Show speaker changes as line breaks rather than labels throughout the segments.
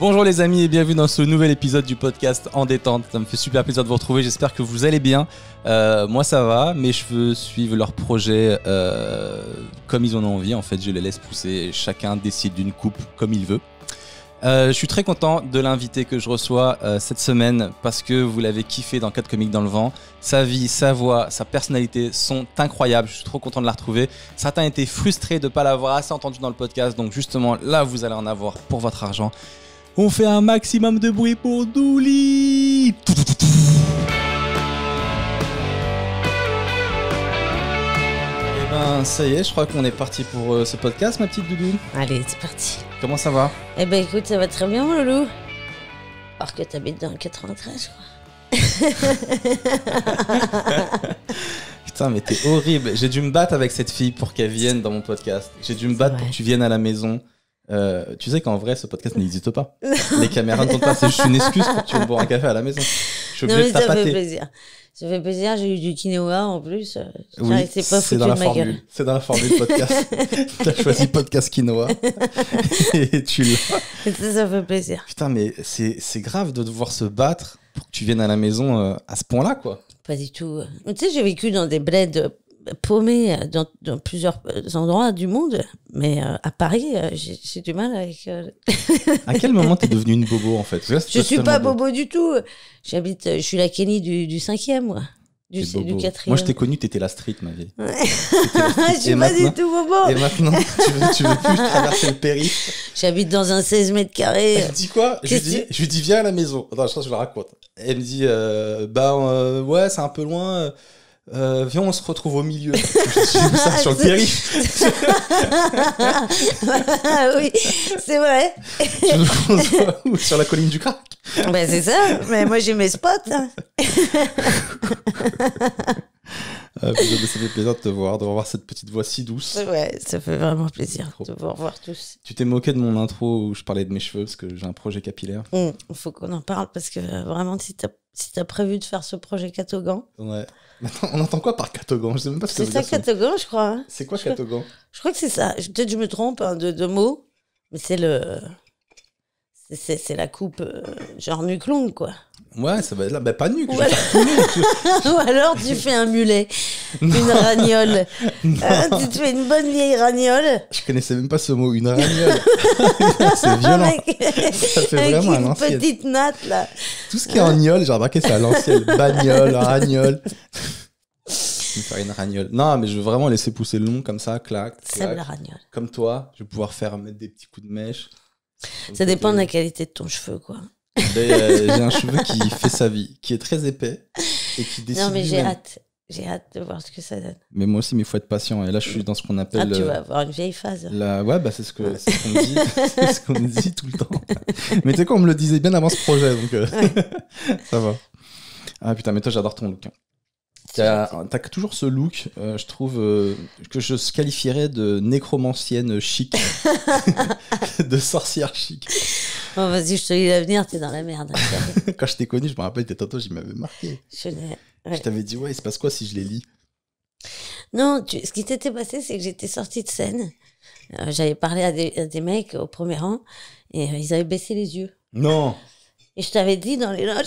Bonjour les amis et bienvenue dans ce nouvel épisode du podcast En Détente. Ça me fait super plaisir de vous retrouver, j'espère que vous allez bien. Moi ça va, mes cheveux suivent leur projet comme ils en ont envie. En fait, je les laisse pousser, chacun décide d'une coupe comme il veut. Je suis très content de l'invité que je reçois cette semaine parce que vous l'avez kiffé dans 4 comiques dans le vent. Sa vie, sa voix, sa personnalité sont incroyables. Je suis trop content de la retrouver. Certains étaient frustrés de ne pas l'avoir assez entendu dans le podcast. Donc justement, là, vous allez en avoir pour votre argent. On fait un maximum de bruit pour Douli. Eh ben, ça y est, je crois qu'on est parti pour ce podcast, ma petite Doudou.
Allez, c'est parti.
Comment ça va?
Eh ben écoute, ça va très bien, mon loulou. Alors que t'habites dans le 93, je crois.
Putain, mais t'es horrible. J'ai dû me battre avec cette fille pour qu'elle vienne dans mon podcast. J'ai dû me battre pour que tu viennes à la maison. Tu sais qu'en vrai, ce podcast n'existe pas. Les caméras ne comptent pas. C'est juste une excuse pour que tu viennes boire un café à la maison. Je suis obligé de tapater.
Ça fait plaisir. Ça fait plaisir. J'ai eu du quinoa en plus.
Oui,
c'est pas foutu de ma gueule.
C'est dans la formule podcast. T'as choisi podcast quinoa et tu l'as.
Ça fait plaisir.
Putain, mais c'est grave de devoir se battre pour que tu viennes à la maison à ce point-là, quoi.
Pas du tout. Tu sais, j'ai vécu dans des bleds paumé dans plusieurs endroits du monde, mais à Paris, j'ai du mal avec...
À quel moment t'es devenue une bobo, en fait?
Je suis pas bobo du tout. Je suis la Kenny du 5e, moi. Du 4e.
Moi, je t'ai connue, t'étais la street, ma vie.
Ouais. Je suis pas du tout bobo.
Et maintenant, tu veux plus traverser le périph'.
J'habite dans un 16 mètres carrés.
Elle me dit quoi? Je lui dis, viens à la maison. Attends, je le raconte. Elle me dit, ouais, c'est un peu loin... viens, on se retrouve au milieu. Je ça sur le périph'.
Oui, c'est vrai.
Tu veux qu'on se voit où? Sur la colline du crack?
Ben c'est ça, mais moi j'ai mes spots. Hein.
Ça fait plaisir de te voir, de revoir cette petite voix si douce.
Ouais, ça fait vraiment plaisir de vous revoir tous.
Tu t'es moqué de mon intro où je parlais de mes cheveux parce que j'ai un projet capillaire.
Il faut qu'on en parle parce que vraiment, si t'as prévu de faire ce projet Catogan.
Ouais. Attends, on entend quoi par Catogan? Je sais même pas ce que
c'est ça, Catogan, je crois. Hein.
C'est quoi Catogan?
Je crois que c'est ça. Peut-être que je me trompe de mots, mais c'est c'est la coupe genre nuque longue, quoi.
Ouais, ça va être là. Bah, pas nuque.
Ou alors tu fais un mulet, une ragnole. Tu te fais une bonne vieille ragnole.
Je connaissais même pas ce mot, une ragnole. C'est violent. Ça fait
avec
vraiment à
une
l'ancienne.
petite natte, là.
Tout ce qui est en gnole, j'ai remarqué, c'est à l'ancienne. Bagnole, ragnole. Je vais faire une ragnole. Non, mais je veux vraiment laisser pousser le long comme ça, clac.
C'est la ragnole.
Comme toi, je vais pouvoir mettre des petits coups de mèche.
Ça dépend de la qualité de ton cheveu, quoi.
J'ai un cheveu qui fait sa vie, qui est très épais et qui décide.
Non, mais j'ai hâte de voir ce que ça donne.
Mais moi aussi, mais il faut être patient. Et là, je suis dans ce qu'on appelle.
Tu vas avoir une vieille phase.
Ouais, bah c'est ce qu'on me dit. C'est ce qu'on me dit tout le temps. Mais tu sais quoi, on me le disait bien avant ce projet, donc ça va. Ah putain, mais toi, j'adore ton look. T'as toujours ce look, je trouve, que je qualifierais de nécromancienne chic, de sorcière chic.
Bon, vas-y, je te lis l'avenir, t'es dans la merde.
Quand je t'ai connu, je me rappelle, tes tatouages, ils m'avaient marqué. Je t'avais dit, ouais, il se passe quoi si je les lis?
Non, ce qui t'était passé, c'est que j'étais sortie de scène. J'avais parlé à des mecs au premier rang et ils avaient baissé les yeux.
Non.
Et je t'avais dit dans les loges.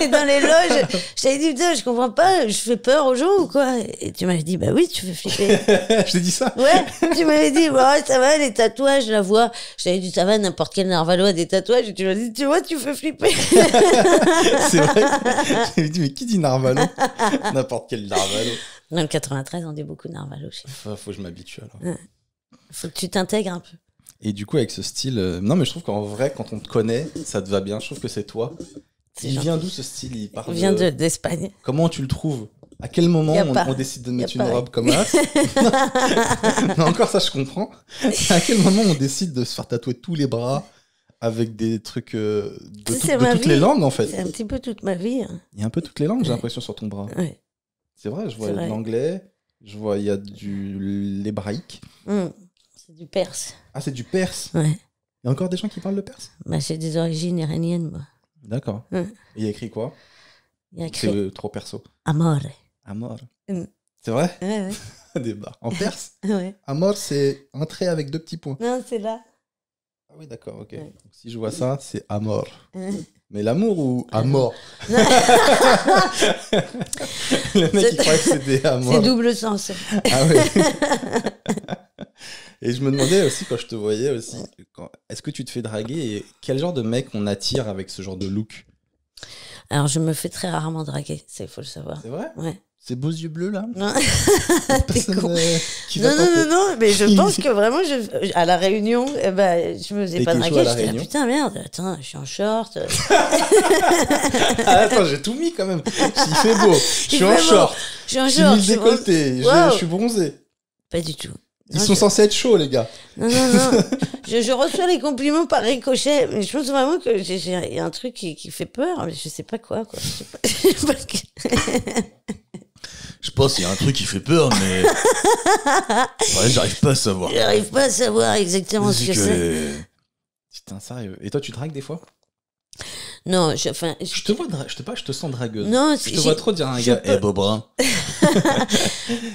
Et dans les loges, je t'avais dit, putain, je comprends pas, je fais peur aux gens ou quoi? Et tu m'avais dit, bah oui, tu fais flipper.
Je t'ai dit ça?
Ouais, tu m'avais dit, ouais, ça va, les tatouages, la voix. Je t'avais dit, ça va, n'importe quel narvalo a des tatouages. Et tu m'as dit, tu vois, tu fais flipper.
C'est vrai. J'avais dit, mais qui dit narvalo? N'importe quel narvalo.
Dans le 93, on dit beaucoup de narvalo.
Faut que je m'habitue alors.
Ouais. Faut que tu t'intègres un peu.
Et du coup, avec ce style... Non, mais je trouve qu'en vrai, quand on te connaît, ça te va bien. Je trouve que c'est toi. Il vient d'où ce style? Il
vient d'Espagne.
Comment tu le trouves? À quel moment on décide de mettre une robe comme as? Non, encore ça, je comprends. À quel moment on décide de se faire tatouer tous les bras avec des trucs de toutes les langues, en fait?
C'est un petit peu toute ma vie. Hein.
Il y a un peu toutes les langues, j'ai l'impression, sur ton bras.
Ouais.
C'est vrai, je vois de l'anglais, je vois il y a l'hébraïque.
C'est du perse.
Ah, c'est du perse?
Ouais.
Il y a encore des gens qui parlent le perse?
Bah, j'ai des origines iraniennes, moi.
D'accord. Et il y a écrit quoi?
Il y a écrit...
C'est trop perso.
Amore.
Amore. C'est vrai?
Ouais.
Des barres. En perse,
Ouais.
Amor, c'est un trait avec 2 petits points.
Non, c'est là.
Ah oui, d'accord, ok.
Ouais.
Donc, si je vois ça, c'est Amor. Mais l'amour ou Amor?
Non,
Le mec, il croit que c'était
c'est
Amor.
double sens.
Ah oui. Et je me demandais aussi, quand je te voyais aussi, est-ce que tu te fais draguer et quel genre de mec on attire avec ce genre de look?
Alors, je me fais très rarement draguer, il faut le savoir.
C'est vrai?
Ouais.
Ces beaux yeux bleus là?
Non.
Personne,
con.
qui va
Non,
tenter.
non, mais je pense que vraiment, à la Réunion, je me faisais
T'es
pas
quelque chose
draguer.
à la
J'étais là,
Réunion
putain, merde, attends, je suis en short.
Ah, attends, j'ai tout mis quand même. Il fait beau. Je suis en
fait beau.
short.
Je suis en
J'ai
short.
mis le décolleté.
Wow.
Je suis bronzé.
Pas du tout.
Ils
Non,
sont censés être chauds, les gars.
Non. Je reçois les compliments par ricochet, mais je pense vraiment que il y a un truc qui fait peur, mais je sais pas quoi. Je sais pas
Je pense qu'il y a un truc qui fait peur, mais. Ouais, j'arrive pas à savoir.
J'arrive pas à savoir exactement ce que c'est.
Putain, sérieux. Et toi, tu dragues des fois?
Non,
Je te vois, je te sens dragueuse.
Non,
je te vois trop dire à un gars,
peux-
Bobrin.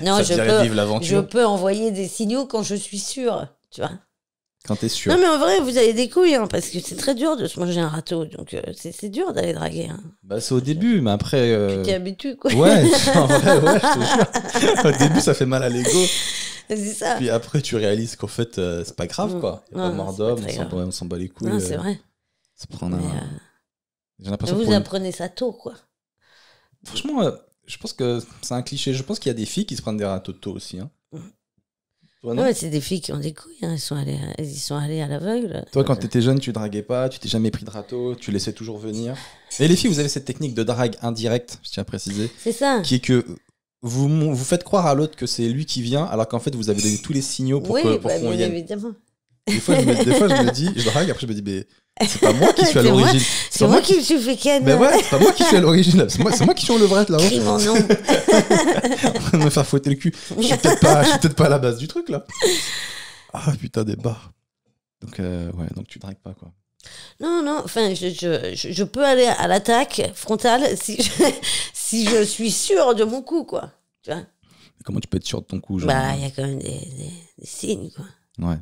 non,
Ça te dirait de vivre
je
l'aventure
peux envoyer des signaux quand je suis sûre, tu vois.
quand t'es sûr.
Non, mais en vrai, vous avez des couilles, hein, parce que c'est très dur de se manger un râteau, donc c'est dur d'aller draguer. Hein.
Bah, c'est au début, mais après.
Tu t'y habitues, quoi.
Ouais, en vrai, ouais, je te jure. Au début, ça fait mal à l'ego.
C'est ça.
Puis après, tu réalises qu'en fait, c'est pas grave, quoi. Y a pas
Non,
de mort
c'est pas
d'homme,
très grave.
on s'en bat les couilles.
Non, c'est vrai.
Ça prend un.
Mais,
J'ai l'impression
vous
pour
apprenez ça tôt, quoi.
Franchement, je pense que c'est un cliché. Je pense qu'il y a des filles qui se prennent des râteaux tôt aussi. Hein. Toi, non?
Ouais, c'est des filles qui ont des couilles, hein. Elles y sont allées à l'aveugle.
Toi, quand t'étais jeune, tu draguais pas, tu t'es jamais pris de râteau, tu laissais toujours venir. Et les filles, vous avez cette technique de drague indirecte, je tiens à préciser,
C'est ça.
qui est que vous faites croire à l'autre que c'est lui qui vient, alors qu'en fait, vous avez donné tous les signaux pour
Oui,
qu'on
bah, bien
vienne.
évidemment.
Des fois, je me dis, je drague, après je me dis, mais c'est pas moi qui suis à
C'est moi-
l'origine.
C'est moi qui me suis fait ken.
Mais ouais, c'est pas moi qui suis à l'origine, là. C'est moi qui suis en levrette là.
Crie mon nom.
En train de me faire fouetter le cul. Je suis peut-être pas à la base du truc là. Ah putain, des barres. Donc ouais, donc tu dragues pas quoi.
Non, enfin, je peux aller à l'attaque frontale si je suis sûre de mon coup, quoi. Tu vois.
Comment tu peux être sûr de ton coup, genre?
Bah, il y a quand même des signes, quoi.
Ouais.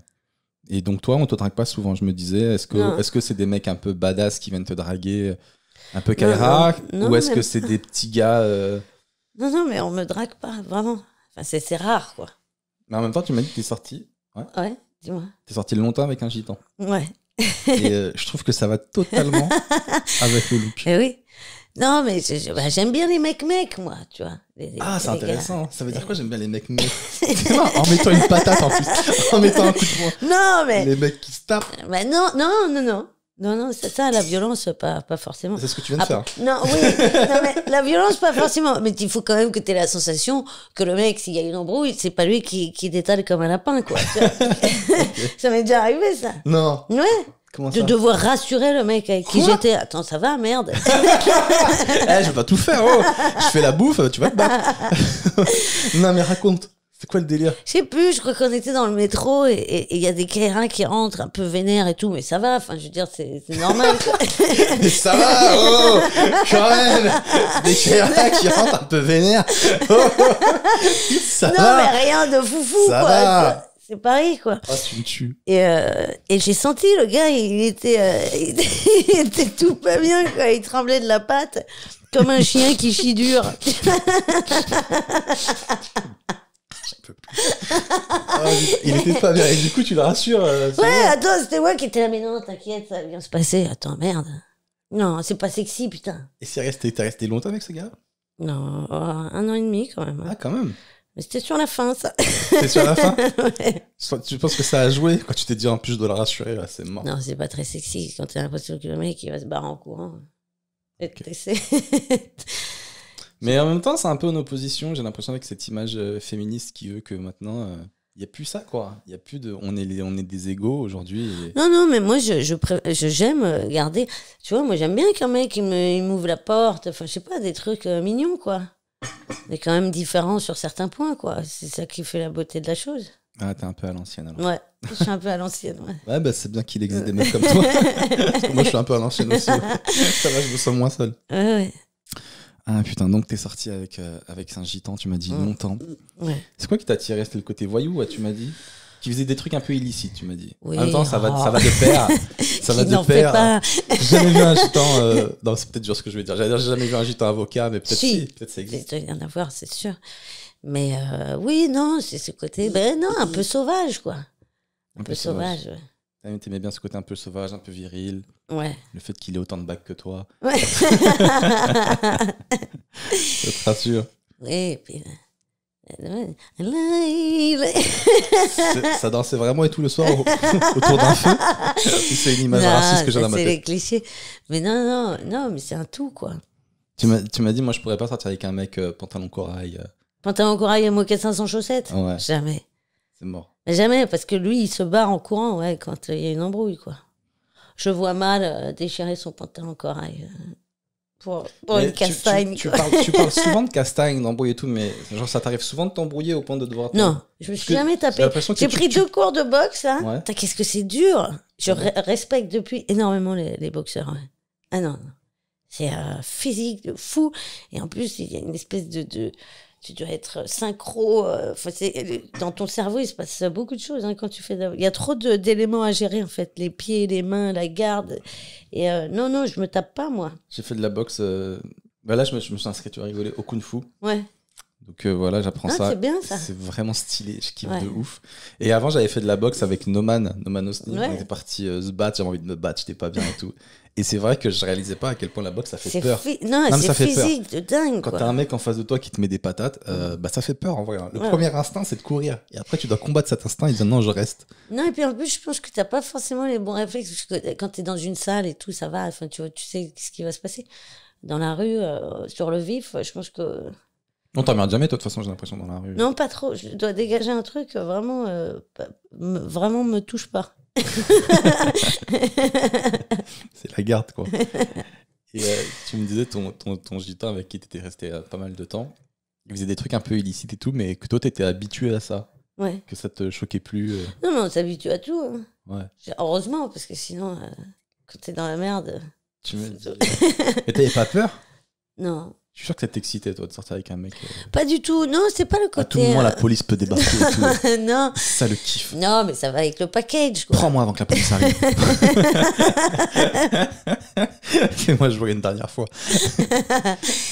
Et donc toi, on te drague pas souvent, je me disais.
Non.
Est-ce que c'est des mecs un peu badass qui viennent te draguer, un peu Kaira,
non,
ou est-ce
mais-
que c'est des petits gars
Non, mais on me drague pas, vraiment. Enfin, c'est rare, quoi.
Mais en même temps, tu m'as dit que t'es sorti
Ouais, dis-moi.
longtemps avec un gitan.
Ouais.
Et je trouve que ça va totalement avec le look.
Eh oui. Non, mais j'aime bien les mecs, moi, tu vois.
Ah, c'est
les
intéressant. Ça veut dire quoi, j'aime bien les mecs mecs? En mettant une patate en plus. En mettant un coup de poing.
gars. Non, mais.
Les mecs qui se tapent.
Bah, non, ça, la violence, pas forcément.
C'est ce que tu viens de faire.
Non, oui, non, mais la violence, pas forcément. Mais il faut quand même que tu aies la sensation que le mec, s'il y a une embrouille, c'est pas lui qui détale comme un lapin, quoi. Tu vois. Ça m'est déjà arrivé, ça.
Non.
Ouais.
Comment
De
ça?
devoir rassurer le mec avec qui
Quoi
j'étais. Attends, ça va, merde.
Je vais pas tout faire, oh. Je fais la bouffe, tu vas te battre. Non, mais raconte. C'est quoi le délire?
Je sais plus, je crois qu'on était dans le métro et il y a des Kaira qui rentrent un peu vénères et tout, mais ça va, enfin, je veux dire, c'est normal, quoi.
Mais ça va, oh. Quand même. Des Kaira qui rentrent un peu vénère. Oh. Ça
Non,
va.
mais rien de foufou,
Ça
quoi.
va.
C'est pareil, quoi.
Ah, tu me tues.
Et j'ai senti le gars, il était tout pas bien, quoi. Il tremblait de la patte, comme un chien qui chie dur.
Ah, il était pas bien. Et du coup, tu le rassures. C'est
Ouais,
bon.
attends, c'était moi qui étais là, mais non, t'inquiète, ça va bien se passer. Attends, merde. Non, c'est pas sexy, putain.
Et t'es resté longtemps avec ce gars?
Non, 1 an et demi, quand même.
Ah, quand même.
Mais c'était sur la fin, ça.
C'est sur la fin?
Ouais.
Tu penses que ça a joué quand tu t'es dit en plus je dois le rassurer, là, c'est mort.
Non, c'est pas très sexy quand t'as l'impression que le mec, il va se barrer en courant. Et
Ok.
t'essaies.
Mais en même temps, c'est un peu en opposition, j'ai l'impression, avec cette image féministe qui veut que maintenant, il n'y a plus ça, quoi. Il y a plus de. On est des égaux aujourd'hui. Et...
Non, mais moi, j'aime garder. Tu vois, moi, j'aime bien qu'un mec, il m'ouvre la porte. Enfin, je sais pas, des trucs mignons, quoi. Mais quand même différents sur certains points, quoi. C'est ça qui fait la beauté de la chose.
Ah, t'es un peu à l'ancienne alors.
Ouais, je suis un peu à l'ancienne, ouais.
Ouais, bah c'est bien qu'il existe des mecs comme toi. Parce que moi, je suis un peu à l'ancienne aussi. Ça va, je me sens moins seul.
Ouais.
Ah putain, donc t'es sorti avec un gitan, tu m'as dit longtemps.
Ouais.
C'est quoi qui t'a attiré? C'était le côté voyou, tu m'as dit? Qui faisait des trucs un peu illicites, tu m'as dit.
Oui,
En même temps, ça va de pair. Ça va de pair.
Pas.
J'ai jamais vu un gitan. Non, c'est peut-être dur ce que je vais dire. J'allais dire, j'ai jamais vu un gitan avocat, mais peut-être si. Peut-être ça existe.
Il doit y en avoir, c'est sûr. Mais oui, non, c'est ce côté, un peu sauvage, quoi. Un peu sauvage, ouais.
T'aimais bien ce côté un peu sauvage, un peu viril.
Ouais.
Le fait qu'il ait autant de bacs que toi.
Ouais.
Je te rassure.
Oui, et puis.
Ça dansait vraiment et tout le soir autour d'un feu. C'est une image raciste que j'ai dans ma tête.
C'est les clichés. Mais non, mais c'est un tout, quoi.
Tu m'as dit, moi, je pourrais pas sortir avec un mec pantalon corail.
Pantalon corail et mocassin sans chaussettes?
Ouais.
Jamais.
C'est mort.
Jamais, parce que lui, il se barre en courant, ouais, quand il y a une embrouille, quoi. Je vois mal déchirer son pantalon corail pour une castagne.
Tu parles souvent de castagne, d'embrouille et tout, mais genre ça t'arrive souvent de t'embrouiller au point de devoir...
Non, je me suis jamais tapé. J'ai pris 2 cours de boxe, là. Ouais. Qu'est-ce que c'est dur. Je respecte depuis énormément les boxeurs. Ouais. Ah non. C'est physique de fou. Et en plus, il y a une espèce de tu dois être synchro. Dans ton cerveau, il se passe beaucoup de choses quand tu fais. Il y a trop d'éléments à gérer, en fait. Les pieds, les mains, la garde. Et non, je me tape pas, moi.
J'ai fait de la boxe. Là, je me suis inscrit, tu vas rigoler, au Kung Fu.
Ouais.
Donc voilà, j'apprends ça.
C'est bien, ça.
C'est vraiment stylé, je kiffe de ouf. Et avant, j'avais fait de la boxe avec Noman Osni. On était parti se battre, j'avais envie de me battre, j'étais pas bien et tout. Et c'est vrai que je réalisais pas à quel point la boxe, ça fait peur.
Non, c'est physique de dingue.
Quand t'as un mec en face de toi qui te met des patates, ça fait peur en vrai. Le premier instinct, c'est de courir. Et après, tu dois combattre cet instinct et dire non, je reste.
Non, et puis en plus, je pense que t'as pas forcément les bons réflexes. Parce que quand t'es dans une salle et tout, ça va. Enfin, tu sais ce qui va se passer. Dans la rue, sur le vif, je pense que...
On t'emmerde jamais, toi, de toute façon, j'ai l'impression, dans la rue.
Non, pas trop. Je dois dégager un truc, vraiment, vraiment me touche pas.
C'est la garde, quoi. Et tu me disais, ton gitan avec qui t'étais resté pas mal de temps, il faisait des trucs un peu illicites et tout, mais que toi, t'étais habitué à ça.
Ouais.
Que ça te choquait plus.
Non, mais on s'habitue à tout. Hein.
Ouais.
Heureusement, parce que sinon, quand t'es dans la merde...
Tu me dis... Mais t'avais pas peur?
Non.
Je suis sûr que ça t'excitait, toi, de sortir avec un mec.
Pas du tout. Non, c'est pas le côté...
À tout moment, la police peut débarquer et tout.
Non.
Ça le kiffe.
Non, mais ça va avec le package, quoi.
Prends-moi avant que la police arrive. Fais-moi jouer une dernière fois.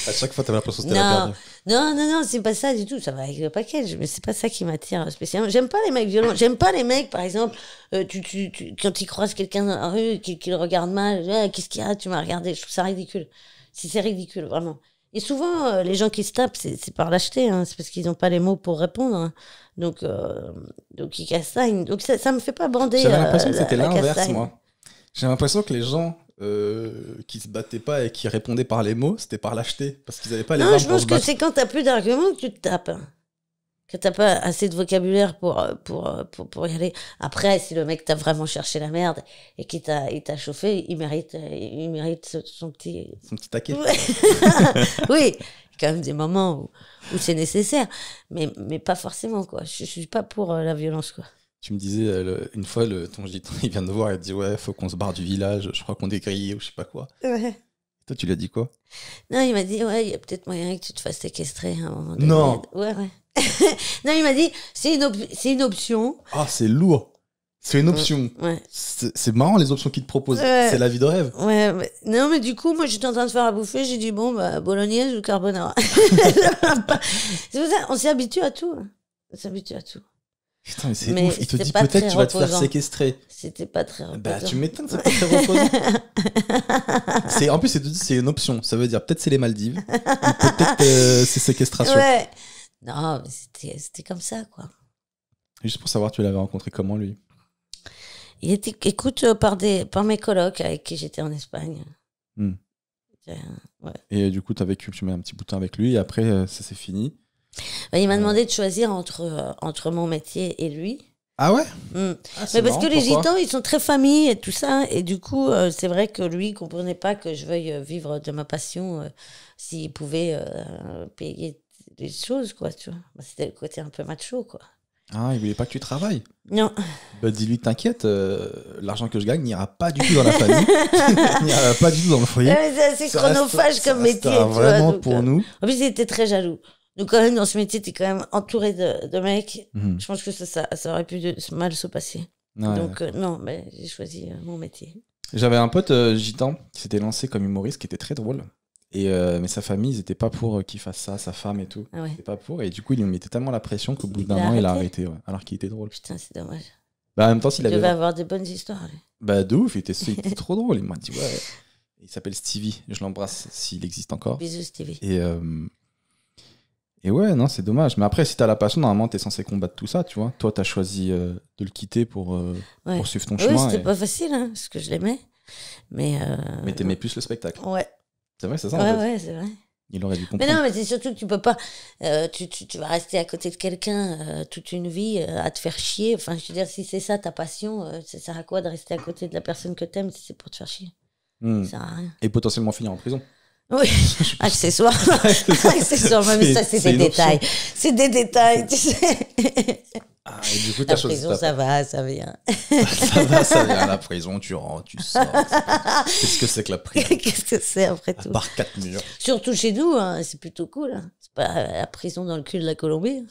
À chaque fois, t'avais l'impression que c'était la perdue.
Non, c'est pas ça du tout. Ça va avec le package, mais c'est pas ça qui m'attire spécialement. J'aime pas les mecs violents. J'aime pas les mecs, par exemple, quand ils croisent quelqu'un dans la rue, qui le regarde mal, qu'est-ce qu'il y a, tu m'as regardé. Je trouve ça ridicule. C'est ridicule, vraiment. Et souvent, les gens qui se tapent, c'est par lâcheté, hein. C'est parce qu'ils n'ont pas les mots pour répondre. Hein. Donc ils castagnent. Donc ça me fait pas bander.
J'avais l'impression que c'était l'inverse, moi. J'ai l'impression que les gens qui se battaient pas et qui répondaient par les mots, c'était par lâcheté. Parce qu'ils n'avaient pas les armes pour se battre.
Non, je pense que c'est quand t'as plus d'arguments que tu te tapes. Que t'as pas assez de vocabulaire pour y aller. Après, si le mec t'a vraiment cherché la merde et qu'il t'a chauffé, il mérite son petit...
Son petit taquet.
Oui, quand même des moments où c'est nécessaire. Mais pas forcément, quoi. Je suis pas pour la violence, quoi.
Tu me disais, une fois, ton gitan, il vient te voir et te dit « Ouais, faut qu'on se barre du village, je crois qu'on est grillé ou je sais pas quoi. »
Ouais.
Toi, tu lui as dit quoi?
Non, il m'a dit « Ouais, il y a peut-être moyen que tu te fasses séquestrer à un moment donné. »
Non.
Ouais. Non, il m'a dit c'est une option.
Ah, c'est lourd. C'est une option.
Ouais.
C'est marrant les options qu'ils te proposent. Ouais. C'est la vie de rêve.
Ouais. Non, mais du coup, moi, j'étais en train de faire à bouffer. J'ai dit bon, bolognaise ou carbonara. C'est pour ça, on s'habitue à tout. On s'habitue à tout.
Putain, mais c'est ouf. Il te dit peut-être tu vas te faire séquestrer.
C'était pas très reposant.
Bah, tu m'étonnes, c'est pas très reposant. En plus, c'est une option. Ça veut dire peut-être c'est les Maldives. Ou peut-être c'est séquestration.
Ouais. Non, mais c'était comme ça, quoi.
Juste pour savoir, tu l'avais rencontré comment, lui?
Il était, écoute, par mes colocs avec qui j'étais en Espagne.
Ouais. Et du coup, tu mets un petit bout de temps avec lui et après, ça s'est fini.
Il m'a demandé de choisir entre mon métier et lui.
Ah ouais?
Mais parce que les gitans, ils sont très famille et tout ça. Et du coup, c'est vrai que lui, il comprenait pas que je veuille vivre de ma passion s'il pouvait payer des choses, quoi, tu vois. C'était le côté un peu macho, quoi.
Ah, il voulait pas que tu travailles.
Non.
Bah, dis-lui, t'inquiète, l'argent que je gagne n'ira pas du tout dans la famille, n'ira pas du tout dans le foyer.
Ouais, c'est assez chronophage comme métier.
Ça vraiment pour nous.
En plus, il était très jaloux. Donc, quand même, dans ce métier, t'es quand même entouré de mecs. Je pense que ça aurait pu mal se passer.
Ouais.
Donc, non, mais j'ai choisi mon métier.
J'avais un pote gitan qui s'était lancé comme humoriste, qui était très drôle. Mais sa famille, ils n'étaient pas pour qu'il fasse ça, sa femme et tout.
Ah ouais.
Ils étaient pas pour. Et du coup, il lui mettait tellement la pression qu'au bout d'un an, il a arrêté. Ouais, alors qu'il était drôle.
Putain, c'est dommage.
Bah, en même temps, s'il
devait avoir des bonnes histoires. Lui.
Bah, de ouf, il était trop drôle. Il m'a dit, ouais. Il s'appelle Stevie. Je l'embrasse s'il existe encore.
Bisous, Stevie.
Et ouais, non, c'est dommage. Mais après, si t'as la passion, normalement, t'es censé combattre tout ça, tu vois. Toi, t'as choisi de le quitter pour suivre ton chemin.
Oui, c'était pas facile, hein, parce que je l'aimais. Mais
t'aimais plus le spectacle.
Ouais.
C'est vrai, c'est ça, en fait.
Ouais, c'est vrai.
Il aurait dû comprendre.
Mais non, mais c'est surtout que tu peux pas... tu vas rester à côté de quelqu'un toute une vie à te faire chier. Enfin, je veux dire, si c'est ça ta passion, ça sert à quoi de rester à côté de la personne que t'aimes si c'est pour te faire chier? Ça sert à rien.
Et potentiellement finir en prison.
Oui, accessoire. Accessoire, mais ça, c'est des détails. C'est des détails, tu sais.
Ah, et du coup,
la prison, ça va, ça vient.
Ça vient. La prison, tu rentres, tu sors. Qu'est-ce que c'est que la prison?
Qu'est-ce que c'est après tout?
Par 4 murs.
Surtout chez nous, hein, c'est plutôt cool. Hein. C'est pas la prison dans le cul de la Colombie.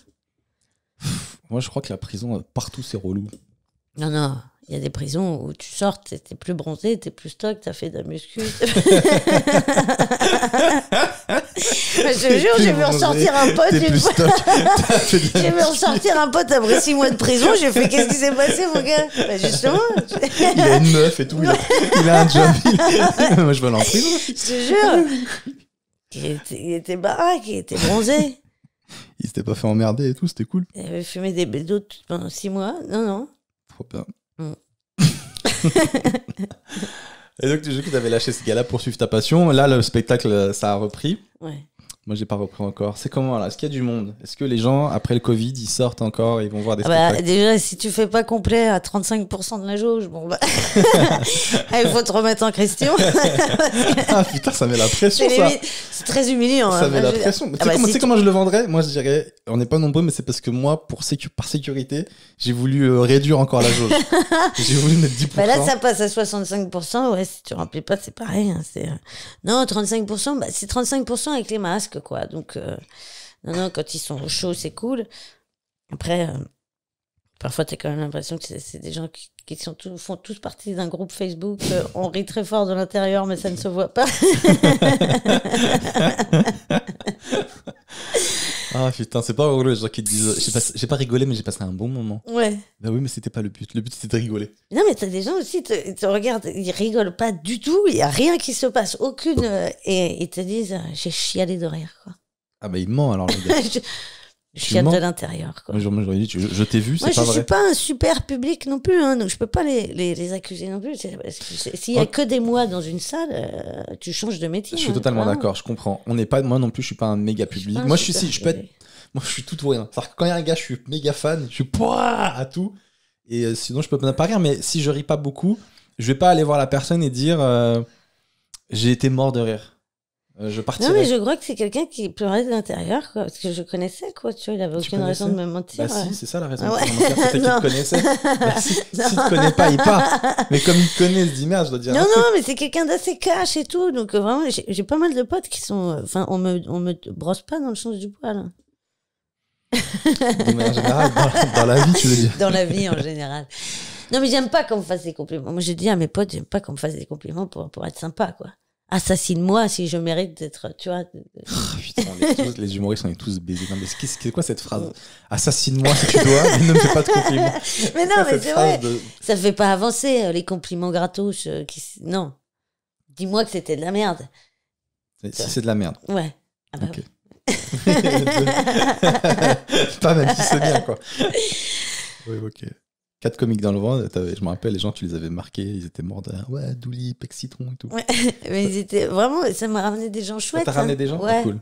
Moi, je crois que la prison, partout, c'est relou.
Non. Il y a des prisons où tu sors, t'es plus bronzé, t'es plus stock, t'as fait de la muscu. Je te jure, j'ai vu ressortir un pote une fois. J'ai vu ressortir un pote après 6 mois de prison. J'ai fait, qu'est-ce qui s'est passé, mon gars? Bah justement.
Il a une meuf et tout. Il a un job. Moi, je veux aller en prison.
Je te jure. Il était baraque, il était bronzé.
Il s'était pas fait emmerder et tout, c'était cool.
Il avait fumé des bédos pendant 6 mois. Non.
Trop bien. Et donc, du coup, tu avais lâché ce gars-là pour suivre ta passion. Là, le spectacle, ça a repris.
Ouais.
Moi, j'ai pas repris encore. C'est comment là? Est-ce qu'il y a du monde? Est-ce que les gens, après le Covid, ils sortent encore et ils vont voir des spectacles?
Déjà, si tu fais pas complet à 35% de la jauge, bon bah. Il faut te remettre en question.
Ah putain, ça met la pression, ça.
C'est très humiliant.
Ça met la pression. Tu sais comment je le vendrais? Moi, je dirais, on n'est pas nombreux, mais c'est parce que moi, par sécurité, j'ai voulu réduire encore la jauge. J'ai voulu mettre 10%.
Bah là, ça passe à 65%. Ouais, si tu remplis pas, c'est pareil. Hein, non, 35%, bah, c'est 35% avec les masques. Quoi. Donc, non, quand ils sont chauds, c'est cool. Après, parfois, tu as quand même l'impression que c'est des gens qui font tous partie d'un groupe Facebook. On rit très fort de l'intérieur, mais ça ne se voit pas.
Ah putain, c'est pas rigolo les gens qui te disent j'ai pas rigolé, mais j'ai passé un bon moment.
Ouais.
Bah oui, mais c'était pas le but. Le but, c'était de rigoler.
Non, mais t'as des gens aussi, te regardent, ils rigolent pas du tout, il y a rien qui se passe, aucune. Et ils te disent, j'ai chialé de rire, quoi.
Ah bah il ment alors, le gars.
Je chiale de l'intérieur, quoi.
Moi, j'aurais dit, je t'ai vu, c'est
pas vrai.
Moi,
je suis pas un super public non plus, hein, donc je peux pas les accuser non plus. S'il y a que des mois dans une salle, tu changes de métier.
Je suis totalement d'accord, je comprends. Moi non plus, je suis pas un méga public. Moi, je suis tout ou rien. C'est-à-dire que quand il y a un gars, je suis méga fan, je suis à tout. Et sinon, je peux pas rire, mais si je ris pas beaucoup, je vais pas aller voir la personne et dire j'ai été mort de rire. Je partirais.
Non, mais je crois que c'est quelqu'un qui pleurait de l'intérieur, quoi, parce que je connaissais, quoi, tu vois, il avait aucune raison de me mentir.
Bah si, c'est ça la raison de me mentir, c'était qu'il te connaissait. Bah, si te connaît pas, il part. Mais comme il te connaît, il se dit merde, je dois dire.
Non, mais c'est quelqu'un d'assez cash et tout, donc vraiment, j'ai pas mal de potes qui sont. Enfin, on me brosse pas dans le sens du poil. Hein.
De manière générale, dans la vie, tu veux dire.
Dans la vie en général. Non, mais j'aime pas qu'on me fasse des compliments. Moi, j'ai dit à mes potes, j'aime pas qu'on me fasse des compliments pour être sympa, quoi. Assassine-moi si je mérite d'être, tu vois.
Putain, les humoristes, on est tous baisés. Non, mais c'est quoi cette phrase? Assassine-moi si tu dois, mais ne me fais pas de compliments.
Mais non, mais c'est vrai. Ça fait pas avancer, les compliments gratos. Non. Dis-moi que c'était de la merde.
Si c'est de la merde.
Ouais. Ah bah
okay. Pas même si c'est bien, quoi. Oui, ok. 4 comiques dans le vent, je me rappelle, les gens, tu les avais marqués, ils étaient morts de ouais, Douli, Pec Citron et tout.
Ouais, mais ils étaient vraiment, ça m'a ramené des gens chouettes.
Ça t'a ramené des gens?
Ouais.
Cool.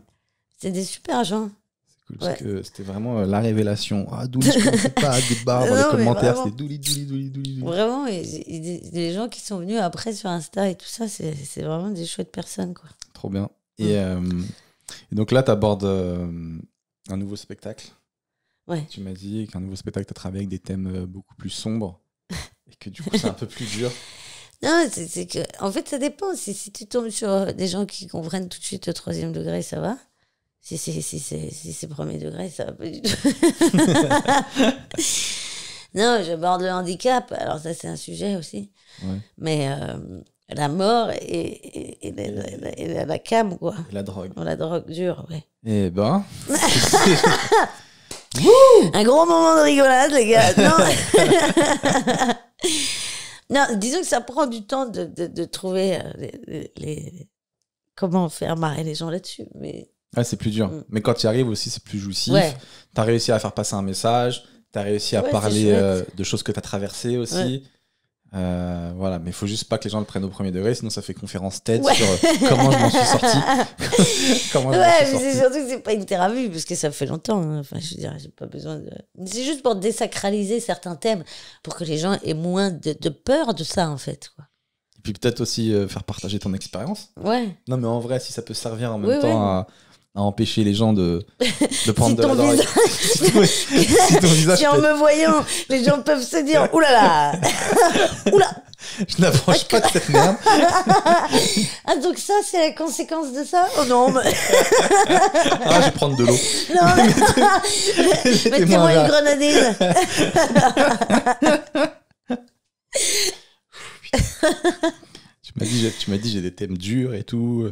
C'était des super gens.
C'est cool, parce que c'était vraiment la révélation. Ah, Douli, je connaissais pas, des barres dans les commentaires, c'était Douli.
Vraiment, les gens qui sont venus après sur Insta et tout ça, c'est vraiment des chouettes personnes, quoi.
Trop bien. Et donc là, t'abordes un nouveau spectacle.
Ouais.
Tu m'as dit qu'un nouveau spectacle, tu as travaillé avec des thèmes beaucoup plus sombres et que du coup, c'est un peu plus dur.
Non, c'est que, en fait, ça dépend. Si tu tombes sur des gens qui comprennent tout de suite le 3e degré, ça va. Si c'est premier degré, ça va pas du tout. Non, j'aborde le handicap. Alors ça, c'est un sujet aussi.
Ouais.
Mais la mort et la cam, quoi.
Et la drogue.
La drogue dure, ouais.
Eh ben...
Un gros moment de rigolade, les gars. Non. Non, disons que ça prend du temps de trouver comment faire marrer les gens là-dessus. Mais...
Ouais, c'est plus dur. Mais quand tu y arrives aussi, c'est plus jouissif.
Ouais.
T'as réussi à faire passer un message. T'as réussi à parler de choses que t'as traversées aussi. Ouais. Voilà, mais il faut juste pas que les gens le prennent au premier degré, sinon ça fait conférence TED sur comment je m'en suis sorti.
Mais c'est surtout que c'est pas une thérapie, parce que ça fait longtemps. Hein. Enfin, je veux dire, j'ai pas besoin de. C'est juste pour désacraliser certains thèmes, pour que les gens aient moins de peur de ça, en fait. Quoi.
Et puis peut-être aussi faire partager ton expérience.
Ouais.
Non, mais en vrai, si ça peut servir en même temps à empêcher les gens de prendre de la drogue. Si ton visage.
Si en me voyant, les gens peuvent se dire oulala, oula.
Je n'approche pas de cette merde.
Ah, donc ça, c'est la conséquence de ça? Oh non, mais...
Ah, je vais prendre de l'eau.
Non, mettez-moi une grenadine.
Tu m'as dit j'ai des thèmes durs et tout.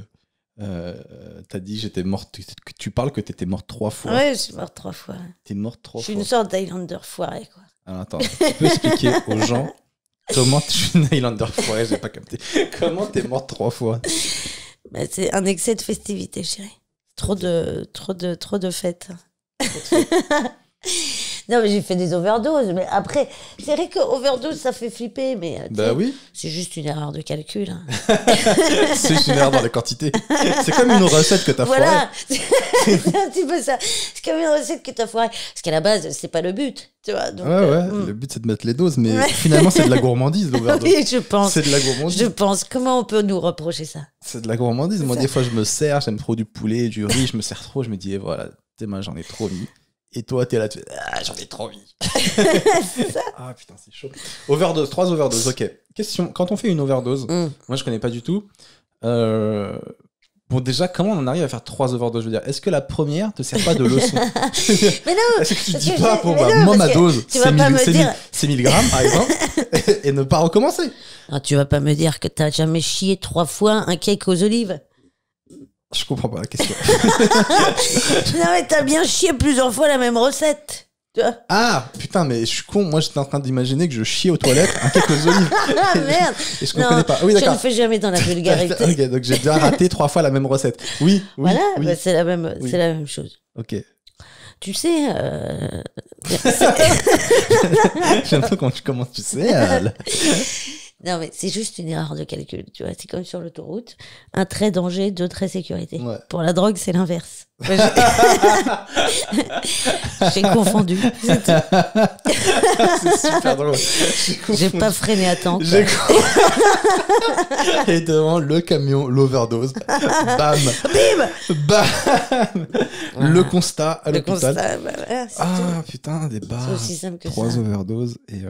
T'as dit j'étais morte. Tu parles que t'étais morte 3 fois.
Ouais, je suis morte 3 fois.
T'es morte 3 fois.
Je suis une sorte d'Highlander foiré, quoi.
Alors attends, tu peux expliquer aux gens comment tu es une Highlander foiré? J'ai pas capté. Comment t'es morte 3 fois?
Bah, c'est un excès de festivité, chérie. Trop de fêtes. Non, mais j'ai fait des overdoses. Mais après, c'est vrai que overdose, ça fait flipper. Mais
bah oui.
C'est juste une erreur de calcul. Hein.
C'est juste une erreur dans les quantités. C'est comme une recette que t'as foirée.
Voilà, c'est un petit peu ça. C'est comme une recette que t'as foirée. Parce qu'à la base, c'est pas le but. Tu vois, donc,
le but c'est de mettre les doses. Mais finalement, c'est de la gourmandise, l'overdose.
Oui, je pense.
C'est de la gourmandise.
Je pense. Comment on peut nous reprocher ça?
C'est de la gourmandise. Moi, des fois, je me sers, j'aime trop du poulet, du riz, je me sers trop. Je me dis, et voilà, moi, j'en ai trop mis. Et toi, t'es là, j'en ai trop mis.
C'est ça.
Ah putain, c'est chaud. Overdose, 3 overdoses, ok. Question, quand on fait une overdose, moi je connais pas du tout. Bon, déjà, comment on en arrive à faire 3 overdoses? Je veux dire, est-ce que la première te sert pas de leçon?
Mais non.
Est-ce que tu te dis pas, bon, bah, moi ma dose, c'est 1000 grammes par exemple, et ne pas recommencer?
Alors, tu vas pas me dire que t'as jamais chié 3 fois un cake aux olives?
Je comprends pas la question.
Non, mais t'as bien chié plusieurs fois la même recette. Tu vois?
Ah, putain, mais je suis con. Moi, j'étais en train d'imaginer que je chiais aux toilettes un cake aux olives.
Ah, merde.
Et je comprenais pas. Oui, d'accord.
Je ne fais jamais dans la vulgarité.
Ok, donc j'ai déjà raté 3 fois la même recette. Oui,
voilà,
oui.
Bah, c'est la même chose.
Ok.
Tu sais...
J'aime pas comment tu sais.
Non, mais c'est juste une erreur de calcul, tu vois. C'est comme sur l'autoroute. 1 trait danger, 2 traits sécurité. Ouais. Pour la drogue, c'est l'inverse. J'ai confondu. C'est
super drôle.
J'ai pas freiné à temps.
Et devant le camion, l'overdose. Bam.
Bim.
Bam. Le constat à l'hôpital.
Tout.
Putain, des barres.
C'est aussi simple que
3
ça.
overdoses et...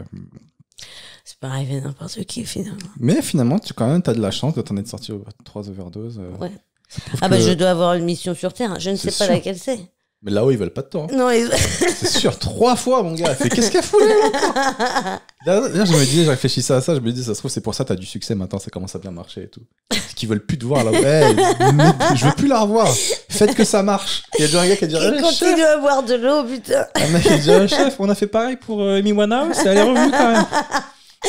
C'est pas arrivé n'importe qui, finalement.
Mais finalement, tu as de la chance de t'en être sorti aux 3 overdoses.
Ouais. Ah bah je dois avoir une mission sur Terre. Je ne sais pas
sûr.
laquelle c'est.
Mais là-haut, ils veulent pas de toi. Hein.
Non,
c'est sûr, 3 fois, mon gars. Qu'est-ce qu'elle fout là? D'ailleurs, je me disais, je réfléchissais à ça. Je me dis, ça se trouve, c'est pour ça que t'as du succès maintenant. Ça commence à bien marcher et tout. Parce qu'ils veulent plus te voir là. Hey, je veux plus la revoir. Faites que ça marche. Il y a déjà un gars qui a dit,
il continue à boire de l'eau, putain.
Un mec qui a dit, chef, on a fait pareil pour Amy Winehouse. Elle est revenue quand même.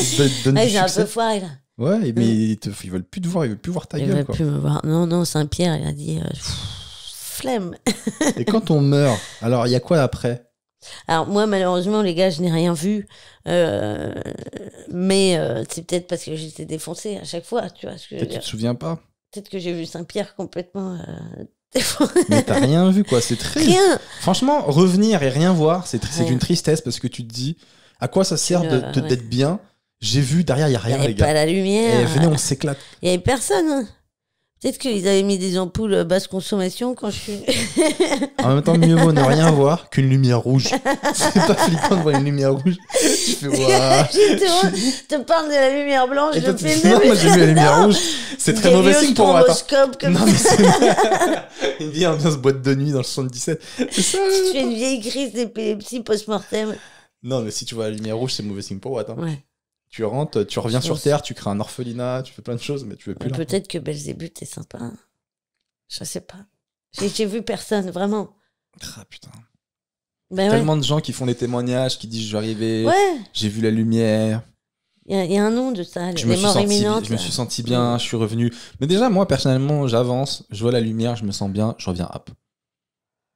J'ai un peu foiré là.
Ouais, mais ils veulent plus te voir, ils veulent plus voir ta gueule.
Ils veulent
quoi.
plus me voir. Non, Saint-Pierre, il a dit flemme.
Et quand on meurt, alors il y a quoi après?
Alors moi, malheureusement, les gars, je n'ai rien vu. Mais c'est peut-être parce que j'étais défoncée à chaque fois. Tu vois ce que je veux dire.
Tu te souviens pas?
Peut-être que j'ai vu Saint-Pierre complètement
Mais t'as rien vu, quoi. C'est triste.
Rien.
Franchement, revenir et rien voir, c'est d'une tristesse parce que tu te dis à quoi ça sert d'être bien? J'ai vu, derrière, il n'y a rien, les gars.
Il n'y avait pas la lumière.
Et venez, on s'éclate.
Il n'y avait personne. Hein. Peut-être qu'ils avaient mis des ampoules basse consommation quand je suis...
En même temps, mieux vaut ne rien voir qu'une lumière rouge. C'est pas flippant de voir une lumière rouge. Tu fais waouh.
Je te parle de la lumière blanche
Et toi,
depuis
tu fais, non, moi j'ai vu la lumière rouge. C'est très mauvais signe pour moi.
Comme
Non, mais c'est une vieille ambiance boîte de nuit dans le 77. C'est ça.
Tu fais une vieille crise d'épilepsie post-mortem.
Non, mais si tu vois la lumière rouge, c'est mauvais signe pour moi.
Ouais.
Tu rentres, tu reviens sur Terre, tu crées un orphelinat, tu fais plein de choses, mais tu veux plus.
Peut-être que Belzébuth est sympa. Je sais pas. J'ai vu personne, vraiment.
Ah putain.
Ben
Tellement de gens qui font des témoignages, qui disent je suis arrivé, j'ai vu la lumière.
Il y a un nom de ça, les morts imminentes.
Je me suis senti bien, je suis revenu. Mais déjà, moi, personnellement, j'avance, je vois la lumière, je me sens bien, je reviens hop.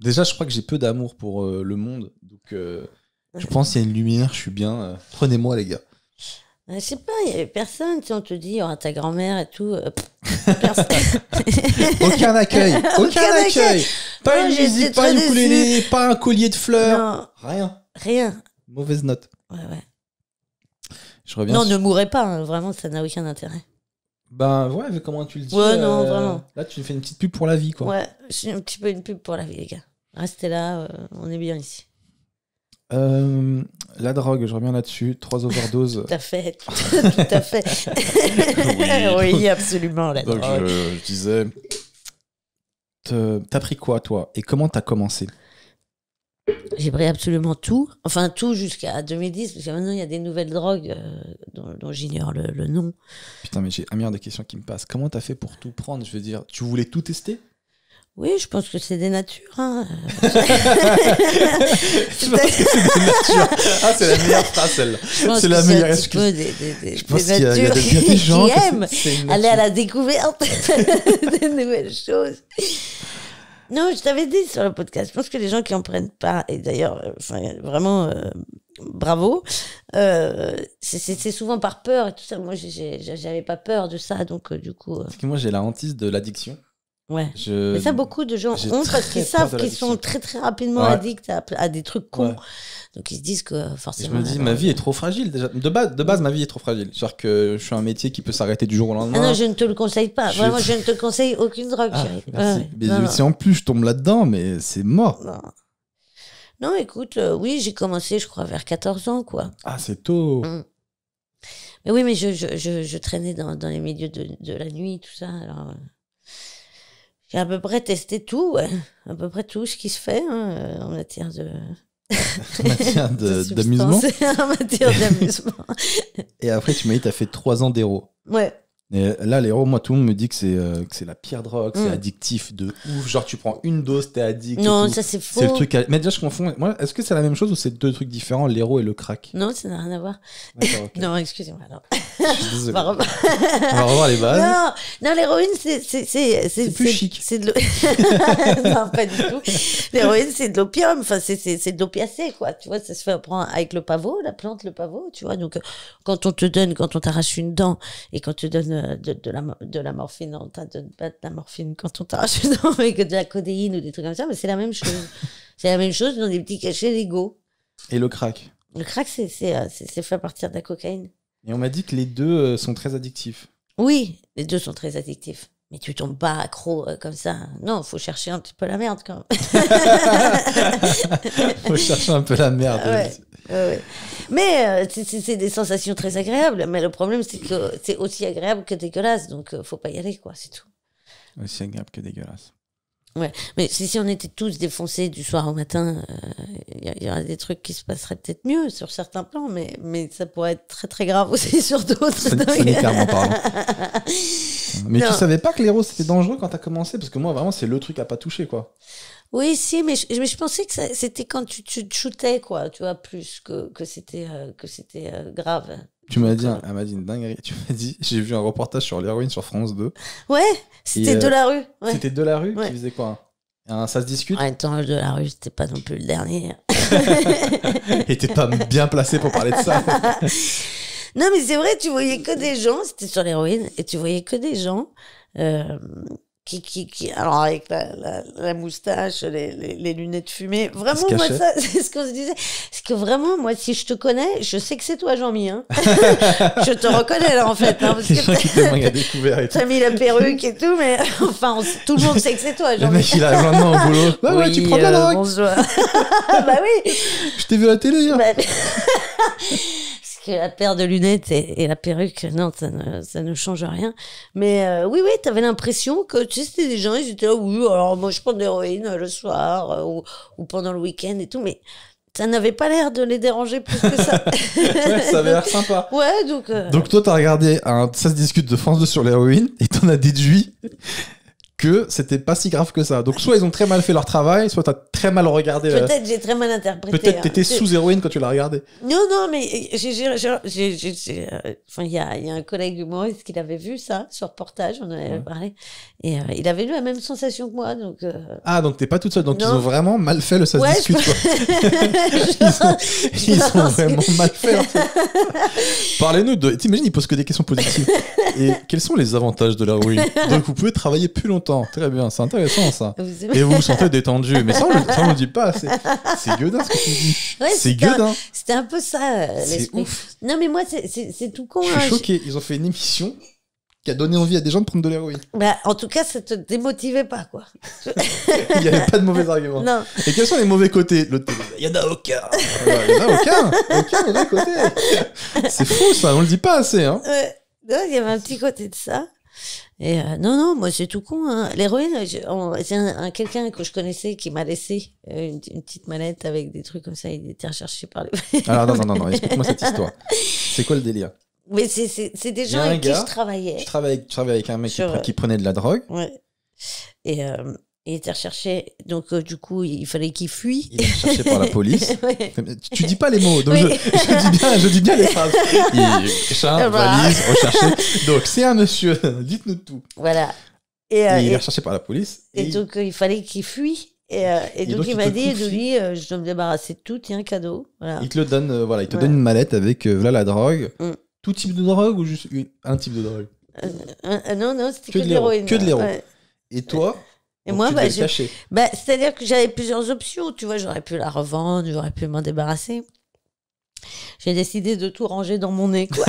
Déjà, je crois que j'ai peu d'amour pour le monde. Donc, je pense qu'il y a une lumière, je suis bien. Prenez-moi, les gars.
Je sais pas, il y avait personne. Tu sais, on te dit, il y aura ta grand-mère et tout.
Aucun accueil. Aucun accueil. Pas une musique, pas une ukulélé, pas un collier de fleurs. Non.
Rien.
Mauvaise note.
Ouais.
Je reviens
non, ne mourrez pas. Hein. Vraiment, ça n'a aucun intérêt.
Ben ouais, mais comment tu le dis.
Ouais, non, vraiment.
Là, tu fais une petite pub pour la vie, quoi.
Ouais, c'est un petit peu une pub pour la vie, les gars. Restez là, on est bien ici.
La drogue, je reviens là-dessus. 3 overdoses.
Tout à fait. Oui, absolument. La
donc
drogue.
je disais, t'as pris quoi, toi? Et comment t'as commencé?
J'ai pris absolument tout. Enfin, tout jusqu'à 2010, parce que maintenant, il y a des nouvelles drogues dont j'ignore le nom.
Penputain, mais j'ai un milliard de questions qui me passent. Comment t'as fait pour tout prendre? Je veux dire, tu voulais tout tester?
Oui, je pense que c'est des natures. Hein.
Je pense que c'est des natures. Ah, c'est la meilleure phrase, celle-là. C'est la meilleure excuse.
Je pense qu'il y a
des gens
qui aiment aller à la découverte de nouvelles choses. Non, je t'avais dit sur le podcast, je pense que les gens qui en prennent pas, et d'ailleurs, vraiment, bravo, c'est souvent par peur et tout ça. Moi, j'avais pas peur de ça, donc du coup...
Parce que moi, j'ai la hantise de l'addiction.
Ouais. Mais ça, beaucoup de gens ont parce qu'ils savent qu'ils sont très très rapidement addicts à des trucs cons. Ouais. Donc ils se disent que forcément.
Je me dis, ma vie est trop fragile déjà. De base, ma vie est trop fragile. C'est-à-dire que je suis un métier qui peut s'arrêter du jour au lendemain.
Ah non, je ne te le conseille pas. Vraiment, je ne te conseille aucune drogue, chérie.
Merci. Mais si en plus je tombe là-dedans, mais c'est mort.
Non, écoute, oui, j'ai commencé, je crois, vers 14 ans, quoi.
Ah, c'est tôt.
Mais oui, mais je traînais dans les milieux de la nuit, tout ça. Alors. J'ai à peu près testé tout, à peu près tout ce qui se fait en matière
d'amusement.
En matière d'amusement.
Et après, tu m'as dit que tu as fait 3 ans d'héros.
Ouais.
Et là, l'héros, moi, tout le monde me dit que c'est la pire drogue, c'est addictif de ouf. Genre, tu prends une dose, t'es addict.
Non, ça c'est faux.
C'est le truc. Mais déjà, je confonds. Moi, est-ce que c'est la même chose ou c'est 2 trucs différents, l'héros et le crack?
Non, ça n'a rien à voir.
Okay.
Non, excusez-moi. Alors.
Je suis désolé. On va revoir les bases.
Non, l'héroïne, c'est
plus chic.
C'est de non, pas du tout. L'héroïne, c'est de l'opium. Enfin, c'est de l'opiacé, quoi. Tu vois, ça se fait prendre avec le pavot, la plante, le pavot. Tu vois, donc quand on t'arrache une dent et quand on te donne de la morphine, non, pas de la morphine quand on t'arrache une dent, mais que de la codéine ou des trucs comme ça, mais c'est la même chose. C'est la même chose dans des petits cachets légaux.
Et le crack? Le
crack, c'est fait à partir de la cocaïne.
Et on m'a dit que les deux sont très addictifs.
Oui, les deux sont très addictifs. Mais tu tombes pas accro comme ça. Non, faut chercher un petit peu la merde quand même.
Faut chercher un peu la merde.
Ouais. Mais c'est des sensations très agréables. Mais le problème, c'est que c'est aussi agréable que dégueulasse. Donc, faut pas y aller, quoi, c'est tout.
Aussi agréable que dégueulasse.
Ouais, mais si on était tous défoncés du soir au matin, y aurait des trucs qui se passeraient peut-être mieux sur certains plans, mais ça pourrait être très très grave aussi sur d'autres.
Sanitairement parlant. Mais non. Tu savais pas que l'héros c'était dangereux quand t'as commencé? Parce que moi vraiment c'est le truc à pas toucher, quoi.
Oui, si, mais je pensais que c'était quand tu te shootais, quoi, tu vois, plus que c'était grave.
Tu m'as dit, elle m'a dit une dinguerie. Tu m'as dit, j'ai vu un reportage sur l'héroïne sur France 2.
Ouais, c'était de la rue. Ouais.
C'était de la rue qui faisait quoi? Ça se discute?
En même temps, de la rue, c'était pas non plus le dernier.
Et t'es pas bien placé pour parler de ça.
Non, mais c'est vrai, tu voyais que des gens, c'était sur l'héroïne, et tu voyais que des gens alors avec la moustache, les lunettes fumées. Vraiment, moi,
cachait.
ça, c'est ce qu'on se disait. C'est que vraiment, moi, si je te connais, je sais que c'est toi, Jean-Mi. Hein. Je te reconnais, là, en fait. Hein, parce
Les gens qui t'aiment à
que
découvert et tout.
t'as mis la perruque et tout, mais enfin, tout le monde sait que c'est toi,
Le
Jean-Mi.
mec, il arrive maintenant au boulot. Bah ouais, tu prends de la drogue.
Bonsoir. Bah oui.
Je t'ai vu à la télé. Hein.
Bah, parce que la paire de lunettes et la perruque, non, ça ne change rien. Mais oui, t'avais l'impression que, tu sais, c'était des gens, ils étaient là, oui, alors moi je prends de l'héroïne le soir ou pendant le week-end et tout, mais ça n'avait pas l'air de les déranger plus que ça.
Ouais, ça avait l'air sympa.
Ouais, donc...
Donc toi, t'as regardé Ça se discute de France 2 sur l'héroïne et t'en as déduit que c'était pas si grave que ça. Donc soit ils ont très mal fait leur travail, soit t'as très mal regardé.
Peut-être j'ai très mal interprété.
Peut-être t'étais sous héroïne quand tu l'as regardé.
Non, mais enfin, il y a un collègue humoriste qui l'avait vu ça sur reportage, on en avait parlé, et il avait eu la même sensation que moi, donc.
Ah, donc t'es pas toute seule. Donc
non.
ils ont vraiment mal fait le ça se discute. Quoi. ils ont vraiment mal fait. Parlez-nous de. T'imagines, ils posent que des questions positives. Et quels sont les avantages de l'héroïne? Donc vous pouvez travailler plus longtemps. Très bien, c'est intéressant ça. Et vous vous sentez détendu. Mais ça, on le dit pas. C'est gueudin ce que tu dis.
Ouais,
c'est gueudin.
C'était un peu ça, l'esprit.
Ouf.
Non, mais moi, c'est tout con.
Je suis choqué. Ils ont fait une émission qui a donné envie à des gens de prendre de l'héroïne.
Bah, en tout cas, ça te démotivait pas, quoi.
Il n'y avait pas de mauvais arguments.
Non.
Et quels sont les mauvais côtés? Il y en a aucun. Il y en a aucun mauvais côté. C'est fou ça, on le dit pas assez. Hein.
Non, il y avait un petit côté de ça. Et non, moi c'est tout con. Hein. L'héroïne, c'est quelqu'un que je connaissais qui m'a laissé une petite mallette avec des trucs comme ça. Il était recherché par les.
Alors non, explique-moi cette histoire. C'est quoi le délire?
Mais c'est des gens avec qui je travaillais.
Tu travailles avec un mec qui prenait de la drogue.
Ouais. Et il était recherché, donc du coup il fallait qu'il fuit.
Il est recherché par la police.
Ouais.
Tu dis pas les mots, donc
oui.
je dis bien les phrases. Valise, recherché. Donc c'est un monsieur, dites-nous tout.
Voilà.
Et il est recherché par la police.
Et donc il fallait qu'il fuit. Et donc il m'a dit, je dois me débarrasser de tout, tiens, un cadeau. Voilà.
Il te le donne, il te donne une mallette avec voilà la drogue. Tout type de drogue ou juste un type de drogue?
Non, c'était que de l'héroïne.
Que de l'héroïne.
Ouais.
Et toi?
Et moi,
cacher.
C'est-à-dire que j'avais plusieurs options. Tu vois, j'aurais pu la revendre, j'aurais pu m'en débarrasser. J'ai décidé de tout ranger dans mon nez, quoi.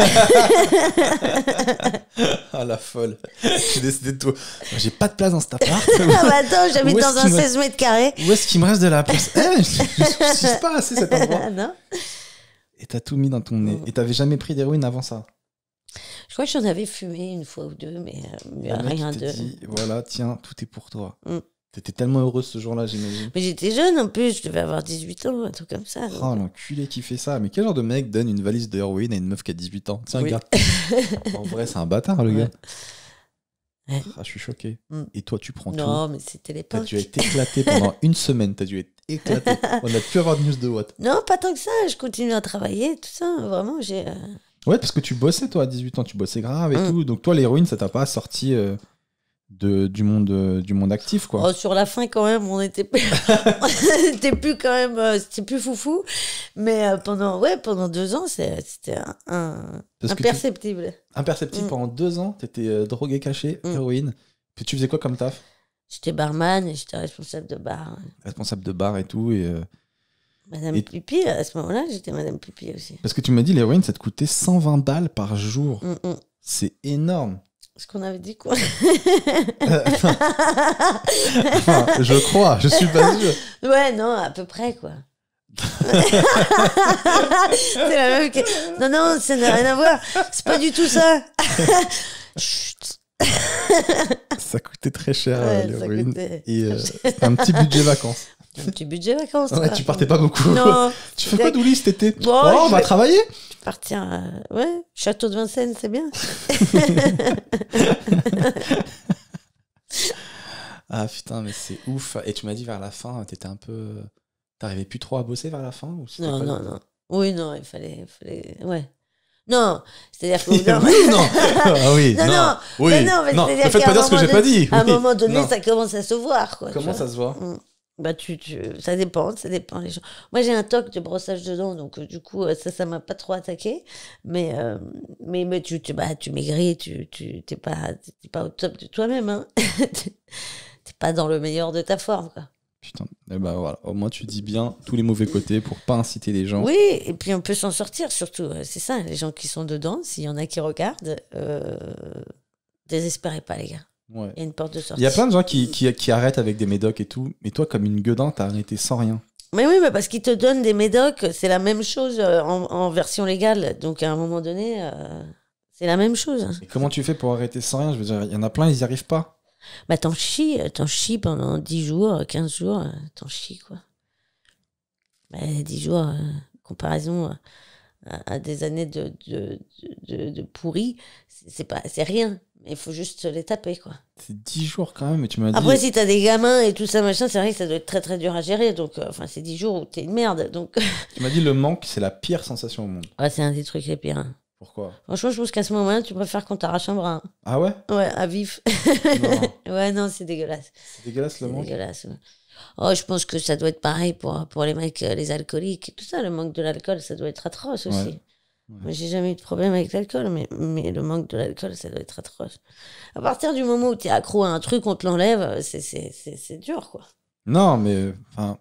Ah, la folle. J'ai décidé de tout. J'ai pas de place dans cet appart.
Ah bah attends, j'habite dans un 16 mètres carrés.
Où est-ce qu'il me reste de la place? Je ne pas assez cet endroit.
Non.
Et t'as tout mis dans ton nez. Et t'avais jamais pris d'héroïne avant ça?
Je crois que j'en avais fumé une fois ou deux, mais rien de...
Dit, voilà, tiens, tout est pour toi. T'étais tellement heureuse ce jour-là, j'imagine.
Mais j'étais jeune en plus, je devais avoir 18 ans, un truc comme ça. Donc...
Oh, l'enculé qui fait ça. Mais quel genre de mec donne une valise d'héroïne à une meuf qui a 18 ans? Tiens, gars. En vrai, c'est un bâtard, le gars.
Ouais.
Ah, je suis choqué. Et toi, tu prends tout.
Non, mais c'était l'époque.
T'as dû être éclaté pendant une semaine. T'as dû être éclaté. On a pu avoir de news de what?
Non, pas tant que ça. Je continue à travailler, tout ça. Vraiment, j'ai...
Ouais, parce que tu bossais, toi, à 18 ans. Tu bossais grave et tout. Donc, toi, l'héroïne, ça t'a pas sorti du monde actif, quoi.
Oh, sur la fin, quand même, on était c'était plus quand même... c'était plus foufou. Mais pendant 2 ans, c'était imperceptible.
Imperceptible pendant 2 ans. T'étais drogué caché, héroïne. Puis tu faisais quoi comme taf?
J'étais barman et j'étais responsable de bar.
Responsable de bar et tout. Et,
Madame Pipi, à ce moment-là, j'étais Madame Pipi aussi.
Parce que tu m'as dit, l'héroïne, ça te coûtait 120 balles par jour. C'est énorme.
Ce qu'on avait dit, quoi.
Enfin, je crois, je suis pas sûr.
Ouais, non, à peu près, quoi. C'est la même que... Non, ça n'a rien à voir. C'est pas du tout ça. Chut.
Ça coûtait très cher, l'héroïne.
Coûtait...
Et c'était un petit budget vacances.
Un petit budget vacances.
Ouais, tu partais pas beaucoup.
Non.
Tu fais quoi d'Oulis cet été?
Bon,
on va travailler.
Partir, ouais, Château de Vincennes, c'est bien.
Ah putain, mais c'est ouf. Et tu m'as dit vers la fin, t'étais un peu... T'arrivais plus trop à bosser vers la fin ou
non. Oui, non, il fallait... Ouais. Non, c'est-à-dire que...
Oui, non. Ah oui,
non.
Oui.
Non, mais
non,
c'est-à-dire
ne faites pas dire ce que j'ai pas dit.
À un moment donné, ça commence à se voir, quoi.
Comment ça se voit?
Bah, ça dépend les gens. Moi, j'ai un toc de brossage de dents, donc du coup, ça m'a pas trop attaqué. Mais tu maigris, t'es pas au top de toi-même, hein. T'es pas dans le meilleur de ta forme, quoi.
Putain, et bah voilà, au moins tu dis bien tous les mauvais côtés pour pas inciter les gens.
Oui, et puis on peut s'en sortir, surtout. C'est ça, les gens qui sont dedans, s'il y en a qui regardent, désespérez pas, les gars.
Ouais.
Il y a une porte de sortie.
Il y a plein de gens qui arrêtent avec des médocs et tout, mais toi, comme une gueudin, t'as arrêté sans rien.
Mais oui, mais parce qu'ils te donnent des médocs, c'est la même chose en version légale. Donc à un moment donné, c'est la même chose.
Et comment tu fais pour arrêter sans rien? Je veux dire, il y en a plein, ils y arrivent pas.
Bah t'en chies pendant 10 jours, 15 jours, t'en chies, quoi. Bah, 10 jours, comparaison à des années de pourri, c'est rien. Mais il faut juste les taper, quoi.
C'est 10 jours quand même, mais tu m'as dit...
Après, si t'as des gamins et tout ça, machin, c'est vrai que ça doit être très très dur à gérer. Donc, c'est 10 jours où t'es une merde. Donc...
Tu m'as dit le manque, c'est la pire sensation au monde.
Ouais, c'est un des trucs les pires. Hein.
Pourquoi?
Franchement, je pense qu'à ce moment-là, tu préfères qu'on t'arrache un bras. Hein.
Ah ouais?
Ouais, à vif.
Non.
Ouais, non, c'est dégueulasse.
C'est dégueulasse le manque?
C'est dégueulasse, ouais. Oh, je pense que ça doit être pareil pour les mecs, les alcooliques et tout ça. Le manque de l'alcool, ça doit être atroce aussi.
Ouais.
Moi, j'ai jamais eu de problème avec l'alcool, mais le manque de l'alcool, ça doit être atroce. À partir du moment où t'es accro à un truc, on te l'enlève, c'est dur, quoi.
Non, mais... Enfin,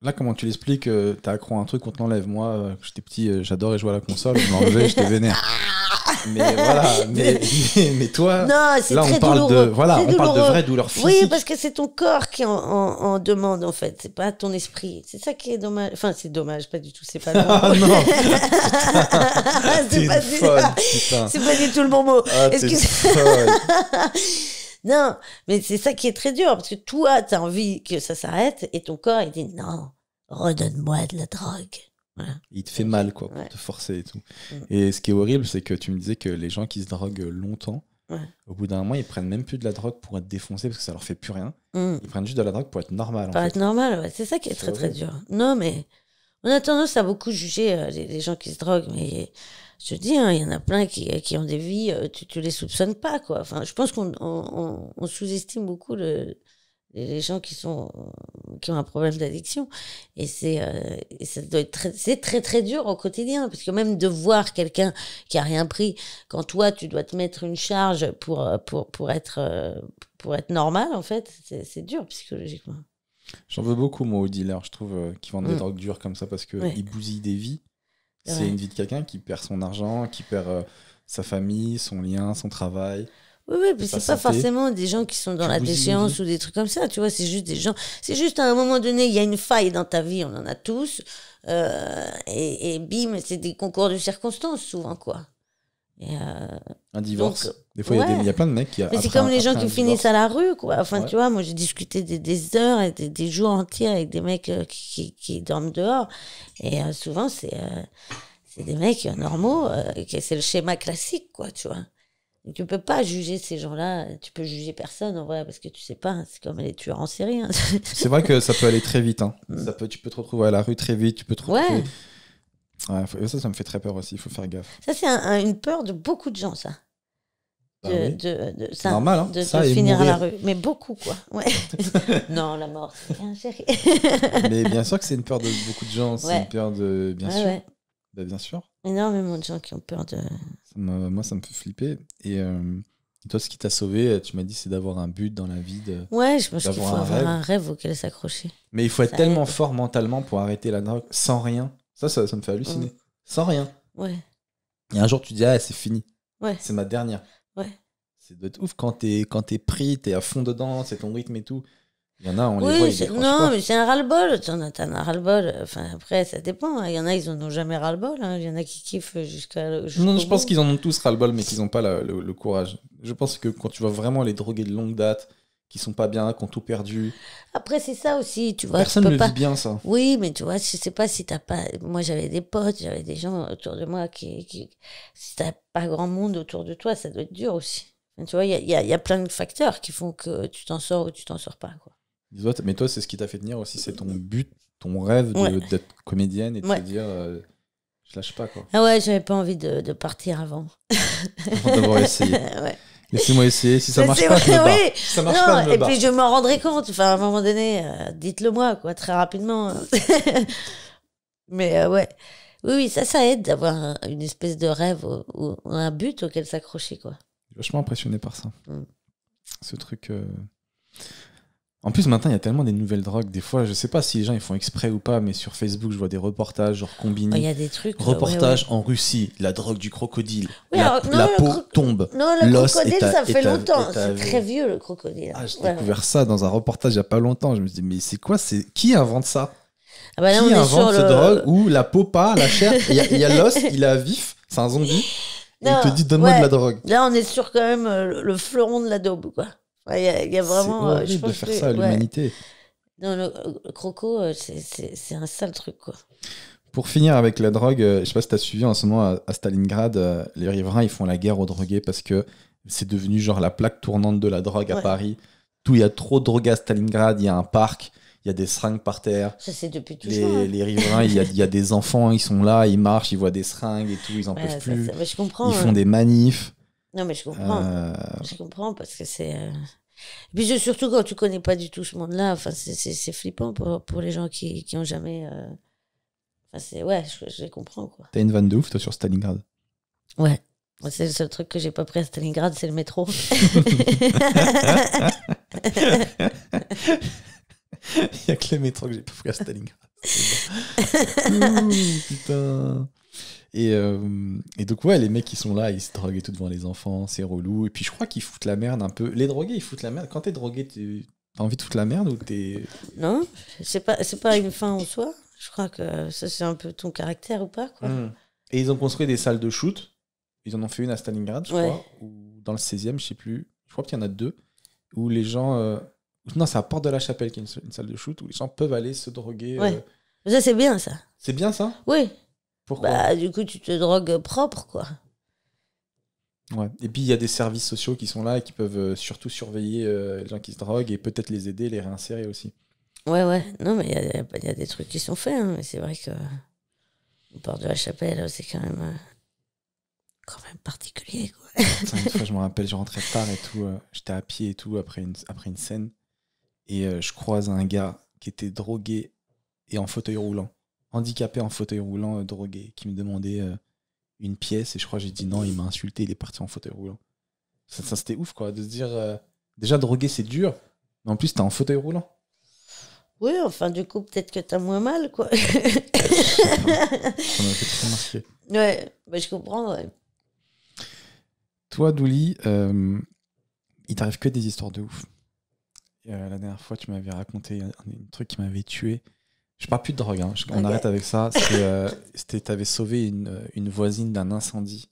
là, comment tu l'expliques? T'as accro à un truc, on te l'enlève. Moi, quand j'étais petit, j'adorais jouer à la console, je m'enlevais, j'étais vénère. Mais voilà, mais toi,
non, c'est
là,
très
on parle
douloureux.
on parle de vraie douleur physique.
Oui, parce que c'est ton corps qui en demande, en fait. C'est pas ton esprit. C'est ça qui est dommage. Enfin, c'est dommage, pas du tout. C'est pas
Ah non,
c'est
t'es folle, putain.
C'est pas du tout le bon mot.
Ah, t'es folle.
Non, mais c'est ça qui est très dur, parce que toi, t'as envie que ça s'arrête, et ton corps, il dit non, redonne-moi de la drogue. Voilà.
Il te fait mal, quoi, pour
Ouais.
te forcer et tout.
Mm.
Et ce qui est horrible, c'est que tu me disais que les gens qui se droguent longtemps,
Ouais.
au bout d'un moment, ils prennent même plus de la drogue pour être défoncés parce que ça leur fait plus rien.
Mm.
Ils prennent juste de la drogue pour être normal.
Pas
En
être
fait.
normal, ouais. C'est ça qui est
C'est
très très
horrible.
dur. Non, mais on a tendance à beaucoup juger les gens qui se droguent, mais je te dis, hein, il y en a plein qui ont des vies, tu les soupçonnes pas, quoi. Enfin, je pense qu'on sous-estime beaucoup les gens qui ont un problème d'addiction. Et ça doit être c'est très très dur au quotidien, parce que même de voir quelqu'un qui a rien pris, quand toi tu dois te mettre une charge pour être normal, en fait, c'est dur psychologiquement.
J'en veux beaucoup, moi, aux dealers. Je trouve qu'ils vendent des
Mm.
drogues dures comme ça parce qu'ils
Ouais.
bousillent des vies. C'est
Ouais.
une vie de quelqu'un qui perd son argent, qui perd sa famille, son lien, son travail.
Oui, puis
sa
c'est pas
santé.
forcément des gens qui sont dans
Tu
la
bousilles une
déchéance
vie.
ou des trucs comme ça, tu vois, c'est juste des gens, c'est juste à un moment donné, il y a une faille dans ta vie, on en a tous, et bim, c'est des concours de circonstances souvent, quoi. Et,
Un divorce.
Donc,
Des fois, il y a plein de mecs qui...
mais c'est
après
comme les gens
après
qui
un
finissent
divorce-
à la rue, quoi. Enfin,
Ouais.
tu vois, moi j'ai discuté des heures et des jours entiers avec des mecs qui dorment dehors, et souvent c'est des mecs normaux, c'est le schéma classique, quoi, tu vois. Et tu peux pas juger ces gens-là, tu peux juger personne en vrai, parce que tu sais pas, c'est comme les tueurs en série. Hein.
C'est vrai que ça peut aller très vite. Hein.
Mm.
Tu peux te retrouver à la rue très vite. Tu peux te retrouver...
Ouais,
Ouais, ça me fait très peur aussi. Il faut faire gaffe.
ça c'est une peur de beaucoup de gens, ça.
Bah oui.
Ça,
Normal, hein.
de
Ça, et
finir à la
mourir.
rue. Mais beaucoup, quoi. Ouais. Non, la mort, c'est rien, chérie.
Mais bien sûr que c'est une peur de beaucoup de gens. C'est
Ouais.
une peur de... Bien
Ouais,
sûr.
ouais.
Bah, bien sûr.
Énormément de gens qui ont peur de...
Moi, ça me fait flipper. Et toi, ce qui t'a sauvé, tu m'as dit, c'est d'avoir un but dans la vie.
Ouais, je pense qu'il faut
D'avoir un
avoir
rêve.
un rêve auquel s'accrocher.
Mais il faut être
Ça
tellement
aide.
fort mentalement pour arrêter la drogue sans rien. Ça me fait halluciner. Sans rien.
Ouais,
Et un jour, tu dis, ah, c'est fini.
ouais,
C'est ma dernière.
ouais.
C'est de ouf quand t'es pris, t'es à fond dedans, c'est ton rythme et tout. Il y en a, on les voit,
Oui,
ils décrochent
non,
pas.
mais c'est un ras-le-bol. T'en as ras-le-bol. Enfin, après, ça dépend. Hein. Il y en a, ils en ont jamais ras-le-bol. Hein. Il y en a qui kiffent
Non, je pense qu'ils en ont tous ras-le-bol, mais qu'ils n'ont pas le courage. Je pense que quand tu vois vraiment les drogués de longue date, qui sont pas bien, qui ont tout perdu,
Après, c'est ça aussi, tu vois.
personne
tu
ne
peux
le
pas...
dit bien, ça.
Oui, mais tu vois, je sais pas si t'as pas... Moi, j'avais des potes, j'avais des gens autour de moi qui... Si t'as pas grand monde autour de toi, ça doit être dur aussi. Enfin, tu vois, il y a plein de facteurs qui font que tu t'en sors ou tu t'en sors pas, quoi.
Mais toi, c'est ce qui t'a fait tenir aussi, c'est ton but, ton rêve
Ouais.
d'être comédienne et de
Ouais.
te dire, je lâche pas, quoi.
Ah ouais, j'avais pas envie de partir avant.
Avant d'avoir essayé.
Ouais.
Laissez-moi essayer. Si ça marche pas, je me barre.
Oui.
Si ça marche pas, je me
Et
barre.
puis je m'en rendrai compte. Enfin, à un moment donné, dites-le moi, quoi, très rapidement. Mais ouais. Oui, ça aide d'avoir une espèce de rêve ou un but auquel s'accrocher, quoi.
Je suis vachement impressionné par ça. Ce truc. En plus, maintenant, il y a tellement des nouvelles drogues. Des fois, je sais pas si les gens ils font exprès ou pas, mais sur Facebook, je vois des reportages, genre combinés.
Il y a des trucs.
Reportage en Russie, la drogue du crocodile.
Oui,
la peau tombe.
Non, le
l'os
crocodile, ça fait longtemps. C'est
vu.
très vieux, le crocodile.
Ah, j'ai découvert ça dans un reportage il y a pas longtemps. Je me suis dit, mais c'est quoi? Qui invente ça?
Ah bah là,
Qui
on est
invente
sur
cette drogue où la peau pas, la chair, il y a l'os, il est vif, c'est un zombie. Et il te dit, donne-moi de la drogue.
Là, on est sur quand même le fleuron de la daube, quoi. Il y a vraiment.
C'est horrible de faire ça à l'humanité.
Non, le croco, c'est un sale truc, quoi.
Pour finir avec la drogue, je sais pas si tu as suivi en ce moment à Stalingrad, les riverains ils font la guerre aux drogués parce que c'est devenu genre la plaque tournante de la drogue à Paris. Il y a trop de drogue à Stalingrad, il y a un parc, il y a des seringues par terre.
Ça, c'est depuis toujours.
Les riverains, il y a des enfants, ils sont là, ils marchent, ils voient des seringues et tout, ils en peuvent plus.
Mais je comprends.
Ils font des manifs.
Non, mais je comprends. Je comprends parce que c'est. Et puis surtout quand tu connais pas du tout ce monde-là, enfin, c'est flippant pour les gens qui ont jamais. Enfin, je comprends, quoi.
T'as une vanne de ouf, toi, sur Stalingrad.
Ouais. C'est le seul truc que j'ai pas pris à Stalingrad, c'est le métro.
Il y a que le métro que j'ai pas pris à Stalingrad. Putain. Et donc, ouais, les mecs qui sont là, ils se droguent et tout devant les enfants, c'est relou. Et puis, je crois qu'ils foutent la merde un peu. Les drogués, ils foutent la merde. Quand t'es drogué, t'as envie de foutre la merde ou t'es.
Non, c'est pas une fin en soi. Je crois que ça, c'est un peu ton caractère ou pas, quoi.
Et ils ont construit des salles de shoot. Ils en ont fait une à Stalingrad, je crois, ou dans le 16e, je sais plus. Je crois qu'il y en a 2. Où les gens. Non, c'est à Porte de la Chapelle qu'il y a une salle de shoot où les gens peuvent aller se droguer.
Ouais. Ça, c'est bien, ça.
C'est bien, ça?
Oui.
Pourquoi?
Bah, du coup, tu te drogues propre, quoi.
Ouais. Et puis, il y a des services sociaux qui sont là et qui peuvent surtout surveiller les gens qui se droguent et peut-être les aider, les réinsérer aussi.
Ouais. Non, mais il y a des trucs qui sont faits. Hein. Mais c'est vrai que le Porte de la Chapelle, c'est quand même particulier, quoi.
Une fois, je me rappelle, je rentrais tard et tout. J'étais à pied et tout après une scène. Et je croise un gars qui était drogué et en fauteuil roulant. Handicapé en fauteuil roulant, drogué, qui me demandait une pièce. Et je crois que j'ai dit non, il m'a insulté, il est parti en fauteuil roulant. Ça c'était ouf, quoi, de se dire... déjà, drogué, c'est dur. Mais en plus, t'es en fauteuil roulant.
Oui, enfin, du coup, peut-être que t'as moins mal, quoi.
Ça m'a fait très marquer.
Ouais, bah, je comprends, ouais.
Toi, Douli, il t'arrive que des histoires de ouf. La dernière fois, tu m'avais raconté un truc qui m'avait tué. Je parle plus de drogue, hein. On arrête avec ça. T'avais sauvé une voisine d'un incendie.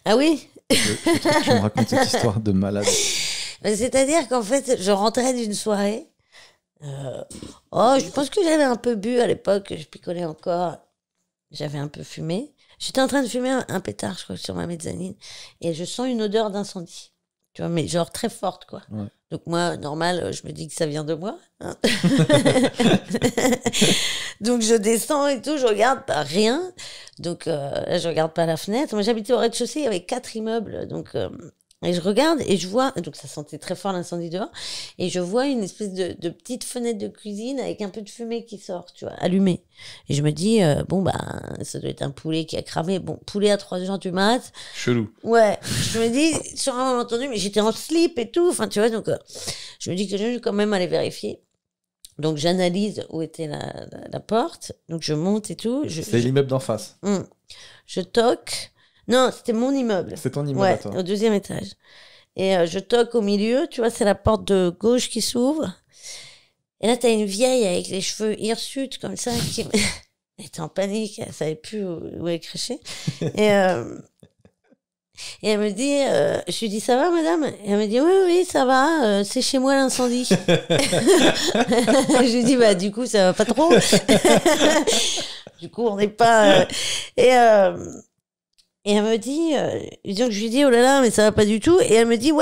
Ah oui?
Tu me racontes cette histoire de malade.
C'est-à-dire qu'en fait, je rentrais d'une soirée. Je pense que j'avais un peu bu à l'époque, je picolais encore. J'avais un peu fumé. J'étais en train de fumer un pétard, je crois, sur ma mezzanine. Et je sens une odeur d'incendie. Tu vois, mais genre très forte, quoi. Ouais. Donc moi, normal, je me dis que ça vient de moi. Hein. Donc je descends et tout, je regarde, rien. Donc là, je regarde pas la fenêtre. Moi, j'habitais au rez-de-chaussée, il y avait 4 immeubles. Donc, et je regarde et je vois, donc ça sentait très fort l'incendie dehors. Et je vois une espèce de petite fenêtre de cuisine avec un peu de fumée qui sort, tu vois, allumée. Et je me dis, ça doit être un poulet qui a cramé. Bon, poulet à 3h du mat.
Chelou.
Ouais. Je me dis, sur un malentendu, mais j'étais en slip et tout. Enfin, tu vois, donc, je me dis que je vais quand même aller vérifier. Donc, j'analyse où était la porte. Donc, je monte et tout.
C'est l'immeuble d'en face.
Je toque. Non, c'était mon immeuble.
C'est ton immeuble,
ouais,
à toi.
Au 2e étage. Et je toque au milieu, tu vois, c'est la porte de gauche qui s'ouvre. Et là, t'as une vieille avec les cheveux hirsutes comme ça qui elle était en panique, elle savait plus où elle crachait. Et elle me dit, je lui dis, ça va, madame? Et elle me dit, oui, ça va, c'est chez moi l'incendie. Je lui dis, bah, du coup, ça va pas trop. Du coup, on n'est pas... Et elle me dit, je lui dis, oh là là, mais ça va pas du tout. Et elle me dit,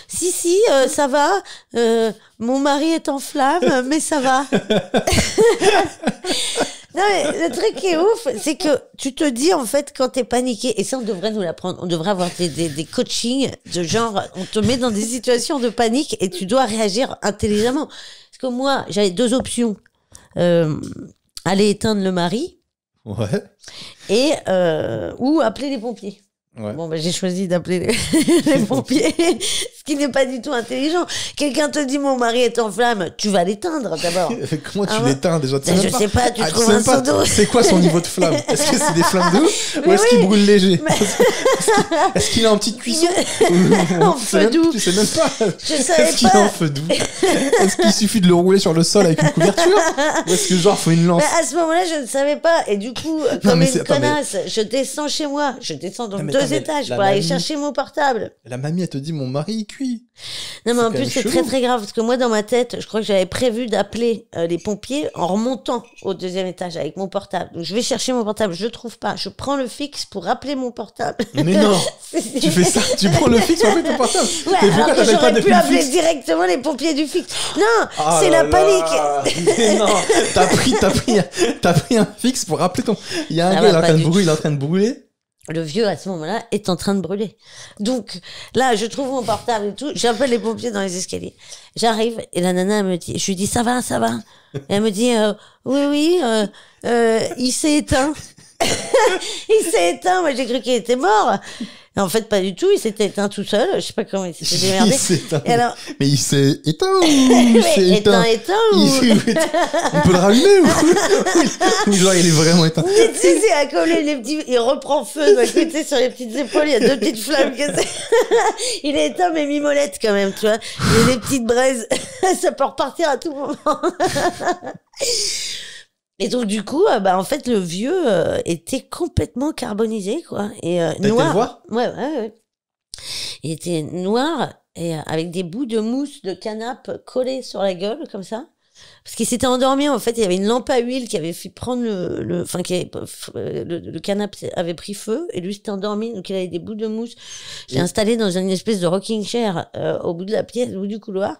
si, ça va. Mon mari est en flammes, mais ça va. Non, mais le truc qui est ouf, c'est que tu te dis, en fait, quand t'es paniqué, et ça, on devrait nous l'apprendre, on devrait avoir des coachings de genre, on te met dans des situations de panique et tu dois réagir intelligemment. Parce que moi, j'avais 2 options. Aller éteindre le mari.
Ouais.
Et, ou appeler les pompiers.
Ouais.
Bon, j'ai choisi d'appeler les pompiers, ce qui n'est pas du tout intelligent. Quelqu'un te dit, mon mari est en flamme, tu vas l'éteindre d'abord.
Comment tu l'éteins déjà?
Je sais pas, tu trouves un seau d'eau.
C'est quoi son niveau de flamme? Est-ce que c'est des flammes d'eau ou est-ce qu'il brûle léger? Est-ce qu'il est en petite cuisson?
En feu doux.
Tu sais même pas.
Je savais
Est-ce qu'il est en feu doux? Est-ce qu'il suffit de le rouler sur le sol avec une couverture? Ou est-ce que genre faut une lance?
À ce moment-là, je ne savais pas. Et du coup, comme une connasse, je descends chez moi. Je descends donc 2 étages pour aller chercher mon portable.
La mamie, elle te dit, mon mari, il cuit.
Non, mais en plus, c'est très très grave. Parce que moi, dans ma tête, je crois que j'avais prévu d'appeler les pompiers en remontant au 2e étage avec mon portable. Donc, je vais chercher mon portable. Je le trouve pas. Je prends le fixe pour appeler mon portable.
Mais non. Tu fais ça? Tu prends le fixe pour appeler ton portable?
Ouais, alors que j'aurais pu appeler directement les pompiers du fixe. Non, c'est la panique.
Mais non, t'as pris un fixe pour appeler ton... Il y a un gars, il est en train de brûler.
Le vieux, à ce moment-là, est en train de brûler. Donc, là, je trouve mon portable et tout. J'appelle les pompiers dans les escaliers. J'arrive et la nana, elle me dit, je lui dis, ça va, ça va. Et elle me dit, oui, il s'est éteint. Il s'est éteint. Moi, j'ai cru qu'il était mort. Et en fait, pas du tout. Il s'était éteint tout seul. Je sais pas comment il s'était démerdé.
Et alors... Mais il s'est éteint ou il s'est éteint On peut le rallumer ou genre il est vraiment éteint?
Tu sais, c'est à coller les petits... Il reprend feu. Donc, tu sais, sur les petites épaules, il y a 2 petites flammes. Il est éteint, mais mimolette quand même, tu vois. Il y a des petites braises. Ça peut repartir à tout moment. Et donc, du coup, en fait, le vieux était complètement carbonisé, quoi. Et noir.
T'as été le voir?
Ouais. Il était noir et avec des bouts de mousse de canapé collés sur la gueule, comme ça. Parce qu'il s'était endormi, en fait. Il y avait une lampe à huile qui avait fait prendre le canapé avait pris feu et lui s'était endormi. Donc, il avait des bouts de mousse. J'ai installé dans une espèce de rocking chair au bout de la pièce, au bout du couloir.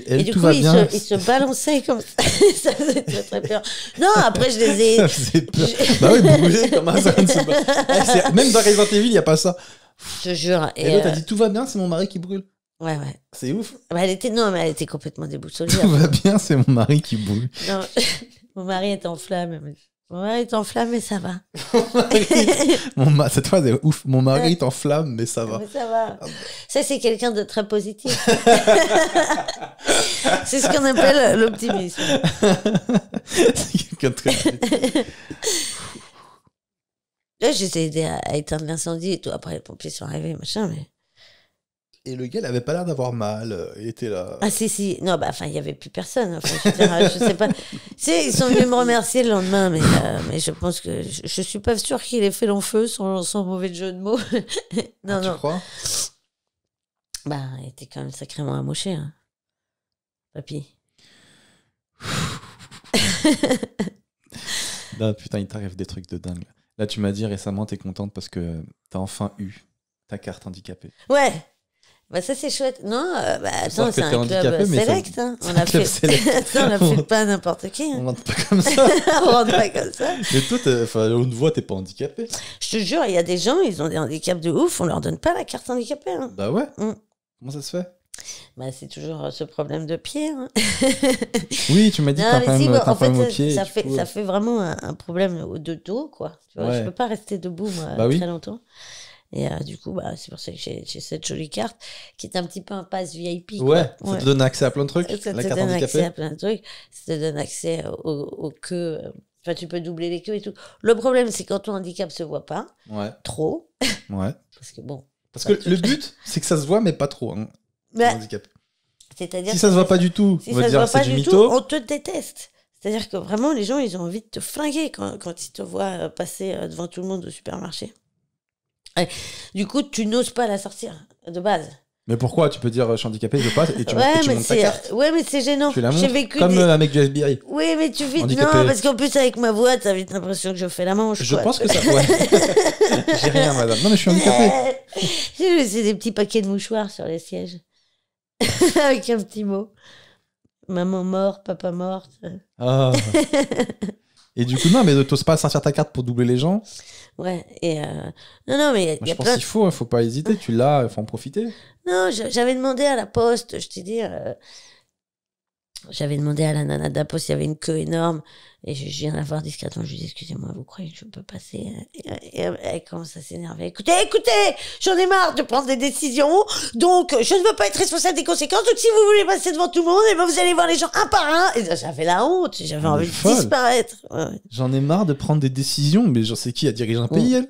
Et du coup, il se balançait comme ça. Ça faisait très, très peur. Non, après, je les ai...
Ça faisait peur. Bah oui, brûler comme ça. Même dans Resident Evil, il n'y a pas ça.
Je te jure.
Et l'autre a dit, tout va bien, c'est mon mari qui brûle.
Ouais.
C'est ouf.
Bah, elle était complètement déboussolée.
Tout va bien, c'est mon mari qui brûle.
Non, mon mari est en flamme. Mon mari est en flamme, mais ça va.
Cette phrase est ouf. Mon mari est en flamme, mais ça va.
Mais ça va. Ça, c'est quelqu'un de très positif. C'est ce qu'on appelle l'optimisme.
C'est quelqu'un de très positif.
Là, j'ai aidé à éteindre l'incendie et tout. Après, les pompiers sont arrivés, machin, mais...
Et le gars, il avait pas l'air d'avoir mal. Il était là.
Ah, si. Non, il y avait plus personne. Enfin, je sais pas. Tu sais, ils sont venus me remercier le lendemain, mais je pense que je suis pas sûre qu'il ait fait long feu sans mauvais jeu de mots. Non.
Tu crois?
Il était quand même sacrément amoché, hein. Papy.
Là, putain, il t'arrive des trucs de dingue. Là, tu m'as dit récemment, t'es contente parce que t'as enfin eu ta carte handicapée.
Ouais. Ça, c'est chouette. Non, attends, c'est un club select. Hein. On a fait pas n'importe qui. Hein.
On rentre pas comme ça.
On rentre pas comme ça.
Mais toi, on te voit, t'es pas handicapé.
Je te jure, il y a des gens, ils ont des handicaps de ouf, on leur donne pas la carte handicapée. Hein.
Bah ouais. Comment ça se fait?
C'est toujours ce problème de pied. Hein.
Oui, tu m'as dit que t'as un problème au pied.
Ça fait vraiment un problème de dos, quoi. Tu vois, je peux pas rester debout, moi, très longtemps. Et du coup, c'est pour ça que j'ai cette jolie carte qui est un petit peu un pass VIP.
Ouais, ça te donne accès à plein de trucs.
Ça te donne accès à plein de trucs. Ça te donne accès aux queues. Enfin, tu peux doubler les queues et tout. Le problème, c'est quand ton handicap se voit pas trop.
Ouais.
Parce
que le but, c'est que ça se voit, mais pas trop. Hein, handicap.
C'est-à-dire
si ça se voit pas du tout, on va dire c'est du mytho.
On te déteste. C'est-à-dire que vraiment, les gens, ils ont envie de te flinguer quand ils te voient passer devant tout le monde au supermarché. Et, du coup, tu n'oses pas la sortir de base.
Mais pourquoi? Tu peux dire je suis handicapé, je passe et tu montes ta carte.
Ouais, mais c'est gênant.
Tu la montres comme un mec du FBI.
Oui, mais tu vis. Non, parce qu'en plus, avec ma voix, t'as vite l'impression que je fais la manche.
Je pense que ça. Ouais. J'ai rien, madame. Non, mais je suis handicapé.
J'ai laissé des petits paquets de mouchoirs sur les sièges. Avec un petit mot. Maman morte, papa morte.
Oh. Et du coup, non, mais t'oses pas sortir ta carte pour doubler les gens.
Ouais, et non, mais
Moi, je pense qu'il faut pas hésiter. Tu l'as, il faut en profiter.
Non, j'avais demandé à la poste, je t'ai dit, j'avais demandé à la nana de la poste, il y avait une queue énorme, et je viens la voir discrètement, je lui dis, excusez-moi, vous croyez que je peux passer? Et elle commence à s'énerver. Écoutez, j'en ai marre de prendre des décisions, donc je ne veux pas être responsable des conséquences, donc si vous voulez passer devant tout le monde, et ben vous allez voir les gens un par un. Et j'avais la honte, j'avais envie de disparaître. Ouais.
J'en ai marre de prendre des décisions, mais j'en sais qui a dirigé un pays, elle.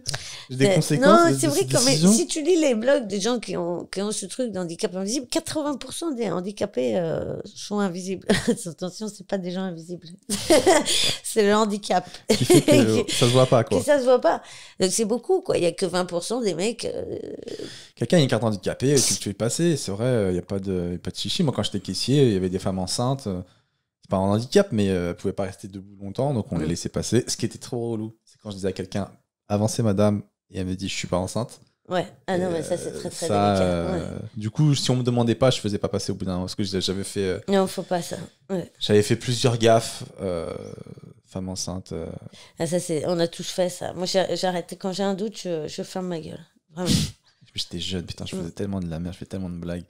J'ai des conséquences.
Non, c'est vrai que si tu lis les blogs des gens qui ont ce truc d'handicap invisible, 80% des handicapés sont invisibles. Attention, c'est pas des gens invisibles. C'est le handicap.
Qui fait que ça se voit pas, quoi.
Que ça se voit pas. Donc c'est beaucoup, quoi. Il y a que 20% des mecs.
Quelqu'un a une carte handicapée, tu le fais passer. C'est vrai, il n'y a pas de chichi. Moi, quand j'étais caissier, il y avait des femmes enceintes. C'est pas un handicap, mais elles pouvaient pas rester debout longtemps, donc on les laissait passer. Ce qui était trop relou, c'est quand je disais à quelqu'un, avancez madame, et elle me dit, je suis pas enceinte.
Ouais, ah non, mais ça c'est très très délicat. Ouais.
Du coup, si on me demandait pas, je faisais pas passer au bout d'un moment, parce que j'avais fait.
Non, faut pas ça. Ouais.
J'avais fait plusieurs gaffes, femme enceinte.
Ah, ça c'est, on a tous fait ça. Moi, j'arrête quand j'ai un doute, je ferme ma gueule. Vraiment.
J'étais jeune, putain, je faisais tellement de la merde, je fais tellement de blagues.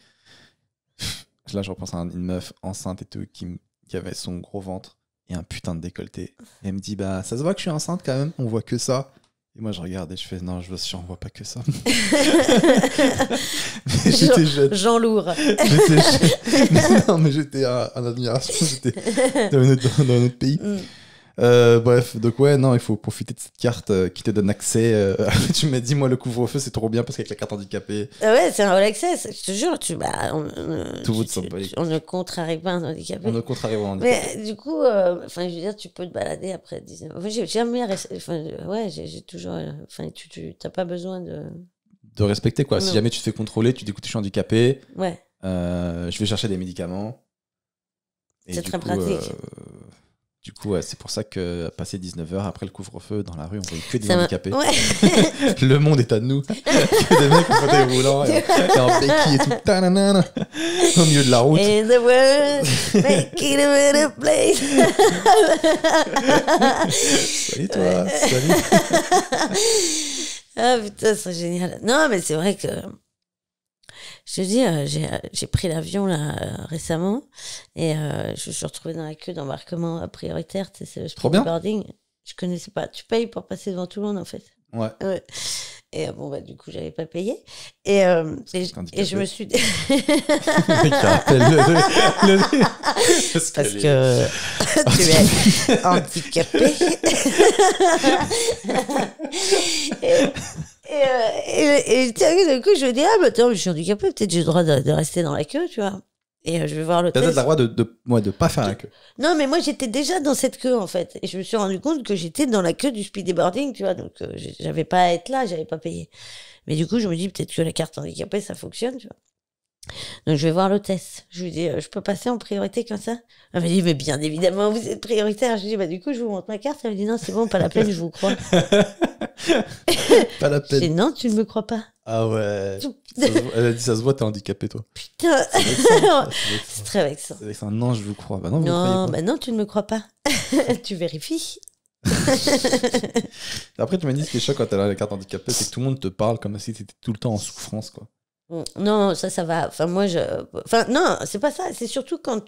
Là, je repense à une meuf enceinte et tout qui avait son gros ventre et un putain de décolleté. Et elle me dit, bah, ça se voit que je suis enceinte quand même, on voit que ça. Et moi, je regarde et je fais, non, je vois pas que ça. J'étais jeune.
Jean Lourd.
J'étais jeune. Non, mais j'étais en admiration, j'étais dans un autre pays. Bref, donc ouais, non, il faut profiter de cette carte qui te donne accès. Tu m'as dit, moi, le couvre-feu, c'est trop bien parce qu'avec la carte handicapée.
Ouais, c'est un all access, je te jure. On ne contrarie pas un handicapé.
On ne contrarie pas un handicapé.
Mais du coup, je veux dire, tu peux te balader après 19. Enfin, j'ai jamais. J'ai toujours. Tu n'as pas besoin de
respecter, quoi.
Non.
Si jamais tu te fais contrôler, tu dis, écoute, je suis handicapé.
Ouais.
Je vais chercher des médicaments.
C'est très pratique.
Du coup, c'est pour ça que passé 19h, après le couvre-feu, dans la rue, on voyait que des handicapés.
Ouais.
Le monde est à nous. Que des mecs en fauteuil roulant et en béquille et tout. Ta-na-na-na, au milieu de la route.
In the world, make it a better place.
Salut toi, salut.
Ah putain, c'est génial. Non, mais c'est vrai que... Je te dis, j'ai pris l'avion là récemment et je me suis retrouvée dans la queue d'embarquement prioritaire. C'est le boarding. Je connaissais pas. Tu payes pour passer devant tout le monde en fait.
Ouais.
Et bon bah du coup j'avais pas payé et je me suis. Parce que tu es handicapé. Et du coup, je me dis, ah, bah, attends, je suis handicapée, peut-être j'ai le droit de rester dans la queue, tu vois. Et je vais voir l'hôtesse.
T'as peut-être le droit de pas faire la queue.
Non, mais moi, j'étais déjà dans cette queue, en fait. Et je me suis rendu compte que j'étais dans la queue du speedy boarding, tu vois. Donc, j'avais pas à être là, j'avais pas payé. Mais du coup, je me dis, peut-être que la carte handicapée, ça fonctionne, tu vois. Donc, je vais voir l'hôtesse. Je lui dis, je peux passer en priorité comme ça? Elle m'a dit, mais bien évidemment, vous êtes prioritaire. Je lui dis, bah, du coup, je vous montre ma carte. Elle me dit, non, c'est bon, pas la peine, je vous crois.
Pas la peine.
Je dis, non, tu ne me crois pas.
Ah ouais. Elle a dit, ça se voit, t'es handicapé, toi.
Putain. C'est très vexant.
C'est vexant. Non, je vous crois. Bah non, vous
non, bah non, tu ne me crois pas. Tu vérifies.
Après, tu m'as dit ce qui est choc quand t'as la carte handicapée, c'est que tout le monde te parle comme si t'étais tout le temps en souffrance, quoi.
Non, ça va. Enfin, moi, non, c'est pas ça. C'est surtout quand...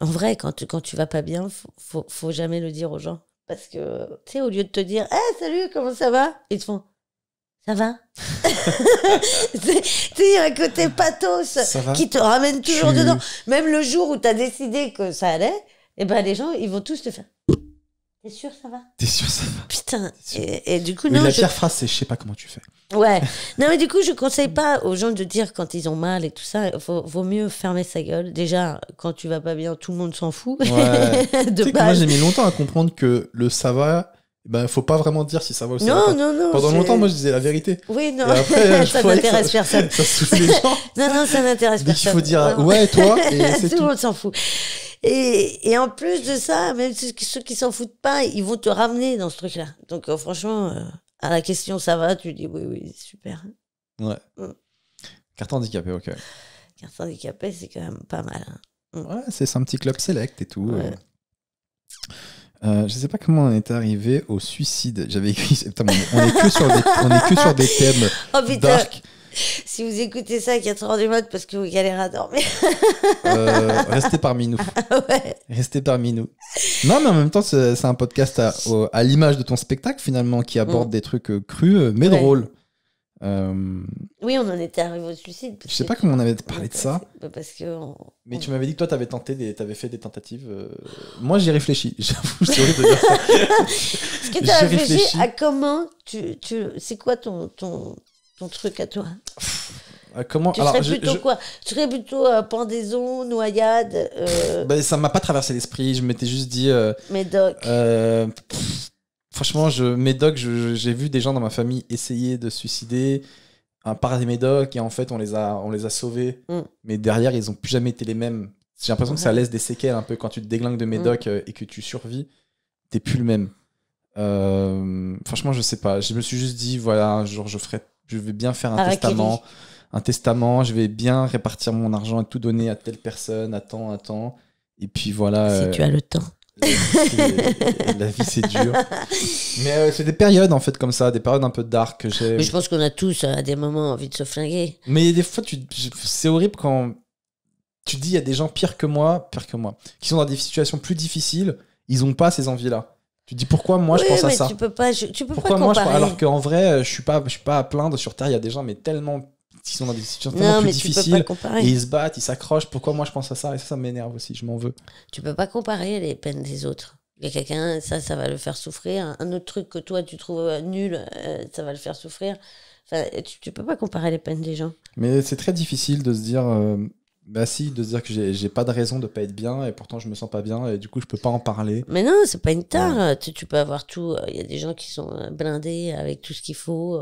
En vrai, quand tu vas pas bien, faut jamais le dire aux gens. Parce que, tu sais, au lieu de te dire « Hey, salut, comment ça va ?» Ils te font « Ça va ?» Tu sais, il y a un côté pathos qui te ramène toujours dedans. Même le jour où t'as décidé que ça allait, et ben les gens, ils vont tous te faire « T'es sûr, ça va ?»
T'es sûr, ça va?
Putain. Et du coup,
oui,
non.
La pire phrase, c'est « Je sais pas comment tu fais ».
Ouais. Non, mais du coup, je conseille pas aux gens de dire quand ils ont mal et tout ça. Vaut mieux fermer sa gueule. Déjà, quand tu vas pas bien, tout le monde s'en fout.
Ouais. Moi, j'ai mis longtemps à comprendre que le ça va, ben, faut pas vraiment dire si ça va ou ça va pas.
Non.
Pendant longtemps, moi, je disais la vérité.
Oui, non.
Et après,
ça n'intéresse personne.
Ça saoule les gens.
Non, ça n'intéresse personne.
Dès qu'il faut dire ouais, toi, et c'est tout.
Tout le monde s'en fout. Et en plus de ça, même ceux qui s'en foutent pas, ils vont te ramener dans ce truc-là. Donc, franchement, à la question ça va, tu dis oui, super.
Ouais. Carte handicapée, ok.
Carte handicapée, c'est quand même pas mal.
Ouais, c'est un petit club select et tout.
Ouais.
Je sais pas comment on est arrivé au suicide. J'avais écrit. Putain, on est que sur des thèmes dark.
Si vous écoutez ça à 4h du mat parce que vous galérez à dormir.
Restez parmi nous.
Ouais.
Restez parmi nous. Non, mais en même temps, c'est un podcast à l'image de ton spectacle, finalement, qui aborde des trucs crus, mais drôles.
Oui, on en était arrivé au suicide.
Je sais pas comment on avait parlé de ça.
Parce que
mais tu m'avais dit que toi, t'avais fait des tentatives. Moi, j'y réfléchis. J'avoue, c'est horrible de dire ça.
Est-ce que tu as réfléchi à comment c'est quoi ton truc à toi?
Comment
tu serais plutôt quoi? Tu serais plutôt pendaison, noyade
ça m'a pas traversé l'esprit. Je m'étais juste dit.
Médoc.
Franchement, Médoc, j'ai vu des gens dans ma famille essayer de se suicider par des médocs et en fait, on les a sauvés. Mais derrière, ils ont plus jamais été les mêmes. J'ai l'impression que ça laisse des séquelles un peu quand tu te déglingues de médoc et que tu survis. T'es plus le même. Franchement, je sais pas. Je me suis juste dit, voilà, un jour, je vais bien faire un testament. Je vais bien répartir mon argent et tout donner à telle personne, à temps. Et puis voilà.
Si tu as le temps.
La vie, c'est dur. Mais c'est des périodes, en fait, comme ça, des périodes un peu dark que j'ai.
Mais je pense qu'on a tous, à des moments, envie de se flinguer.
Mais des fois, c'est horrible quand tu dis, il y a des gens pires que moi, qui sont dans des situations plus difficiles, ils ont pas ces envies-là. Tu dis pourquoi moi je pense à ça.
Tu peux pas
pourquoi
pas comparer.
alors qu'en vrai je suis pas à plaindre sur terre, il y a des gens mais tellement qui sont dans des situations tellement plus difficiles et ils se battent, ils s'accrochent. Pourquoi moi je pense à ça? Et ça m'énerve aussi, je m'en veux. Tu
peux pas comparer les peines des autres. Il y a quelqu'un, ça va le faire souffrir. Un autre truc que toi tu trouves nul, ça va le faire souffrir. Enfin, tu peux pas comparer les peines des gens.
Mais c'est très difficile de se dire de se dire que j'ai pas de raison de pas être bien et pourtant je me sens pas bien et du coup je peux pas en parler.
Mais non, c'est pas une tare. Ouais. Tu peux avoir tout. Il y a des gens qui sont blindés avec tout ce qu'il faut,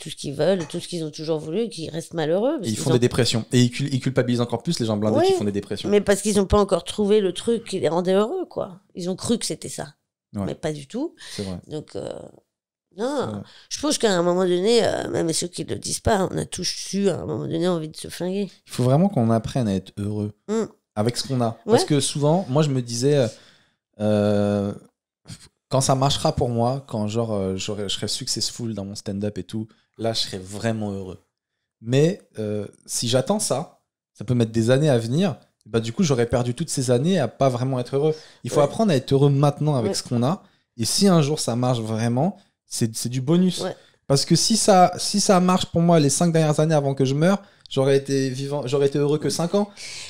tout ce qu'ils veulent, tout ce qu'ils ont toujours voulu, qui restent malheureux.
Et ils font des dépressions. Et ils culpabilisent encore plus les gens blindés qui font des dépressions.
Mais parce qu'ils ont pas encore trouvé le truc qui les rendait heureux, quoi. Ils ont cru que c'était ça. Ouais. Mais pas du tout.
C'est vrai.
Donc, non, je pense qu'à un moment donné, même ceux qui ne le disent pas, on a tous eu à un moment donné envie de se flinguer.
Il faut vraiment qu'on apprenne à être heureux avec ce qu'on a. Parce que souvent, moi je me disais, quand ça marchera pour moi, quand je serai successful dans mon stand-up et tout, là je serai vraiment heureux. Mais si j'attends ça peut mettre des années à venir. Bah, du coup, j'aurais perdu toutes ces années à pas vraiment être heureux. Il faut apprendre à être heureux maintenant avec ce qu'on a. Et si un jour ça marche vraiment, c'est du bonus. Ouais. Parce que si ça marche pour moi les 5 dernières années avant que je meure, j'aurais été heureux que 5 ans.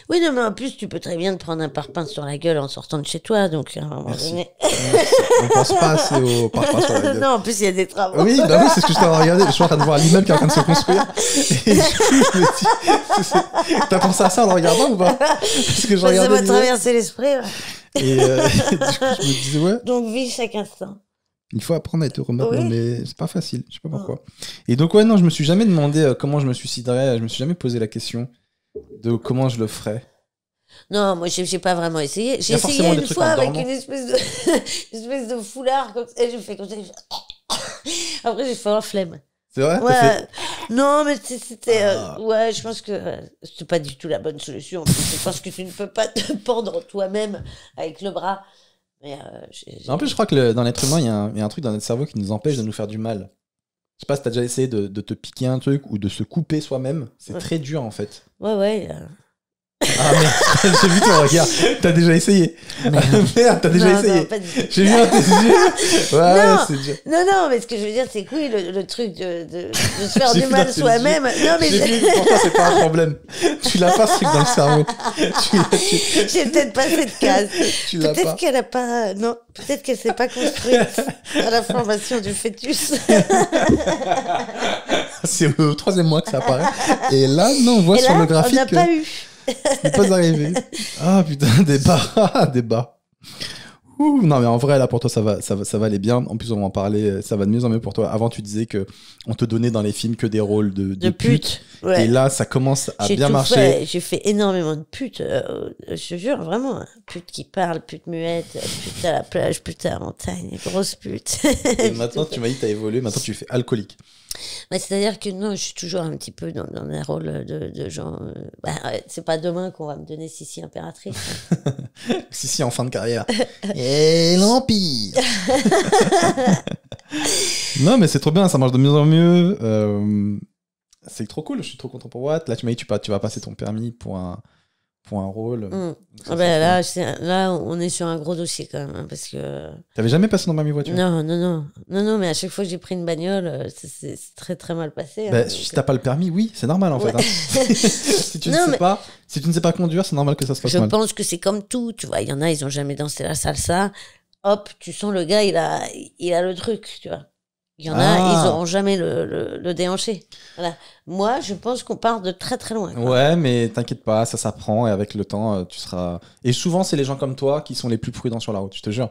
Oui, non, mais en plus, tu peux très bien te prendre un parpaing sur la gueule en sortant de chez toi. Donc, à un moment donné.
On pense pas assez au parpaing sur la gueule.
Non, en plus, il y a des travaux.
Oui, bah oui, c'est ce que je t'ai regardé. Je suis en train de voir l'immeuble qui est en train de se construire. Et du coup, je me dis, t'as pensé à ça en le regardant ou pas? Parce que je regardais.
Ça m'a traversé l'esprit.
Et du coup, je me disais, ouais.
Donc, vis chaque instant.
Il faut apprendre à être heureux maintenant, mais c'est pas facile, je sais pas pourquoi. Et donc, non, je me suis jamais demandé comment je me suiciderais, je me suis jamais posé la question de comment je le ferais.
Non, moi, j'ai pas vraiment essayé. J'ai essayé une fois avec une espèce de foulard, comme ça, et j'ai fait comme ça. Après, j'ai fait un flemme.
C'est vrai?
Ouais. Non, mais c'était... ouais, je pense que c'est pas du tout la bonne solution. Je pense que tu ne peux pas te pendre toi-même avec le bras. Mais
en plus, je crois que dans l'être humain, il y a un truc dans notre cerveau qui nous empêche de nous faire du mal. Je sais pas si t'as déjà essayé de te piquer un truc ou de se couper soi-même. C'est très dur, en fait.
Ouais.
Ah merde, j'ai vu ton regard. T'as déjà essayé. Merde, t'as déjà essayé.
Non, pas du tout.
J'ai vu un tes yeux. Ouais, c'est dur.
Non, mais ce que je veux dire, c'est que oui, le truc de se faire du mal soi-même. Non, mais
pour toi, c'est pas un problème. Tu l'as pas, ce truc dans le cerveau.
J'ai peut-être pas cette case. Peut-être qu'elle a pas. Non, peut-être qu'elle s'est pas construite à la formation du fœtus. C'est
au 3e mois que ça apparaît. Et là, non, on voit sur le graphique.
On n'a pas eu.
Ce n'est pas arrivé. Ah putain, débat. Ouh, non mais en vrai là pour toi ça va aller bien. En plus on va en parler, ça va de mieux en mieux pour toi. Avant tu disais que on te donnait dans les films que des rôles de pute. Et là, ça commence à bien marcher.
J'ai fait énormément de putes, je te jure, vraiment. Putes qui parlent, putes muettes, putes à la plage, putes à la montagne, grosses putes.
Et maintenant, tu m'as dit que tu as évolué, maintenant tu fais alcoolique.
Bah, c'est-à-dire que non, je suis toujours un petit peu dans un rôle de gens. C'est pas demain qu'on va me donner Sissi impératrice.
Sissi en fin de carrière. Et l'Empire. Non, mais c'est trop bien, ça marche de mieux en mieux. C'est trop cool, je suis trop content pour Watt. Là, tu m'as dit tu vas passer ton permis pour un rôle.
Là, on est sur un gros dossier quand même. Parce que...
T'avais jamais passé ton permis voiture?
Non, mais à chaque fois que j'ai pris une bagnole, c'est très très mal passé.
Bah, si t'as pas le permis, oui, c'est normal en fait. Hein. Si tu ne sais pas conduire, c'est normal que ça se passe mal.
Je pense que c'est comme tout, tu vois. Il y en a, ils ont jamais dansé la salsa. Hop, tu sens le gars, il a le truc, tu vois. Il y en a, ils n'auront jamais le déhanché. Voilà. Moi, je pense qu'on part de très très loin. Quoi.
Ouais, mais t'inquiète pas, ça s'apprend et avec le temps, tu seras. Et souvent, c'est les gens comme toi qui sont les plus prudents sur la route, je te jure.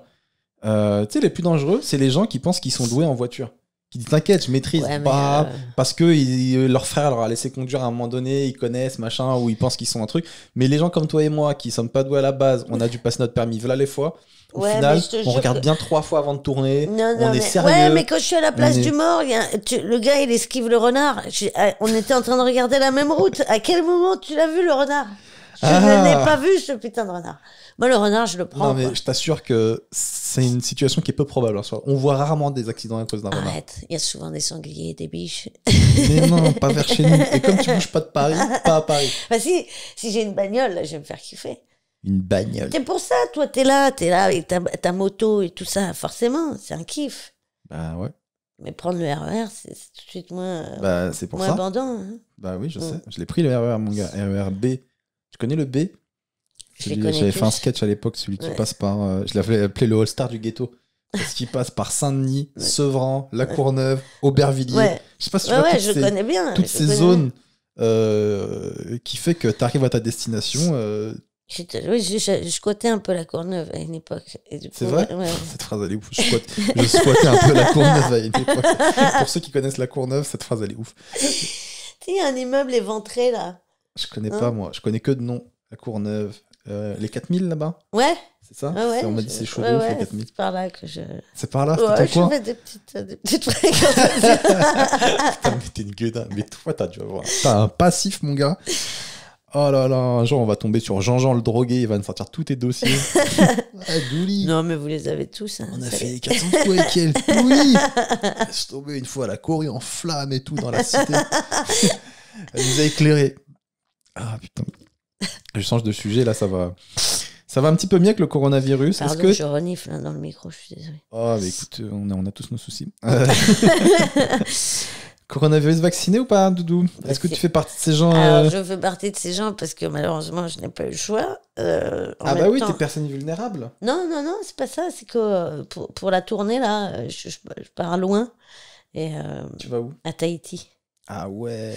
Tu sais, les plus dangereux, c'est les gens qui pensent qu'ils sont doués en voiture. Qui disent t'inquiète, je maîtrise. Parce que leur frère leur a laissé conduire à un moment donné, ils connaissent, machin, ou ils pensent qu'ils sont un truc. Mais les gens comme toi et moi qui sommes pas doués à la base, on a dû passer notre permis, voilà les fois. Au final, on regarde bien 3 fois avant de tourner. On est sérieux.
Ouais, mais quand je suis à la place du mort, le gars, il esquive le renard. On était en train de regarder la même route. À quel moment tu l'as vu, le renard? Je ne l'ai pas vu, ce putain de renard. Moi, le renard, je le prends.
Non, mais je t'assure que c'est une situation qui est peu probable. On voit rarement des accidents à cause d'un renard.
Arrête, il y a souvent des sangliers et des biches.
Mais non, pas vers chez nous. Et comme tu bouges pas de Paris, pas à Paris.
Bah si j'ai une bagnole, là, je vais me faire kiffer.
Une bagnole.
C'est pour ça, toi, t'es là avec ta moto et tout ça, forcément, c'est un kiff.
Bah ouais.
Mais prendre le RER, c'est tout de suite moins,
c'est pour
moins
ça.
abondant. Hein.
Bah oui, je sais. Je l'ai pris le RER, mon gars. RER B. Tu connais le B? J'avais fait un sketch à l'époque, celui qui passe par... je l'avais appelé le All-Star du ghetto. Parce qu'il passe par Saint-Denis, Sevran, La Courneuve, Aubervilliers.
Ouais.
Je sais pas si tu vois
je connais bien.
Toutes ces zones qui fait que tu arrives à ta destination...
Oui, je squattais un peu la Courneuve à une époque.
C'est vrai? Cette phrase, elle est ouf. Je squattais un peu la Courneuve à une époque. Pour ceux qui connaissent la Courneuve, cette phrase, elle est ouf.
Tu sais, il y a un immeuble éventré, là.
Je connais pas, moi. Je connais que de nom. La Courneuve. Les 4000, là-bas?
Ouais.
C'est ça?
Ouais,
on m'a dit c'est chaud, les 4000.
C'est par là que je...
C'est par là? C'était ton coin?
Je fais des petites fréquentations.
Putain, mais t'es une gueudin. Mais toi, t'as dû avoir... T'as un passif, mon gars. Oh là là, un jour on va tomber sur Jean-Jean le drogué, il va nous sortir tous tes dossiers.
Non, mais vous les avez tous. Hein,
on a fait 400 coups avec elle. Oui. Je suis tombé une fois à la Corée en flammes et tout dans la cité. Elle nous a éclairés. Ah putain. Je change de sujet, là ça va un petit peu mieux que le coronavirus.
Pardon, je renifle dans le micro, je suis désolée.
Oh, mais écoute, on a tous nos soucis. Coronavirus vacciné ou pas, Doudou? Est-ce que tu fais partie de ces gens
Alors, je fais partie de ces gens parce que malheureusement, je n'ai pas eu le choix.
Oui, t'es personne vulnérable.
Non, c'est pas ça. C'est que pour la tournée, là, je pars loin. Et,
tu vas où?
À Tahiti.
Ah ouais.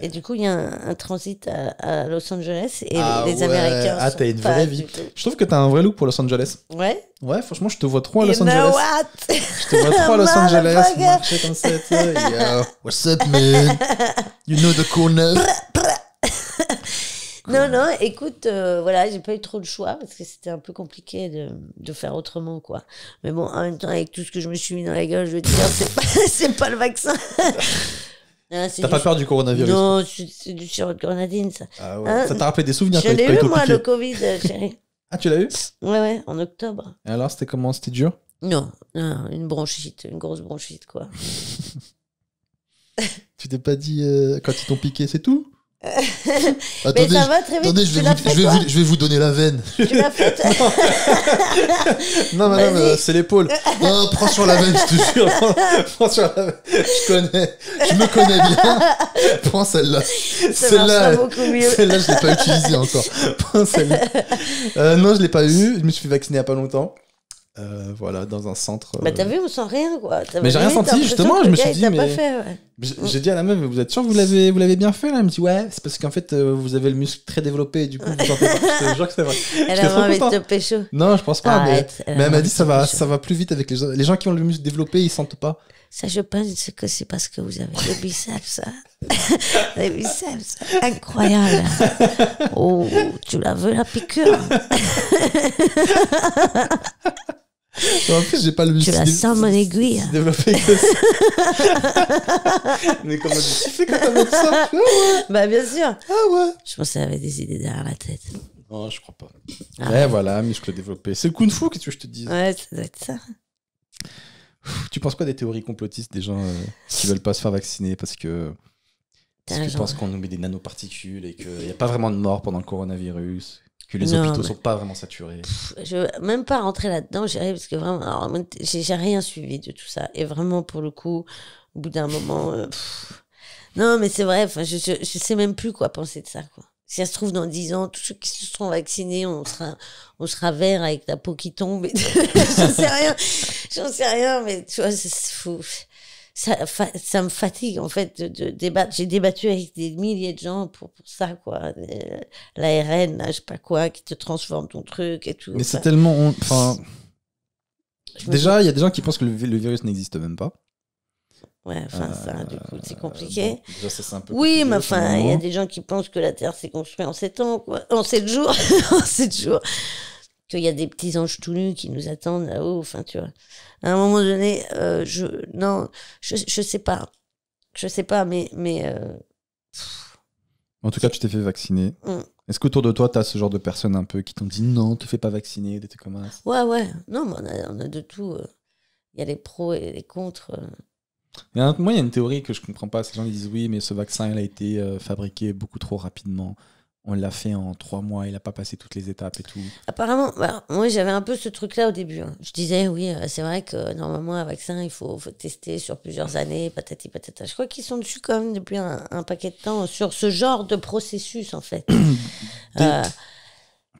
Et du coup, il y a un transit à Los Angeles et les Américains.
Ah, t'as une vraie vie. Je trouve que t'as un vrai look pour Los Angeles.
Ouais.
Ouais, franchement, je te vois trop à Los Angeles.
What?
Je te vois trop à Los Angeles, marcher comme ça. Yo, what's up, man? You know the corner.
Non, écoute, voilà, j'ai pas eu trop de choix parce que c'était un peu compliqué de faire autrement, quoi. Mais bon, en même temps, avec tout ce que je me suis mis dans la gueule, je veux dire, c'est pas le vaccin.
T'as pas peur du coronavirus?
Non, c'est du sirop de grenadine, ça.
Ah ouais. Ça t'a rappelé des souvenirs?
Je l'ai eu, moi, le Covid, chérie.
Ah, tu l'as eu?
Ouais, en octobre.
Et alors, c'était comment? C'était dur?
Non, une bronchite, une grosse bronchite, quoi.
Tu t'es pas dit quand ils t'ont piqué, c'est tout?
Attendez, mais ça va très vite.
Attendez, je vais vous donner la veine.
Tu l'as faite?
Non, madame, c'est l'épaule. Non, prends sur la veine, je te jure. Prends sur la veine. Je me connais bien. Prends celle-là. Celle-là, je l'ai pas utilisée encore. Prends celle-là. Non, je l'ai pas eu. Je me suis fait vacciner il y a pas longtemps. Voilà, dans un centre.
Bah t'as vu, on sent rien, quoi.
Mais j'ai rien senti, justement. Je me suis dit,
mais... Pas fait, ouais.
J'ai dit à la meuf, vous êtes sûr que vous l'avez bien fait, là? Elle me dit, ouais, c'est parce qu'en fait, vous avez le muscle très développé, et du coup, vous sentez pas. Je te jure que c'est vrai.
Elle a envie de te pécho.
Non, je pense pas, mais elle m'a dit, ça va plus vite avec les gens qui ont le muscle développé, ils sentent pas.
Ça, je pense que c'est parce que vous avez des biceps. Des biceps incroyables. Oh, tu la veux, la piqûre?
En plus, j'ai pas le
Tu la sens, mon aiguille?
Développé que ça. Mais comment tu fais quand t'as mettre ça? Ah ouais.
Bah, bien sûr.
Ah ouais.
Je pense qu'elle avait des idées derrière la tête.
Non, je crois pas. Mais voilà, muscle développé. C'est le kung fu, qu'est-ce que je te dis?
Ouais, ça doit être ça.
Tu penses quoi des théories complotistes des gens qui veulent pas se faire vacciner parce que tu penses qu'on nous met des nanoparticules et qu'il n'y a pas vraiment de mort pendant le coronavirus, que les hôpitaux sont pas vraiment saturés?
Je veux même pas rentrer là-dedans, parce que vraiment, alors, j'ai rien suivi de tout ça. Et vraiment, pour le coup, au bout d'un moment, non, mais c'est vrai, je sais même plus quoi penser de ça, quoi. Si ça se trouve, dans 10 ans, tous ceux qui se seront vaccinés, on sera vert avec la peau qui tombe. J'en sais rien, mais tu vois, c'est fou. Ça me fatigue, en fait, de débattre. J'ai débattu avec des milliers de gens pour ça, quoi. L'ARN, là, je sais pas quoi, qui te transforme ton truc et tout.
Mais c'est tellement... Déjà, il y a des gens qui pensent que le virus n'existe même pas.
Ouais, ça, du coup, c'est compliqué.
Bon, déjà, ça, c'est un peu
oui, mais enfin, il y a des gens qui pensent que la Terre s'est construite en 7 ans, quoi. En 7 jours. En 7 jours. Qu'il y a des petits anges tout nus qui nous attendent là-haut, enfin, tu vois. À un moment donné, je sais pas. Je sais pas, mais
en tout cas, tu t'es fait vacciner. Est-ce qu'autour de toi, tu as ce genre de personnes un peu qui t'ont dit non, te fais pas vacciner, des trucs comme ça?
Ouais. Non, mais on a de tout. Il y a les pros et les contre.
Moi, il y a une théorie que je comprends pas. Ces gens qui disent oui, mais ce vaccin, il a été fabriqué beaucoup trop rapidement. On l'a fait en 3 mois, il n'a pas passé toutes les étapes et tout.
Apparemment, moi j'avais un peu ce truc-là au début. Je disais, oui, c'est vrai que normalement un vaccin, il faut tester sur plusieurs années, patati patata. Je crois qu'ils sont dessus quand même depuis un paquet de temps sur ce genre de processus, en fait.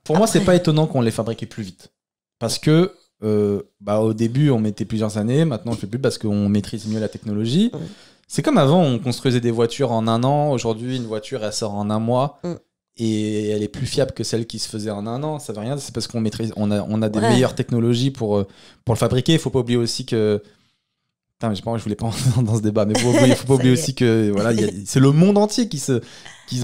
Pour moi, c'est pas étonnant qu'on les fabriquait plus vite. Parce que au début, on mettait plusieurs années, maintenant on ne fait plus parce qu'on maîtrise mieux la technologie. C'est comme avant, on construisait des voitures en 1 an. Aujourd'hui, une voiture, elle sort en 1 mois. Et elle est plus fiable que celle qui se faisait en 1 an. Ça veut rien dire, c'est parce qu'on maîtrise, on a des meilleures technologies pour le fabriquer. Il faut pas oublier aussi que... Putain, je voulais pas entrer dans ce débat, mais il faut pas oublier aussi que voilà, c'est le monde entier qui se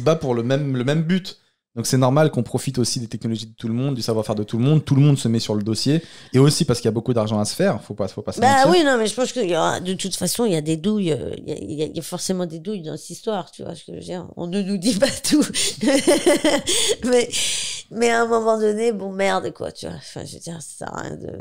bat pour le même but. Donc c'est normal qu'on profite aussi des technologies de tout le monde, du savoir-faire de tout le monde. Tout le monde se met sur le dossier. Et aussi parce qu'il y a beaucoup d'argent à se faire. Faut pas se mentir.
Oui, non, mais je pense que de toute façon, il y a des douilles. Il y a forcément des douilles dans cette histoire. Tu vois ce que je veux dire? On ne nous dit pas tout. mais à un moment donné, bon, merde, quoi. Tu vois. Enfin, je veux dire, ça sert à rien de...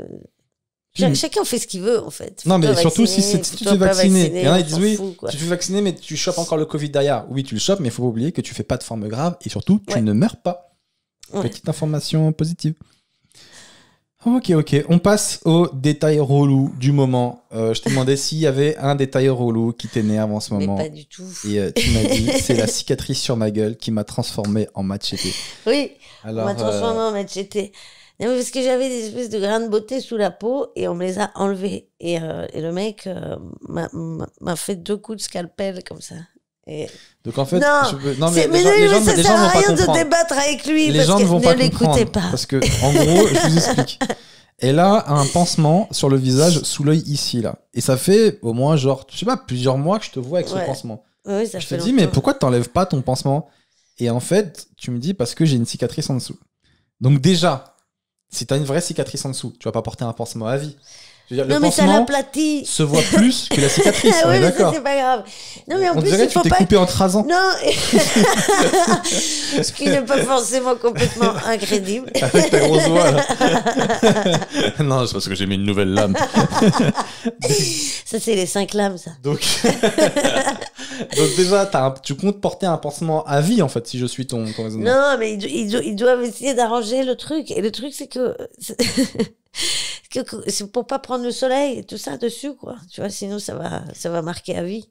Chacun fait ce qu'il veut, en fait.
Non, mais surtout si tu te fais vacciner. Il y en a qui disent oui,
tu
te fais vacciner, mais tu chopes encore le Covid derrière. Oui, tu le chopes, mais il faut pas oublier que tu fais pas de forme grave et surtout, tu ne meurs pas. Petite information positive. Ok. On passe aux détails relous du moment. Je t'ai demandé s'il y avait un détail relou qui t'énerve en ce moment.
Mais pas du tout.
Et tu m'as dit, c'est la cicatrice sur ma gueule qui m'a transformé en machete.
Oui,
alors,
on m'a transformé en machete. Non, parce que j'avais des espèces de grains de beauté sous la peau et on me les a enlevés. Et le mec m'a fait 2 coups de scalpel comme ça. Et...
Donc en fait,
les gens
ne
sert à
vont pas
rien de
comprendre.
débattre avec lui.
Les gens ne vont pas comprendre.
Pas.
Parce que, en gros, je vous explique. Elle a un pansement sur le visage sous l'œil ici, là. Et ça fait au moins, genre, je sais pas, plusieurs mois que je te vois avec ce pansement.
Oui, ça
je
fait
te dis, mais pourquoi tu n'enlèves pas ton pansement? Et en fait, tu me dis, parce que j'ai une cicatrice en dessous. Donc déjà, si tu as une vraie cicatrice en dessous, tu vas pas porter un pansement à vie. Je veux dire,
non,
le
mais ça
pansement
l'aplatit.
se voit plus que la cicatrice, on est d'accord.
C'est pas grave. Non, mais en
on
plus,
dirait que tu t'es coupé en 3 ans.
Non, ce qui n'est pas forcément complètement incrédible.
Avec ta grosse voix, là. Non, c'est parce que j'ai mis une nouvelle lame.
Ça, c'est les 5 lames, ça.
Donc déjà, tu comptes porter un pansement à vie, en fait, si je suis ton raisonnement.
Non, mais ils doivent essayer d'arranger le truc. Et le truc, c'est que... c'est pour pas prendre le soleil et tout ça dessus, quoi. Tu vois, sinon ça va marquer à vie.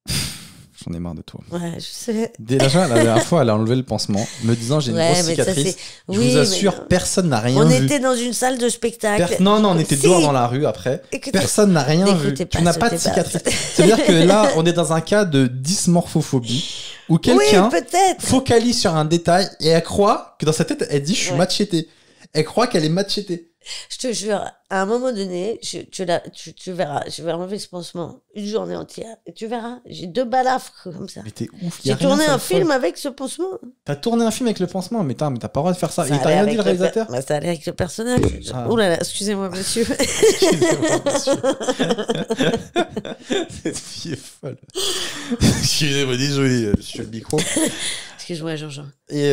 J'en ai marre de toi.
Ouais, je sais.
Déjà, la dernière fois, elle a enlevé le pansement, me disant j'ai une grosse cicatrice. Je vous assure, personne n'a rien vu.
On était dans une salle de spectacle.
Non, on était dehors dans la rue après. Personne n'a rien vu. Tu n'as pas de cicatrice. C'est-à-dire que là, on est dans un cas de dysmorphophobie où quelqu'un focalise sur un détail et elle croit que dans sa tête, elle dit je suis macheté. Elle croit qu'elle est machetée.
Je te jure, à un moment donné, tu verras, je vais enlever ce pansement une journée entière et tu verras, j'ai 2 balafres comme ça.
Mais t'es ouf.
J'ai tourné un film avec ce pansement.
T'as tourné un film avec le pansement, mais t'as pas le droit de faire ça. Et t'as rien dit le réalisateur?
Ça allait avec le personnage. Oh là là, excusez-moi monsieur.
Excusez-moi monsieur. Cette fille est folle. Excusez-moi, désolé, monsieur le micro.
Excuse-moi Jean-Jean.
Et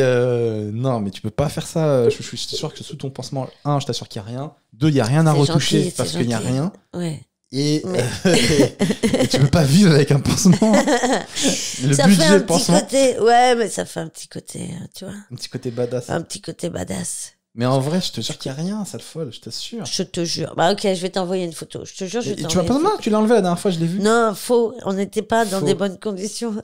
non, mais tu peux pas faire ça. Je suis sûr que sous ton pansement, 1, je t'assure qu'il n'y a rien. 2, il n'y a rien à retoucher gentil, parce qu'il n'y a rien.
Ouais.
Et, et tu peux pas vivre avec un pansement. Le
ça
budget
fait un
pansement.
petit côté, ouais, mais ça fait un petit côté, tu vois.
Un petit côté badass.
Un petit côté badass.
Mais en vrai, je te jure qu'il n'y a rien, sale folle, je t'assure.
Je te jure. Bah ok, je vais t'envoyer une photo. Je te jure, je vais t'envoyer.
Tu vas pas demain, tu l'as enlevé la dernière fois, je l'ai vu.
Non, faux. On n'était pas dans des bonnes conditions.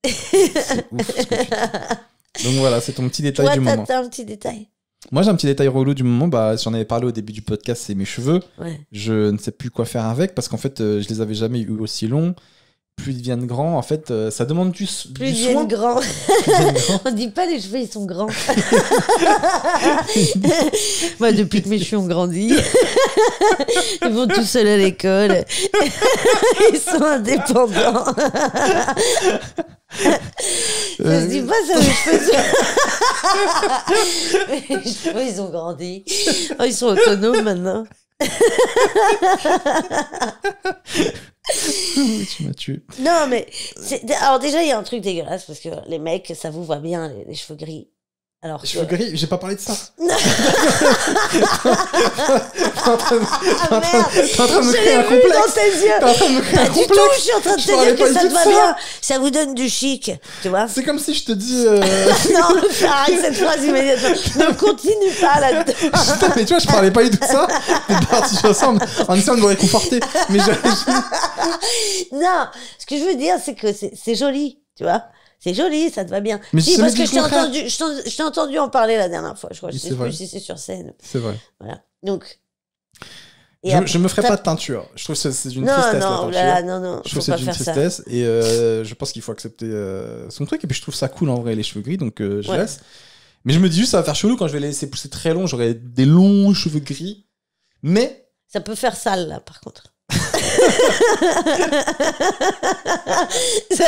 C'est ouf ce que tu dis. Donc voilà, c'est ton petit détail du moment.
T'as un petit détail.
Moi, j'ai un petit détail relou du moment. Bah, j'en avais parlé au début du podcast, c'est mes cheveux.
Ouais.
Je ne sais plus quoi faire avec parce qu'en fait, je les avais jamais eu aussi longs. Plus ils deviennent grands, en fait, ça demande du soin.
Plus ils deviennent grands. On dit pas les cheveux, ils sont grands. Moi, depuis que mes cheveux ont grandi, ils vont tout seuls à l'école. Ils sont indépendants. Je dis pas ça, mes cheveux, ils ont grandi. Oh, ils sont autonomes maintenant.
Tu m'as tué.
Non, mais alors déjà, il y a un truc dégueulasse parce que les mecs, ça vous va bien, les cheveux gris. Alors
les cheveux gris, j'ai pas parlé de ça.
Non.
T'es en train de me créer un complexe.
Dans tes yeux.
T'es en train de me créer un complexe.
Du tout, je suis en train de te dire que ça te va bien. Ça vous donne du chic, tu vois.
C'est comme si je te dis.
Non, arrête cette phrase immédiatement. Ne continue pas là-dedans.
Mais tu vois, je parlais pas du tout de ça. On est partis ensemble en essayant de me réconforter. Mais
non, ce que je veux dire, c'est que c'est joli, tu vois. C'est joli, ça te va bien.
Mais
si, parce que je t'ai entendu en parler la dernière fois. Je crois. Je sais plus si c'est sur scène.
C'est vrai.
Voilà. Donc.
Je me ferai pas de teinture. Je trouve que c'est une tristesse.
Non.
Je trouve que c'est une tristesse. Et je pense qu'il faut accepter son truc. Et puis je trouve ça cool en vrai, les cheveux gris. Donc je laisse. Mais je me dis juste, ça va faire chelou quand je vais les laisser pousser très long. J'aurai des longs cheveux gris. Mais.
Ça peut faire sale, là, par contre. ça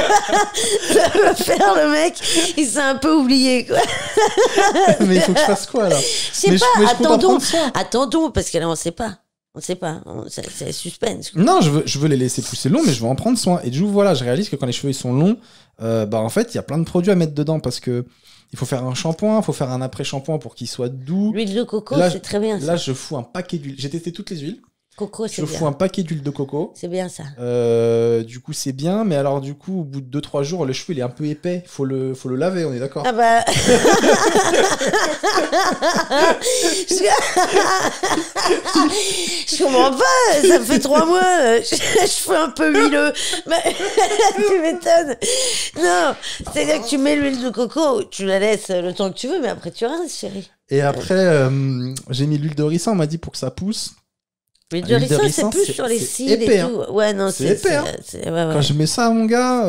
va faire le mec, il s'est un peu oublié, quoi.
Mais il faut que je fasse quoi, là?
Je sais pas, attendons, parce que là, on sait pas. C'est suspense. Quoi.
Non, je veux les laisser pousser longs, mais je veux en prendre soin. Et du coup, voilà, je réalise que quand les cheveux ils sont longs, en fait, il y a plein de produits à mettre dedans parce que il faut faire un shampoing, il faut faire un après-shampoing pour qu'il soit doux.
L'huile de coco, c'est très bien.
Là, je fous un paquet d'huile. J'ai testé toutes les huiles.
Coco, c'est bien.
Je fous un paquet d'huile de coco.
C'est bien ça.
Du coup, c'est bien, mais alors du coup, au bout de 2-3 jours, le cheveu il est un peu épais. Faut le laver, on est d'accord?
Ah bah. Je comprends pas. Ça fait 3 mois. Je fais un peu huileux. Mais tu m'étonnes. Non, c'est-à-dire que tu mets l'huile de coco, tu la laisses le temps que tu veux, mais après tu rinces, chérie.
Et après, j'ai mis l'huile de ricin. On m'a dit pour que ça pousse.
L'huile de ricin, c'est plus sur les cils et tout. Ouais, non,
c'est épais. Quand je mets ça à mon gars,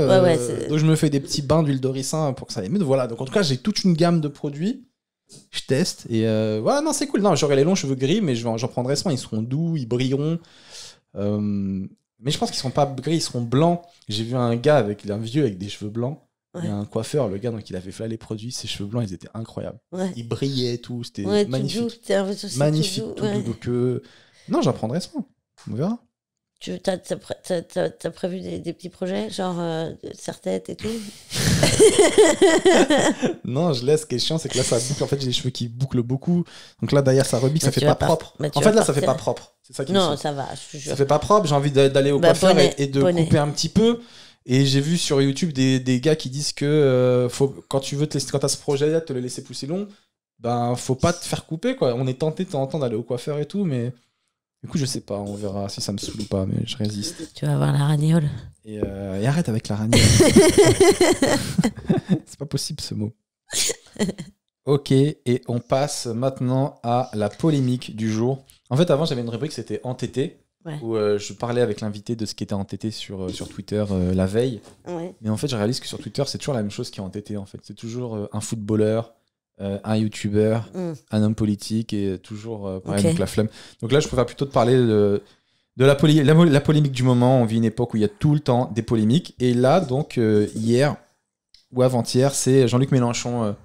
donc je me fais des petits bains d'huile de ricin pour que ça aille mieux. Voilà, donc en tout cas, j'ai toute une gamme de produits. Je teste et voilà, non, c'est cool. Non, j'aurai les longs cheveux gris, mais j'en prendrai soin. Ils seront doux, ils brilleront. Mais je pense qu'ils seront pas gris, ils seront blancs. J'ai vu un gars un vieux avec des cheveux blancs. Ouais. Il y a un coiffeur, le gars, donc il avait fait là les produits, ses cheveux blancs, ils étaient incroyables. Ouais. Ils brillaient et tout, c'était magnifique. Magnifique, tout doux. Donc, non, j'en prendrai soin. On verra.
T'as prévu des petits projets, genre serre-tête et tout?
Non, je laisse. Ce qui est chiant, c'est que là, ça boucle. En fait, j'ai les cheveux qui bouclent beaucoup. Donc là, derrière, ça rebique, ça fait pas propre. En fait, là, ça fait pas propre. C'est ça qui
Non, ça va, je te jure.
Ça fait pas propre. J'ai envie d'aller au coiffeur et de couper un petit peu. Et j'ai vu sur YouTube des gars qui disent que quand tu veux quand t'as ce projet-là, te le laisser pousser long, faut pas te faire couper, quoi. On est tenté de temps en temps d'aller au coiffeur et tout, mais du coup, je sais pas, on verra si ça me saoule ou pas, mais je résiste.
Tu vas avoir la ragnole.
Et arrête avec la ragnole. C'est pas possible ce mot. Ok, et on passe maintenant à la polémique du jour. En fait, avant, j'avais une rubrique, c'était entêté. Ouais. Où je parlais avec l'invité de ce qui était entêté sur Twitter la veille. Ouais. Mais en fait, je réalise que sur Twitter, c'est toujours la même chose qui est entêté. En fait. C'est toujours un footballeur, un youtubeur, un homme politique et toujours pareil,
Ok.
donc la flemme. Donc là, je préfère plutôt te parler de la polémique du moment. On vit une époque où il y a tout le temps des polémiques. Et là, donc, hier ou avant-hier, c'est Jean-Luc Mélenchon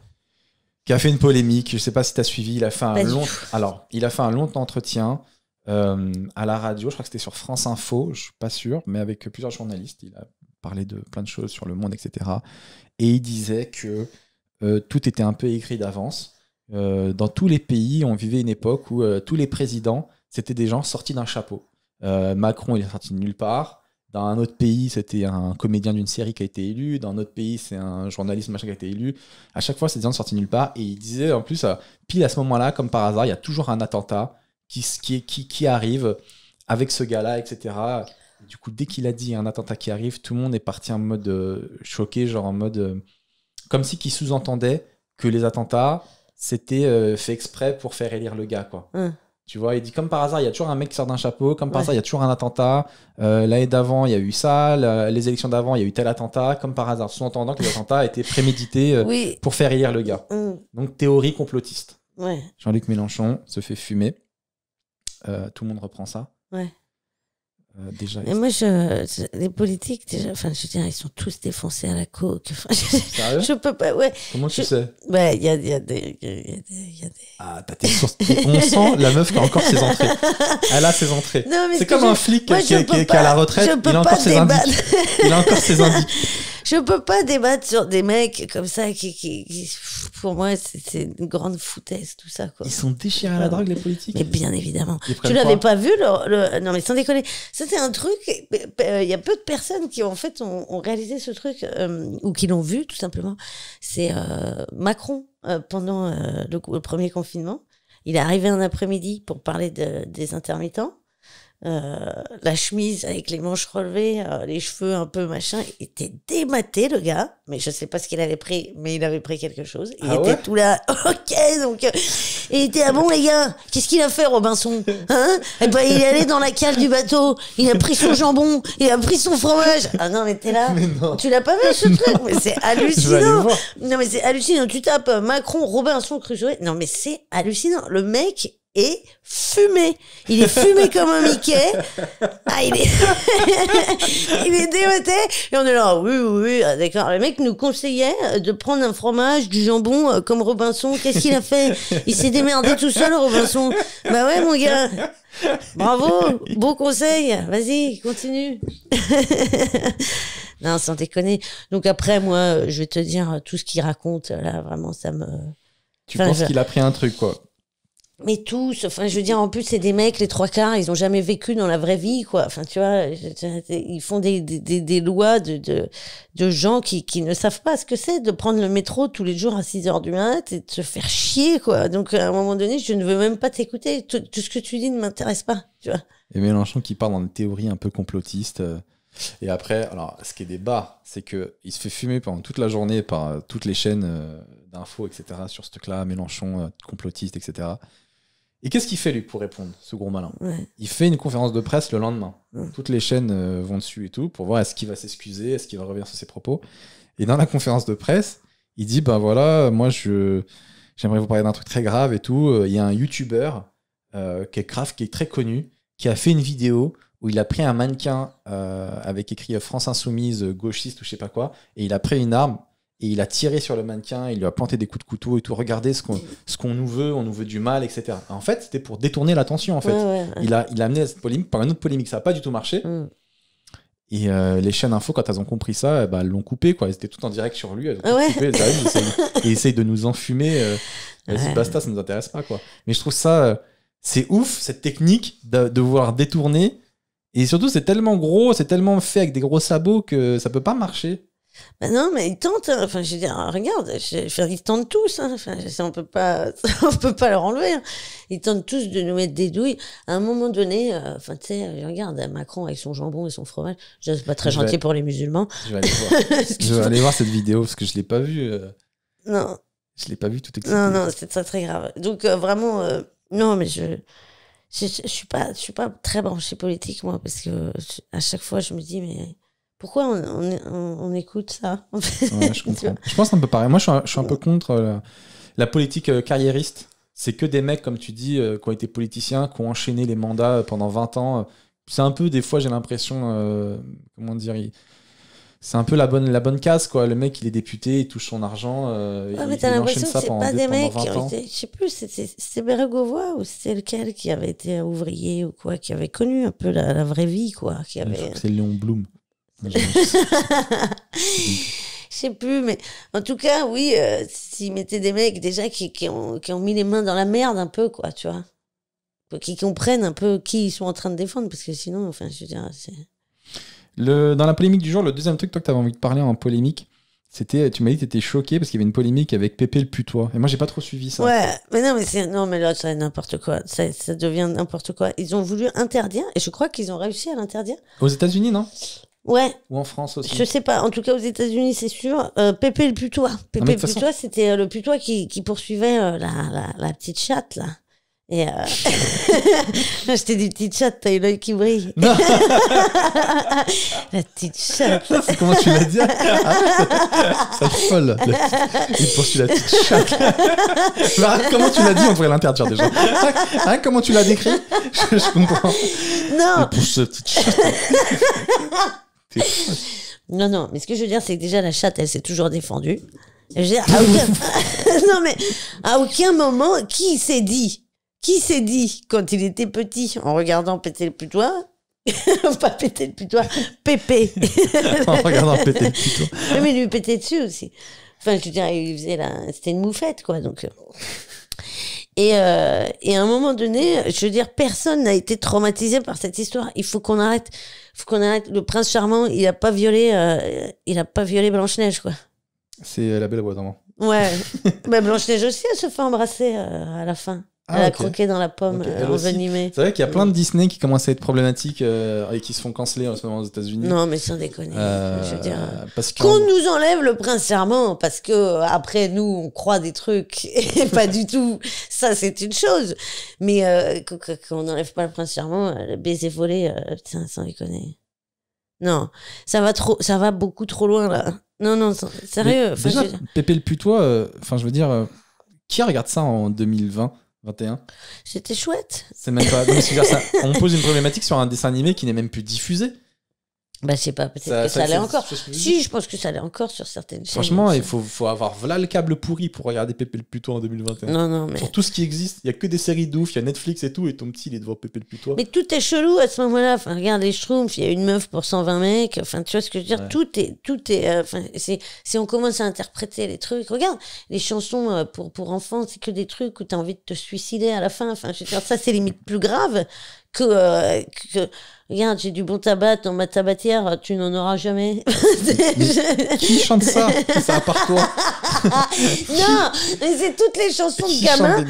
qui a fait une polémique. Je sais pas si tu as suivi. Il a fait un long entretien à la radio. Je crois que c'était sur France Info, je suis pas sûr, mais avec plusieurs journalistes. Il a parlé de plein de choses sur le monde, etc. Et il disait que tout était un peu écrit d'avance. Dans tous les pays, on vivait une époque où tous les présidents, c'était des gens sortis d'un chapeau. Macron, il est sorti de nulle part. Dans un autre pays, c'était un comédien d'une série qui a été élu. Dans un autre pays, c'est un journaliste machin qui a été élu. À chaque fois, c'est des gens sortis de nulle part. Et il disait, en plus, pile à ce moment-là, comme par hasard, il y a toujours un attentat qui arrive avec ce gars-là, etc. Et du coup, dès qu'il a dit il y a un attentat qui arrive, tout le monde est parti en mode choqué, genre en mode... comme si qu'il sous-entendait que les attentats, c'était fait exprès pour faire élire le gars, quoi. Tu vois, il dit comme par hasard, il y a toujours un mec qui sort d'un chapeau, comme par hasard, il y a toujours un attentat. L'année d'avant, il y a eu ça, les élections d'avant, il y a eu tel attentat, comme par hasard, sous-entendant que les attentats étaient prémédités pour faire élire le gars. Donc, théorie complotiste.
Ouais.
Jean-Luc Mélenchon se fait fumer. Tout le monde reprend ça.
Ouais.
Déjà.
Mais moi, les politiques, déjà, enfin, je veux dire, ils sont tous défoncés à la coke. Enfin,
Sérieux?
je peux pas, ouais.
Comment tu sais?
Ouais, il y a des.
Ah, t'as tes sources. On sent la meuf qui a encore ses entrées. Elle a ses entrées.
Non, mais
c'est comme un flic qui est à la retraite. Il a encore ses indices. Il a encore ses indices.
Je peux pas débattre sur des mecs comme ça qui pour moi, c'est une grande foutaise, tout ça, quoi.
Ils sont déchirés à la drague, les politiques.
Mais bien évidemment.
Tu
l'avais pas vu, non, mais sans déconner. C'était un truc, il y a peu de personnes qui, en fait, ont réalisé ce truc, ou qui l'ont vu, tout simplement. C'est Macron, pendant le premier confinement. Il est arrivé un après-midi pour parler des intermittents. La chemise avec les manches relevées, les cheveux un peu machin, il était dématé, le gars, mais je sais pas ce qu'il avait pris, mais il avait pris quelque chose. Il était tout là, ok, donc il était bon les gars, qu'est-ce qu'il a fait Robinson, hein? Eh ben il est allé dans la cale du bateau, il a pris son jambon, il a pris son fromage. Ah non mais t'es là, tu l'as pas vu ce truc? Mais c'est hallucinant. Non mais c'est hallucinant, tu tapes Macron, Robinson Crusoe, non mais c'est hallucinant, le mec est fumé. Il est fumé comme un Mickey. Ah, il est dématé. Et on est là, oui, ah, d'accord. Le mec nous conseillait de prendre un fromage, du jambon, comme Robinson. Qu'est-ce qu'il a fait? Il s'est démerdé tout seul, Robinson. Bah ouais, mon gars. Bravo. Beau conseil. Vas-y, continue. Non, sans déconner. Donc après, moi, je vais te dire, tout ce qu'il raconte, là, vraiment, ça me...
Tu penses qu'il a pris un truc, quoi?
Mais tous, enfin, je veux dire, en plus, c'est des mecs, les trois quarts, ils ont jamais vécu dans la vraie vie, quoi. Enfin, tu vois, ils font des lois de gens qui ne savent pas ce que c'est de prendre le métro tous les jours à 6h du mat et de se faire chier, quoi. Donc, à un moment donné, je ne veux même pas t'écouter. Tout ce que tu dis ne m'intéresse pas, tu vois.
Et Mélenchon qui parle dans des théories un peu complotistes. Et après, alors, ce qui est des bas, c'est qu'il se fait fumer pendant toute la journée par toutes les chaînes d'infos, etc., sur ce truc-là, Mélenchon, complotiste, etc. Et qu'est-ce qu'il fait, lui, pour répondre, ce gros malin? Il fait une conférence de presse le lendemain. Toutes les chaînes vont dessus et tout, pour voir est-ce qu'il va s'excuser, est-ce qu'il va revenir sur ses propos. Et dans la conférence de presse, il dit, ben voilà, moi, j'aimerais vous parler d'un truc très grave et tout. Il y a un youtubeur qui est très connu, qui a fait une vidéo où il a pris un mannequin avec écrit France Insoumise, gauchiste ou je sais pas quoi, et il a pris une arme, et il a tiré sur le mannequin, il lui a planté des coups de couteau et tout. Regardez ce qu'on nous veut, on nous veut du mal, etc. En fait, c'était pour détourner l'attention, en fait.
Ouais.
Il a amené cette polémique par une autre polémique. Ça n'a pas du tout marché. Et les chaînes info, quand elles ont compris ça, elles l'ont coupé, quoi. Elles étaient toutes en direct sur lui. Elles ont coupé, ils essayent de nous enfumer. Vas-y, basta, ça ne nous intéresse pas, quoi. Mais je trouve ça... c'est ouf, cette technique de vouloir détourner. Et surtout, c'est tellement gros, c'est tellement fait avec des gros sabots que ça peut pas marcher.
Ben non, mais ils tentent. Hein. Enfin, je veux dire, regarde, ils tentent tous. Hein. Enfin, on peut pas leur enlever. Hein. Ils tentent tous de nous mettre des douilles. À un moment donné, enfin, tu sais, regarde Macron avec son jambon et son fromage. C'est pas très gentil pour les musulmans.
Je vais aller voir. Je vais aller voir cette vidéo parce que je l'ai pas vue.
Non.
Je l'ai pas vue tout excité.
Non, c'est très très grave. Donc vraiment, non, mais je suis pas très branchée politique moi parce que à chaque fois je me dis mais pourquoi on écoute ça en fait.
Ouais, je comprends. Je pense un peu pareil. Moi, je suis un peu contre La politique carriériste, c'est que des mecs, comme tu dis, qui ont été politiciens, qui ont enchaîné les mandats pendant 20 ans. C'est un peu, des fois, j'ai l'impression, comment dire, c'est un peu la bonne case, quoi. Le mec, il est député, il touche son argent,
mais t'as l'impression que c'est pas des mecs qui
20
ont
ans.
été, je sais plus, c'était Bérégovoy ou c'était lequel qui avait été ouvrier ou quoi, qui avait connu un peu la vraie vie, quoi. Qui avait...
C'est Léon Blum.
Je sais plus, mais en tout cas, oui, s'ils mettaient des mecs déjà qui ont mis les mains dans la merde un peu, quoi, tu vois. Qui comprennent un peu qui ils sont en train de défendre, parce que sinon, enfin, je veux dire, c'est...
Dans la polémique du jour, le deuxième truc, toi, que tu avais envie de parler en polémique, c'était, tu m'as dit que tu étais choqué parce qu'il y avait une polémique avec Pépé le putois. Et moi, j'ai pas trop suivi ça.
Ouais, mais non, mais là, c'est n'importe quoi. Ça devient n'importe quoi. Ils ont voulu interdire, et je crois qu'ils ont réussi à l'interdire.
Aux États-Unis, non?
Ouais.
Ou en France aussi?
Je sais pas. En tout cas, aux États-Unis, c'est sûr. Pépé le putois. Pépé le putois, c'était le putois qui poursuivait la petite chatte, là. Et je t'ai dit petite chatte, t'as eu l'œil qui brille. La petite chatte.
C'est comment tu l'as dit? Ça folle. Il poursuit la petite chatte. Comment tu l'as dit? On pourrait l'interdire déjà. Comment tu l'as décrit? Je comprends.
Non.
Il pousse la petite chatte.
Non, mais ce que je veux dire, c'est que déjà, la chatte, elle s'est toujours défendue. Je veux dire, non, mais à aucun moment, qui s'est dit, quand il était petit, en regardant péter le putois, pas péter le putois, Pépé.
En regardant péter le putois.
Mais il lui pétait dessus aussi. Enfin, je veux dire, il faisait c'était une moufette, quoi, donc... Et à un moment donné, je veux dire, personne n'a été traumatisé par cette histoire. Il faut qu'on arrête. Le prince charmant, il a pas violé Blanche-Neige, quoi.
C'est la Belle au bois dormant.
Ouais. Mais Blanche-Neige aussi, elle se fait embrasser à la fin. Elle a croqué dans la pomme envenimée.
C'est vrai qu'il y a plein de Disney qui commencent à être problématiques et qui se font canceller en ce moment aux États-Unis.
Non, mais sans déconner. Je veux dire,
parce
qu'on nous enlève le prince charmant parce que après nous on croit des trucs et pas du tout. Ça c'est une chose. Mais qu'on n'enlève pas le prince charmant, le baiser volé, sans déconner. Non, ça va beaucoup trop loin là. Non, sérieux.
Déjà, Pépé le putois. Enfin, je veux dire, qui regarde ça en 2020? 21.
C'était chouette.
C'est même pas. Non, ça, on pose une problématique sur un dessin animé qui n'est même plus diffusé.
Bah, je sais pas, peut-être que ça allait encore. Si, je pense que ça allait encore sur certaines chaînes.
Franchement, il faut avoir voilà le câble pourri pour regarder Pépé le putois en 2021.
Non, mais.
Sur tout ce qui existe, il y a que des séries d'ouf, il y a Netflix et tout, et ton petit, il est devant Pépé le putois.
Mais tout est chelou à ce moment-là. Enfin, regarde les Schtroumpfs, il y a une meuf pour 120 mecs. Enfin, tu vois ce que je veux dire? Ouais. Tout est. Enfin, si on commence à interpréter les trucs, regarde, les chansons pour enfants, c'est que des trucs où t'as envie de te suicider à la fin. Enfin, je veux dire, ça, c'est limite plus grave que regarde, j'ai du bon tabac dans ma tabatière, tu n'en auras jamais.
Qui chante ça? C'est à part toi.
Non, mais c'est toutes les chansons de gamins.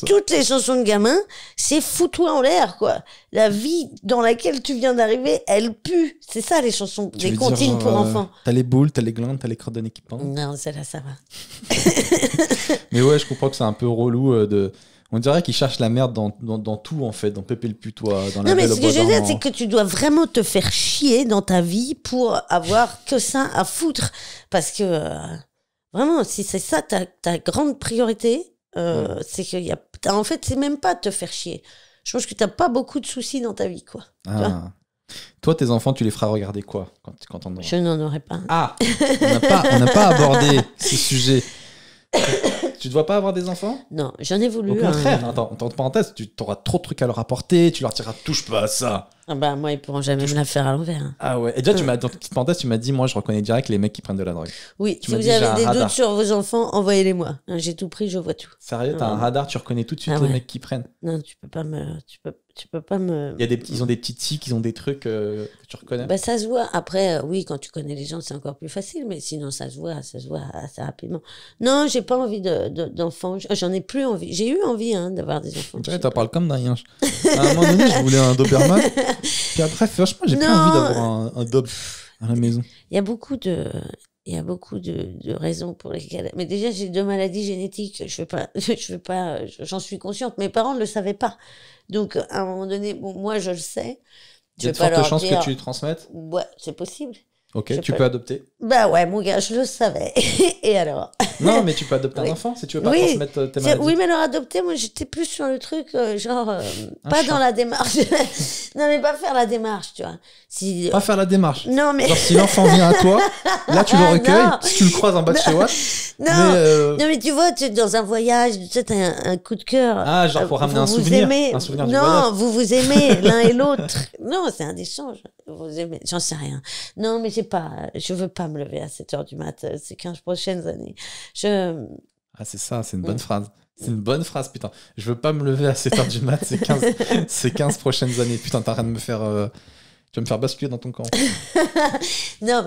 Toutes les chansons de gamins, c'est fous-toi en l'air, quoi. La vie dans laquelle tu viens d'arriver, elle pue. C'est ça, les chansons, des comptines pour enfants.
T'as les boules, t'as les glandes, t'as les crottes de nez qui pendent.
Non, celle-là, ça va.
Mais ouais, je comprends que c'est un peu relou de... On dirait qu'ils cherchent la merde dans tout, en fait, dans Pépé le putois, dans la Belle au bois dormant. Non, mais ce que je veux dire,
c'est que tu dois vraiment te faire chier dans ta vie pour avoir que ça à foutre. Parce que, vraiment, si c'est ça ta grande priorité, c'est qu'il y a... En fait, c'est même pas de te faire chier. Je pense que t'as pas beaucoup de soucis dans ta vie, quoi.
Ah. Toi, tes enfants, tu les feras regarder quoi quand on aura...
Je n'en aurai pas.
Ah, on n'a pas abordé ce sujet. Tu ne dois pas avoir des enfants?
Non, j'en ai voulu.
Au contraire, attends, entre parenthèses, tu auras trop de trucs à leur apporter, tu leur diras touche pas à ça.
Ah bah moi ils pourront jamais me la faire à l'envers.
Ah ouais. Et déjà dans petite parenthèse, tu m'as dit moi je reconnais direct les mecs qui prennent de la drogue.
Oui, si vous avez des doutes sur vos enfants, envoyez-les-moi. J'ai tout pris, je vois tout.
Sérieux, t'as un radar, tu reconnais tout de suite les mecs qui prennent.
Non, tu peux pas me.
Ils ont des petits tics, ils ont des trucs que tu reconnais.
Bah ça se voit. Après, oui, quand tu connais les gens, c'est encore plus facile, mais sinon ça se voit assez rapidement. Non, j'ai pas envie d'enfants. J'en ai plus envie. J'ai eu envie d'avoir des enfants.
Tu t'en parles comme d'un yinche. À un moment donné, je voulais un Doberman. Puis après, franchement, j'ai pas envie d'avoir un Dob à la maison.
Il y a beaucoup de raisons pour lesquelles. Mais déjà, j'ai 2 maladies génétiques. J'en suis consciente. Mes parents ne le savaient pas. Donc, à un moment donné, bon, moi, je le sais.
Il y a de fortes chances que tu les transmettes?
Ouais, c'est possible.
Ok, tu peux adopter.
Bah ouais, mon gars, je le savais. Et alors?
Non, mais tu peux adopter un enfant si tu veux pas transmettre tes maladies.
Oui, mais alors adopter, moi j'étais plus sur le truc, pas
chat.
dans la démarche. Non, mais pas faire la démarche, tu vois. Si...
Pas faire la démarche.
Non, mais.
Genre, si l'enfant vient à toi, là tu le recueilles, si tu le croises en bas de chez Watt.
Non, mais tu vois, tu es dans un voyage, tu sais, t'as un coup de cœur.
Ah, genre pour ramener un souvenir. Un souvenir du voyage.
Non, vous aimez l'un et l'autre. Non, c'est un échange. Vous aimez, j'en sais rien. Non, mais je veux pas me lever à 7h du mat ces 15 prochaines années.
Ah, c'est ça, c'est une bonne phrase. C'est une bonne phrase, putain. Je veux pas me lever à 7h du mat ces 15 prochaines années. Putain, t'as rien de me faire... Tu vas me faire basculer dans ton camp.
Non,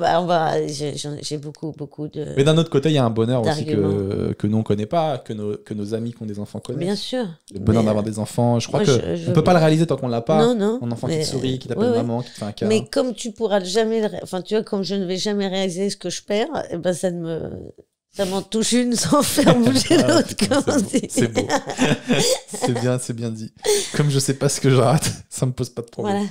j'ai beaucoup de...
Mais d'un autre côté, il y a un bonheur aussi que nous, on connaît pas, que nos amis qui ont des enfants connaissent.
Bien sûr.
Le bonheur d'avoir des enfants. Je crois on peut pas le réaliser tant qu'on l'a pas.
Non.
Un enfant qui te sourit, qui t'appelle maman, qui te fait un câlin.
Mais comme tu pourras jamais... Enfin, tu vois, comme je ne vais jamais réaliser ce que je perds, eh ben, ça m'en touche une sans faire bouger l'autre.
C'est beau. C'est bien dit. Comme je sais pas ce que je rate, ça me pose pas de problème.
Voilà.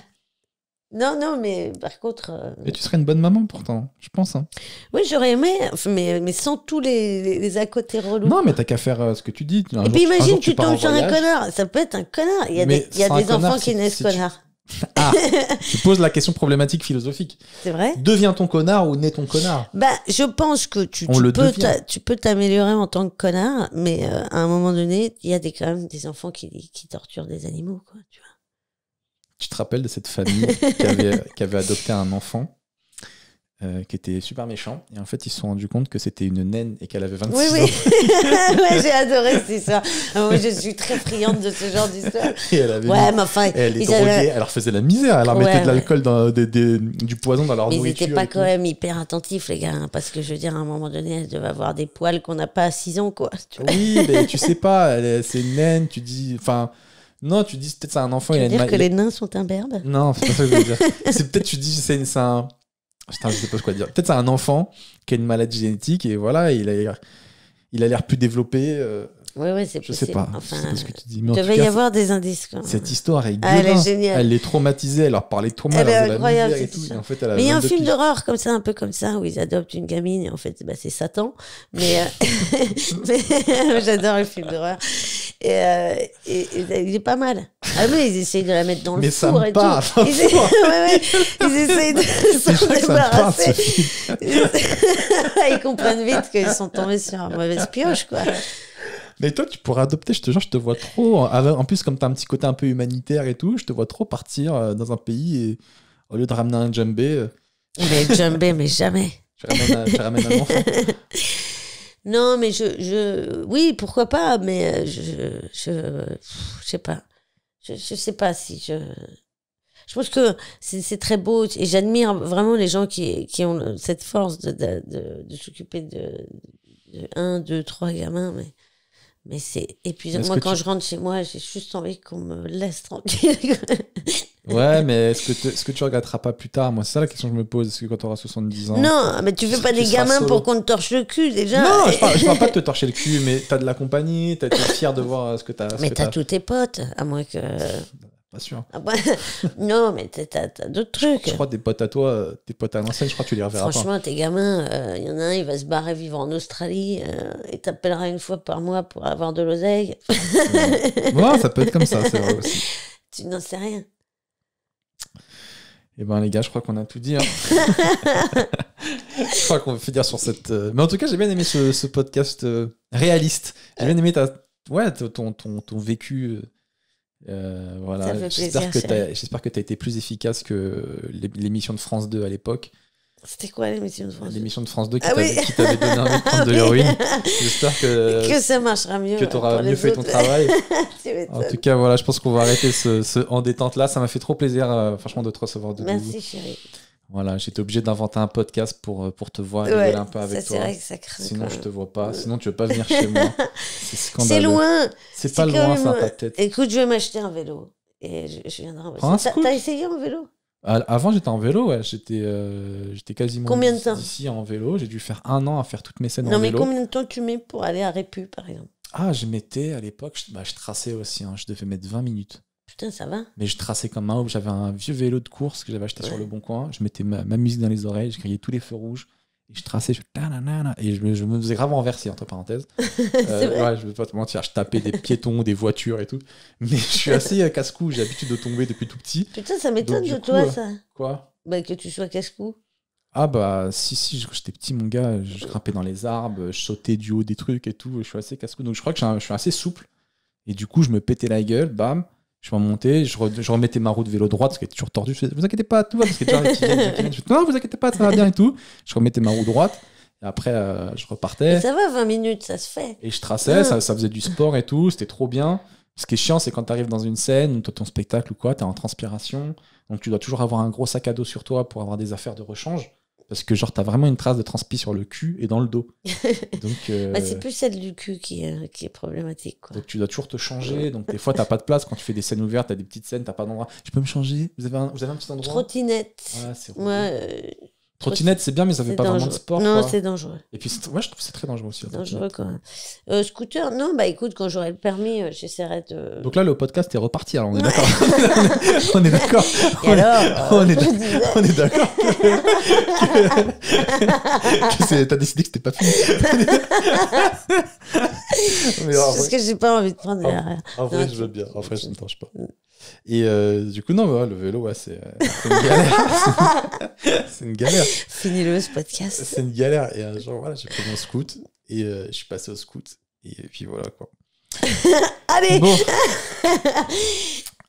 Non, mais par contre...
Mais tu serais une bonne maman pourtant, je pense. Hein.
Oui, j'aurais aimé, mais sans tous les à côté relous.
Non, mais t'as qu'à faire ce que tu dis.
Et puis imagine, tu tombes sur un connard. Ça peut être un connard. Il y a des enfants qui naissent connards.
Ah, tu poses la question problématique philosophique.
C'est vrai.
Deviens ton connard ou naît ton connard?
Je pense que tu peux t'améliorer en tant que connard, mais à un moment donné, il y a quand même des enfants qui torturent des animaux, quoi, tu vois.
Tu te rappelles de cette famille qui avait adopté un enfant qui était super méchant, et en fait ils se sont rendus compte que c'était une naine et qu'elle avait 26 ans.
Oui. Ouais, j'ai adoré cette histoire. Moi, je suis très friande de ce genre d'histoire.
Et elle avait
mais enfin,
elle les droguait, elle leur faisait de la misère, elle leur mettait de l'alcool, du poison dans leur
nourriture. Mais ils
nourriture.
n'étaient pas quand même hyper attentifs, les gars, hein, parce que je veux dire, à un moment donné, elle devait avoir des poils qu'on n'a pas à 6 ans, quoi.
Oui, mais tu sais pas, c'est une naine, tu dis... Enfin, non, tu dis peut-être c'est un enfant.
Tu veux dire que les nains sont imberbes?
Non, c'est pas ça que je veux dire. C'est peut-être tu dis c'est un... Putain, je sais pas quoi dire. Peut-être c'est un enfant qui a une maladie génétique et voilà, il a l'air plus développé.
Oui, c'est possible.
Je sais pas.
Enfin,
je sais pas ce que tu dis.
Il devait y avoir des indices. Quand même.
Cette histoire est
elle est géniale.
Elle les traumatisait, elle leur parlait trop mal.
Elle est incroyable. Et tout.
Et en fait,
mais il y a un film d'horreur comme ça, un peu comme ça, où ils adoptent une gamine et en fait, c'est Satan. Mais j'adore le film d'horreur. Et il est pas mal. Ah oui, ils essayent de la mettre dans le four et tout. Ils essayent de s'en débarrasser. Ils comprennent vite qu'ils sont tombés sur une mauvaise pioche, quoi.
Mais toi, tu pourrais adopter, je te jure, je te vois trop. En plus, comme tu as un petit côté un peu humanitaire et tout, je te vois trop partir dans un pays et au lieu de ramener un djembé.
Mais djembé, mais jamais.
Je ramène un enfant.
Non, mais oui, pourquoi pas, mais je sais pas. Je sais pas si je pense que c'est très beau et j'admire vraiment les gens qui ont cette force de s'occuper de 1, 2, 3 gamins, mais c'est épuisant. Moi, quand je rentre chez moi, j'ai juste envie qu'on me laisse tranquille.
Ouais, mais est-ce que tu regretteras pas plus tard? Moi, c'est ça la question que je me pose. Est-ce que quand tu auras 70 ans...
Non, mais tu fais pas des gamins pour qu'on te torche le cul, déjà.
Non, je parle pas de te torcher le cul, mais t'as de la compagnie, t'es fier de voir ce que t'as...
Mais t'as tous tes potes, à moins que...
Pas sûr.
Non, mais t'as d'autres trucs.
Je crois que des potes à toi, tes potes à l'ancienne, je crois que tu les reverras.
Franchement, tes gamins, il y en a un, il va se barrer vivre en Australie et t'appellera une fois par mois pour avoir de l'oseille.
Ouais, ça peut être comme ça, c'est vrai aussi.
Tu n'en sais rien.
Eh ben les gars, je crois qu'on a tout dit. Hein. Je crois qu'on va finir sur cette... Mais en tout cas, j'ai bien aimé ce podcast réaliste. J'ai bien aimé ton vécu... voilà. J'espère que tu as été plus efficace que l'émission de France 2 à l'époque.
C'était quoi l'émission de France 2?
L'émission de France 2 qui t'avait donné envie de prendre de l'héroïne. J'espère que
ça marchera mieux.
Que tu auras mieux fait ton travail. En tout cas, voilà, je pense qu'on va arrêter ce en détente là. Ça m'a fait trop plaisir, franchement, de te recevoir de nouveau.
Merci, chérie.
Voilà, j'étais obligé d'inventer un podcast pour te voir et rigoler un peu avec toi.
C'est vrai que ça craint.
Sinon, je te vois pas. Sinon, tu veux pas venir chez moi. C'est scandaleux.
C'est loin.
C'est pas loin, c'est dans ta tête.
Écoute, je vais m'acheter un vélo. Et je viendrai. T'as essayé un vélo?
Avant, j'étais en vélo, ouais. J'étais quasiment
combien de temps
ici en vélo. J'ai dû faire 1 an à faire toutes mes scènes en vélo.
Non, mais combien de temps tu mets pour aller à Répu, par exemple?
Ah, je mettais à l'époque, je traçais aussi. Hein, je devais mettre 20 minutes.
Putain, ça va.
Mais je traçais comme un ouf. J'avais un vieux vélo de course que j'avais acheté sur le Bon Coin. Je mettais ma musique dans les oreilles, je criais tous les feux rouges Et je traçais, et je me faisais grave renverser, entre parenthèses.
Vrai.
Ouais, je vais pas te mentir, je tapais des piétons, des voitures et tout. Mais je suis assez casse-cou, j'ai l'habitude de tomber depuis tout petit.
Putain, ça m'étonne
Donc,
de
du
toi,
coup,
ça.
Quoi?
Bah, que tu sois casse-cou.
Ah bah si, quand j'étais petit, mon gars, je grimpais dans les arbres, je sautais du haut des trucs et tout, je suis assez casse-cou. Donc je crois que je suis assez souple. Et du coup, je me pétais la gueule, bam, je remontais, je remettais ma roue de vélo droite, parce qu'elle était toujours tordue. Je faisais, vous inquiétez pas, tout va, parce que déjà, je fais, non, vous inquiétez pas, ça va bien et tout. Je remettais ma roue droite, et après, je repartais.
Et ça va, 20 minutes, ça se fait.
Et je traçais, ça faisait du sport et tout, c'était trop bien. Ce qui est chiant, c'est quand tu arrives dans une scène, ou ton spectacle ou quoi, tu es en transpiration, donc tu dois toujours avoir un gros sac à dos sur toi pour avoir des affaires de rechange. Parce que genre, t'as vraiment une trace de transpi sur le cul et dans le dos. Donc,
Bah, c'est plus celle du cul qui est problématique, quoi.
donc tu dois toujours te changer. Donc des fois, t'as pas de place. Quand tu fais des scènes ouvertes, t'as des petites scènes, t'as pas d'endroit. Je peux me changer? Vous avez un petit endroit?
Trottinette.
Ouais, c'est relou.
Ouais,
Trottinette, c'est bien, mais ça fait
c'est
pas vraiment de
dangereux.
sport.
Non,
quoi.
c'est dangereux.
Et puis, moi, je trouve que c'est très dangereux aussi. la
Dangereux,
trottinette.
quoi. Scooter, non, bah écoute, quand j'aurai le permis, j'essaierai de.
Donc là, le podcast est reparti. Alors, on est d'accord. On est d'accord.
Et alors,
on est
je disais-
on est d'accord t'as décidé que c'était pas fini. Mais en
Parce
vrai,
que j'ai pas envie de prendre
Oh.
derrière.
en vrai,
Non,
je veux bien. En vrai, je ne tâche pas. Et du coup, non, ouais, le vélo, ouais, c'est une galère. C'est une galère.
Finis-le, ce podcast.
C'est une galère. Et un jour, voilà, j'ai pris mon scoot et je suis passé au scoot. Et puis voilà, quoi.
Allez.
Bon,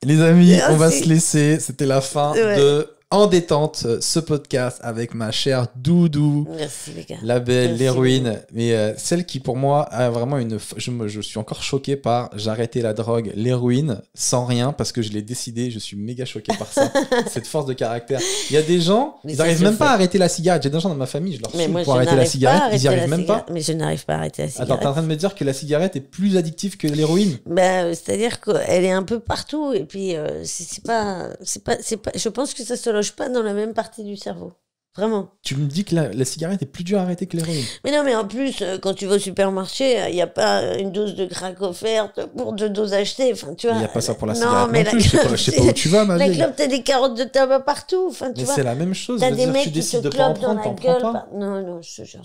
les amis,
Merci.
on va se laisser. C'était la fin
Ouais.
de En détente, ce podcast avec ma chère Doudou.
Merci, les gars.
La belle,
Merci
l'héroïne, mais celle qui pour moi a vraiment je suis encore choqué par j'ai arrêté la drogue, l'héroïne, sans rien, parce que je l'ai décidé, je suis méga choqué par ça, cette force de caractère. Il y a des gens,
Mais
ils
ça
n'arrivent
se
même
fait.
pas à arrêter la cigarette. J'ai des gens dans ma famille, je leur
Mais
saoule
moi,
pour
je
arrêter la
n'arrive pas à
cigarette, ils
arrêter
n'y arrivent
la
même
cigarette.
pas.
Mais je n'arrive pas à arrêter la
Attends,
cigarette.
t'es en train de me dire que la cigarette est plus addictive que l'héroïne?
Bah, c'est-à-dire qu'elle est un peu partout et puis c'est pas, je pense que ça se loge pas dans la même partie du cerveau. Vraiment.
Tu me dis que la cigarette est plus dure à arrêter que l'héroïne?
Mais non, mais en plus, quand tu vas au supermarché, il n'y a pas une dose de crack offerte pour 2 doses achetées. Enfin, tu vois.
Il n'y a pas ça pour la
Non,
cigarette
mais
non plus, je sais pas où tu vas, ma
La
vieille.
clope, t'as des carottes de tabac partout. Enfin, tu
Mais
vois.
c'est la même chose,
T'as
je veux
des
dire,
mecs
tu
qui
décides
te
de pas en
clopent dans
prendre,
la
t'en prends
gueule.
pas.
Non, non, je te jure,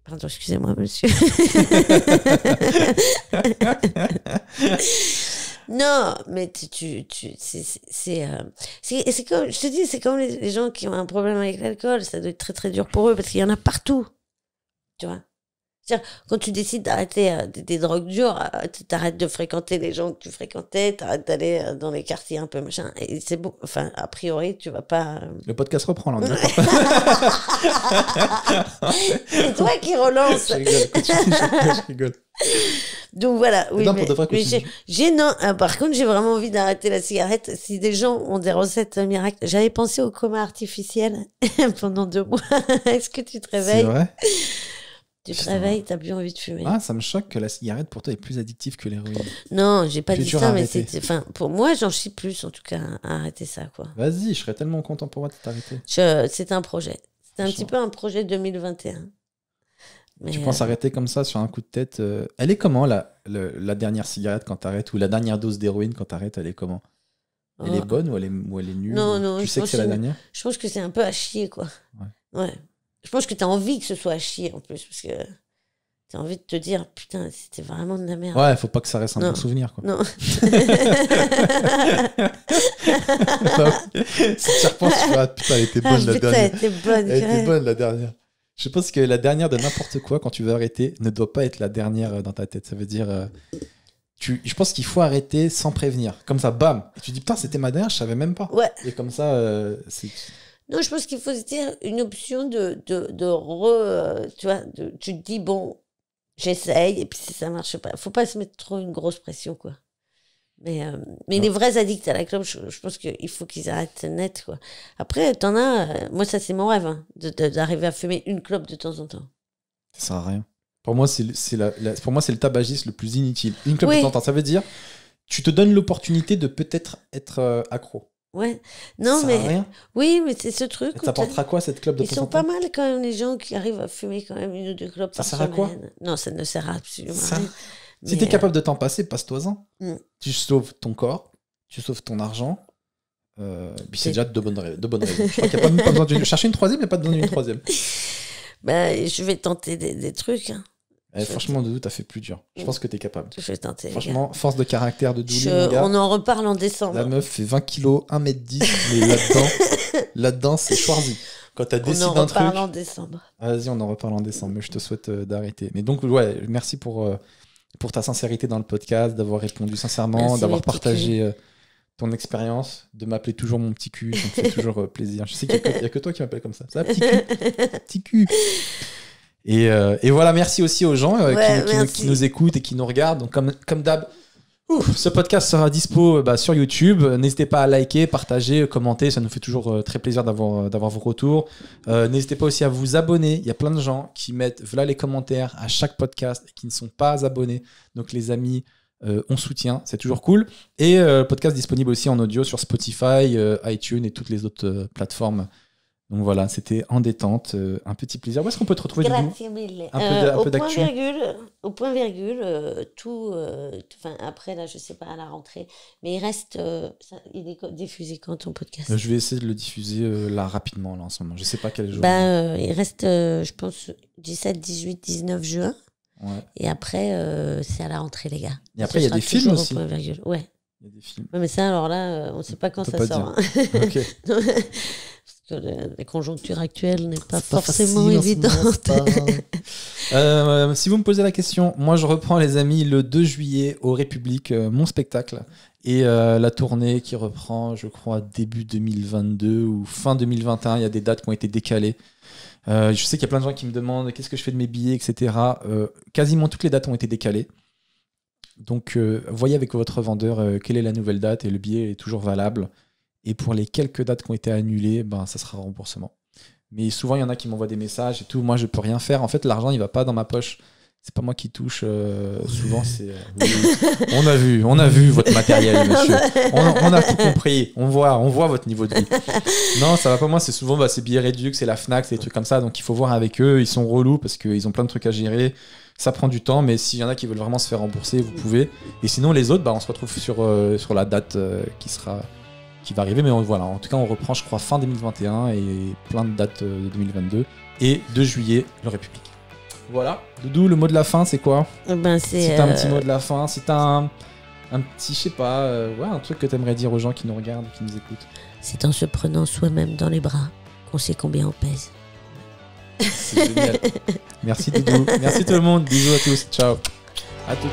Pardon, excusez-moi, monsieur. Non, mais c'est comme, je te dis, c'est comme les gens qui ont un problème avec l'alcool, ça doit être très très dur pour eux parce qu'il y en a partout, tu vois. C'est-à-dire, quand tu décides d'arrêter des drogues dures, t'arrêtes de fréquenter les gens que tu fréquentais, t'arrêtes d'aller dans les quartiers un peu machin, et c'est bon. Enfin, a priori, tu vas pas.
Le podcast reprend là, on est d'accord.
C'est toi qui relance.
Je rigole, continue, je rigole.
Donc voilà, oui,
non, pour de vrai,
mais
continue.
par contre, j'ai vraiment envie d'arrêter la cigarette. Si des gens ont des recettes miracles, j'avais pensé au coma artificiel pendant 2 mois. Est-ce que tu te
C'est
réveilles?
vrai?
Tu te
Putain.
réveilles, t'as plus envie de fumer.
Ah, ça me choque que la cigarette pour toi est plus addictive que l'héroïne.
Non, j'ai pas
Plus
dit
dur
ça,
à
mais
arrêter.
enfin, pour moi, j'en chie plus, en tout cas, à arrêter ça, quoi.
Vas-y, je serais tellement content pour moi de t'arrêter.
C'est un projet. C'est un
Franchement.
petit peu un projet 2021. Mais,
Tu penses arrêter comme ça sur un coup de tête Elle est comment la dernière cigarette quand t'arrêtes ou la dernière dose d'héroïne quand t'arrêtes? Elle est comment? Elle est bonne ou elle est nulle?
Non, non,
Tu
je
sais que
pense
c'est la
que-
dernière?
Je pense que c'est un peu à chier, quoi. Ouais. Je pense que t'as envie que ce soit à chier, en plus, parce que t'as envie de te dire, putain, c'était vraiment de la merde.
Ouais, faut pas que ça reste un
Non.
bon souvenir, quoi.
Non.
Si tu repenses, tu vas, putain, elle était bonne la
putain,
dernière.
elle était bonne.
Elle était
purée.
bonne la dernière. Je pense que la dernière de n'importe quoi, quand tu veux arrêter, ne doit pas être la dernière dans ta tête. Ça veut dire. Je pense qu'il faut arrêter sans prévenir. Comme ça, bam. Et tu dis, putain, c'était ma dernière, je savais même pas.
Ouais.
Et comme ça, c'est.
Non, je pense qu'il faut se dire une option tu vois, tu te dis, bon, j'essaye, et puis si ça marche pas, faut pas se mettre trop une grosse pression, quoi. Mais les vrais addicts à la clope, je pense qu'il faut qu'ils arrêtent net, quoi. Après, t'en as, moi, ça, c'est mon rêve, hein, d'arriver à fumer une clope de temps en temps.
Ça sert à rien. Pour moi, c'est pour moi, c'est le tabagisme le plus inutile. Une clope
Oui.
de temps en temps, ça veut dire, tu te donnes l'opportunité de peut-être être accro.
Ouais. Non,
ça
mais.
sert à rien.
Oui, mais c'est ce truc.
Et
où
t'apportera quoi cette clope de
Ils
temps
sont
en
pas
temps?
mal quand même les gens qui arrivent à fumer quand même 1 ou 2 clopes
Ça
par
sert à quoi?
semaine. Non, ça ne sert à absolument
Ça-
rien.
Si
Mais,
t'es capable de t'en passer, passe-toi-en.
Mm.
Tu sauves ton corps, tu sauves ton argent. Puis c'est
C'est-
déjà de bonnes raisons. Je crois qu'il n'y a pas besoin de chercher une troisième, il n'y a pas besoin d'une troisième.
Je vais tenter des trucs. Hein.
Franchement, Doudou, t'as fait plus dur. Je pense que t'es capable.
Je vais tenter.
Franchement, force de caractère de Doudou, mon gars.
On en reparle en décembre.
La meuf fait 20 kilos, 1m10, mais là-dedans, c'est Schwarzy. Quand t'as décidé un truc...
On en reparle en décembre.
Vas-y, on en reparle en décembre, mais je te souhaite d'arrêter. Mais donc, ouais, merci pour ta sincérité dans le podcast, d'avoir répondu sincèrement, merci, d'avoir partagé ton expérience, de m'appeler toujours mon petit cul, ça me fait toujours plaisir. Je sais qu'il n'y a que toi qui m'appelle comme ça. Ça, petit cul. Petit cul. Et voilà, merci aussi aux gens qui nous écoutent et qui nous regardent. Donc, comme d'hab, ce podcast sera dispo sur YouTube. N'hésitez pas à liker, partager, commenter. Ça nous fait toujours très plaisir d'avoir vos retours. N'hésitez pas aussi à vous abonner. Il y a plein de gens qui mettent voilà les commentaires à chaque podcast et qui ne sont pas abonnés. Donc les amis, on soutient. C'est toujours cool. Et le podcast disponible aussi en audio sur Spotify, iTunes et toutes les autres plateformes. Donc voilà, c'était En Détente, un petit plaisir. Où est-ce qu'on peut te retrouver, Doudou ? Un peu d'actu.
Au point virgule, après, là, je sais pas, à la rentrée, mais il reste, il est diffusé quand ton podcast ?
Je vais essayer de le diffuser là, rapidement, là, en ce moment. Je sais pas quel jour.
Il reste, je pense, 17, 18, 19 juin. Ouais. Et après, c'est à la rentrée, les gars.
Et après, il y a des films aussi.
Point virgule. Ouais.
Il y a des films.
Ouais, mais ça, alors là, on sait pas quand ça sort. Hein.
Ok.
Parce que la conjoncture actuelle n'est pas forcément évidente.
Si vous me posez la question, moi je reprends, les amis, le 2 juillet au République, mon spectacle, et la tournée qui reprend, je crois, début 2022 ou fin 2021. Il y a des dates qui ont été décalées. Je sais qu'il y a plein de gens qui me demandent qu'est-ce que je fais de mes billets, etc. Quasiment toutes les dates ont été décalées. Donc voyez avec votre vendeur quelle est la nouvelle date, et le billet est toujours valable. Et pour les quelques dates qui ont été annulées, ça sera remboursement. Mais souvent, il y en a qui m'envoient des messages et tout. Moi, je peux rien faire. En fait, l'argent, il va pas dans ma poche. C'est pas moi qui touche. Souvent, c'est... Oui. On a vu votre matériel, monsieur. On a tout compris. On voit votre niveau de vie. Non, ça va pas moi. C'est souvent c'est billets réduits, c'est la Fnac, c'est des trucs comme ça. Donc, il faut voir avec eux. Ils sont relous parce qu'ils ont plein de trucs à gérer. Ça prend du temps, mais s'il y en a qui veulent vraiment se faire rembourser, vous pouvez. Et sinon, les autres, on se retrouve sur la date qui va arriver, mais voilà, en tout cas on reprend, je crois, fin 2021 et plein de dates de 2022, et 2 juillet, le République. Voilà. Doudou, le mot de la fin, c'est quoi ? Si t'as un petit mot de la fin, si t'as un petit, je sais pas, un truc que t'aimerais dire aux gens qui nous regardent, qui nous écoutent.
C'est en se prenant soi-même dans les bras qu'on sait combien on pèse.
C'est génial. Merci Doudou, merci tout le monde, bisous à tous, ciao. À toutes.